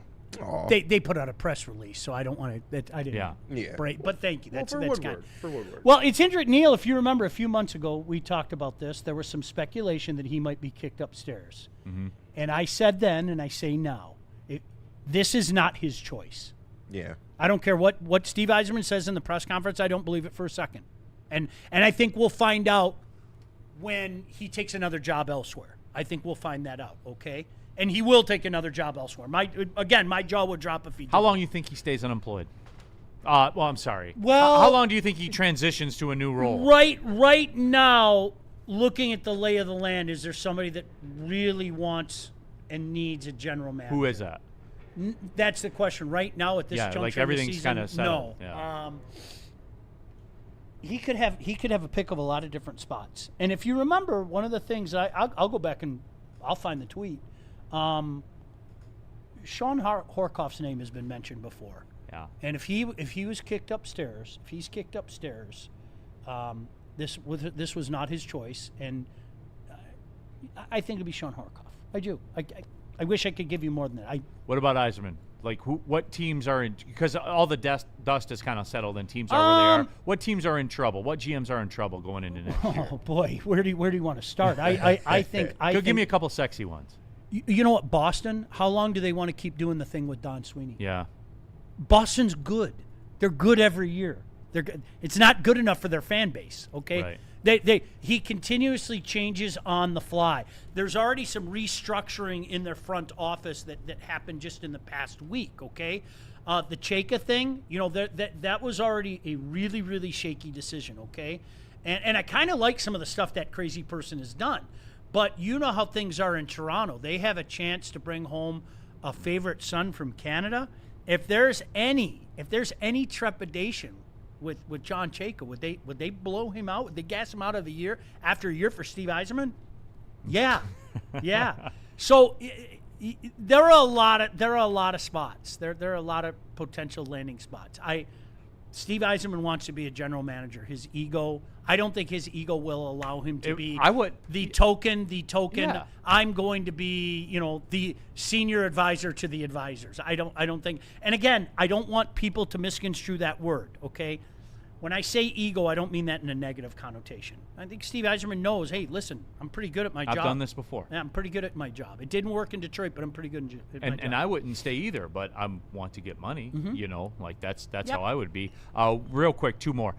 they put out a press release, so I don't want to. I didn't. Yeah. Break, but thank you. That's Woodward. kind. For Woodward. Well, it's interesting, Neil. If you remember, a few months ago we talked about this. There was some speculation that he might be kicked upstairs, and I said then, and I say now, this is not his choice. Yeah. I don't care what Steve Yzerman says in the press conference. I don't believe it for a second. And I think we'll find out when he takes another job elsewhere. I think we'll find that out, okay? And he will take another job elsewhere. My jaw would drop if he did. How long do you think he stays unemployed? Well, I'm sorry. Well, how long do you think he transitions to a new role? Right now, looking at the lay of the land, is there somebody that really wants and needs a general manager? Who is that? That's the question right now at this juncture. Like everything's of the season. kind of settled. No. Yeah. He could have a pick of a lot of different spots. And if you remember, one of the things I'll go back and I'll find the tweet. Sean Horkoff's name has been mentioned before. Yeah. And if he was kicked upstairs, this was not his choice, and I think it'd be Sean Horkoff. I do. I wish I could give you more than that. What about Yzerman? Like, what teams are in? Because all the dust is kind of settled, and teams are where they are. What teams are in trouble? What GMs are in trouble going into next year? Oh boy, where do you want to start? I think. Give me a couple sexy ones. You know what, Boston? How long do they want to keep doing the thing with Don Sweeney? Yeah. Boston's good. They're good every year. They're good. It's not good enough for their fan base. Okay. Right. He continuously changes on the fly. There's already some restructuring in their front office that happened just in the past week, okay? The Cheka thing, that was already a really, really shaky decision, okay? And I kind of like some of the stuff that crazy person has done. But you know how things are in Toronto. They have a chance to bring home a favorite son from Canada. If there's any trepidation with John Chayka, would they blow him out? Would they gas him out of the year after a year for Steve Yzerman? Yeah, yeah. So there are a lot of spots. There are a lot of potential landing spots. Steve Yzerman wants to be a general manager. His ego, I don't think his ego will allow him to be the token. Yeah. I'm going to be, the senior advisor to the advisors. I don't think. And again, I don't want people to misconstrue that word. Okay, when I say ego, I don't mean that in a negative connotation. I think Steve Yzerman knows. Hey, listen, I'm pretty good at my job. I've done this before. Yeah, I'm pretty good at my job. It didn't work in Detroit, but I'm pretty good at my job. And I wouldn't stay either, but I want to get money. Like that's Yep. how I would be. Real quick, 2 more.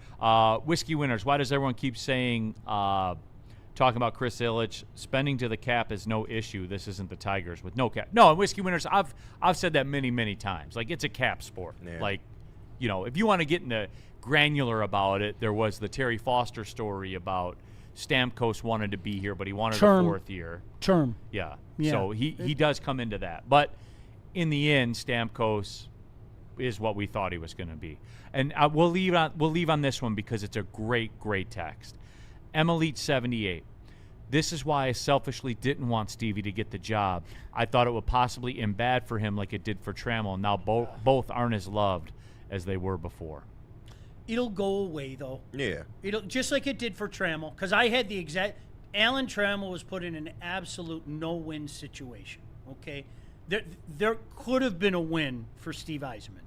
Whiskey Winners. Why does everyone keep saying, talking about Chris Ilitch, spending to the cap is no issue? This isn't the Tigers with no cap. No, Whiskey Winners. I've said that many times. Like, it's a cap sport. Yeah. Like, if you want to get into granular about it, there was the Terry Foster story about Stamkos wanted to be here, but he wanted a 4th year. Term. Yeah. Yeah. So he does come into that. But in the end, Stamkos is what we thought he was going to be. And we'll leave on this one because it's a great text. Elite 78. This is why I selfishly didn't want Stevie to get the job. I thought it would possibly end bad for him like it did for Trammell. Now both aren't as loved as they were before. It'll go away, though. Yeah. It'll just like it did for Trammell, because I had the exact. Alan Trammell was put in an absolute no-win situation. Okay, there could have been a win for Steve Yzerman.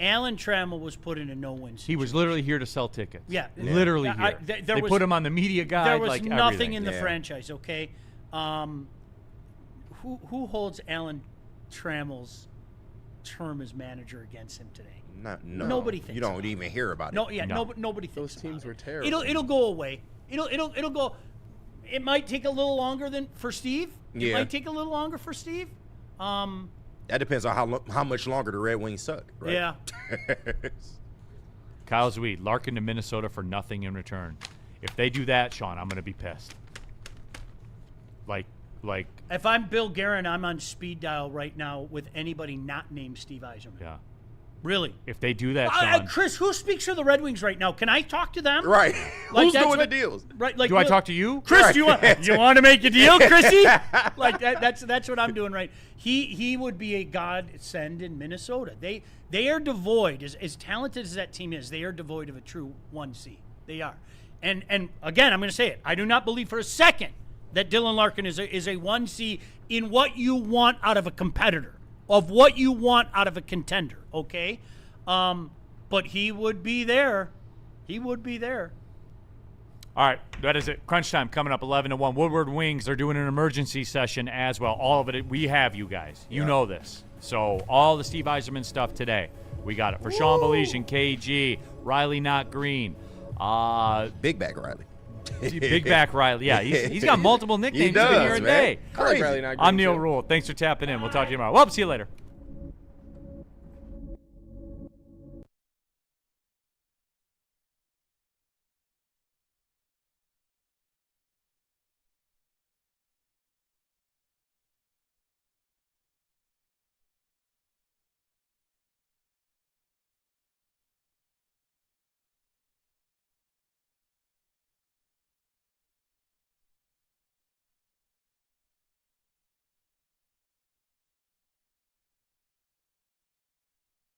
Alan Trammell was put in a no-win situation. He was literally here to sell tickets. Yeah, literally here. They put him on the media guide. There was like nothing everything. in the franchise. Okay, who holds Alan Trammell's term as manager against him today? No. Nobody thinks. You don't even hear about it. Nobody thinks. Those teams were terrible. It'll go away. It'll go. It might take a little longer than for Steve. It might take a little longer for Steve. That depends on how much longer the Red Wings suck. Right? Yeah. Kyle Zweed, Larkin to Minnesota for nothing in return. If they do that, Sean, I'm going to be pissed. Like. If I'm Bill Guerin, I'm on speed dial right now with anybody not named Steve Yzerman. Yeah. Really? If they do that, Sean. Chris, who speaks for the Red Wings right now? Can I talk to them? Right. Who's doing the deals? Right. Like, do I talk to you? Chris, right. you want to make a deal, Chrissy? Like that's what I'm doing right. He would be a godsend in Minnesota. They are devoid, as talented as that team is, they are devoid of a true 1C. They are. And again, I'm going to say it. I do not believe for a second that Dylan Larkin is a 1C in what you want out of a competitor, of what you want out of a contender, okay? But he would be there. He would be there. All right, that is it. Crunch time coming up 11-1. Woodward Wings are doing an emergency session as well. All of it, we have you guys. You know this. So all the Steve Yzerman stuff today, we got it. For Sean Belize, KG, Riley Not Green. Big Back Riley. Big Back Riley. Yeah, he's got multiple nicknames. He does, here a day. Crazy. I'm Neil Rule. Thanks for tapping in. We'll talk to you tomorrow. Well, see you later.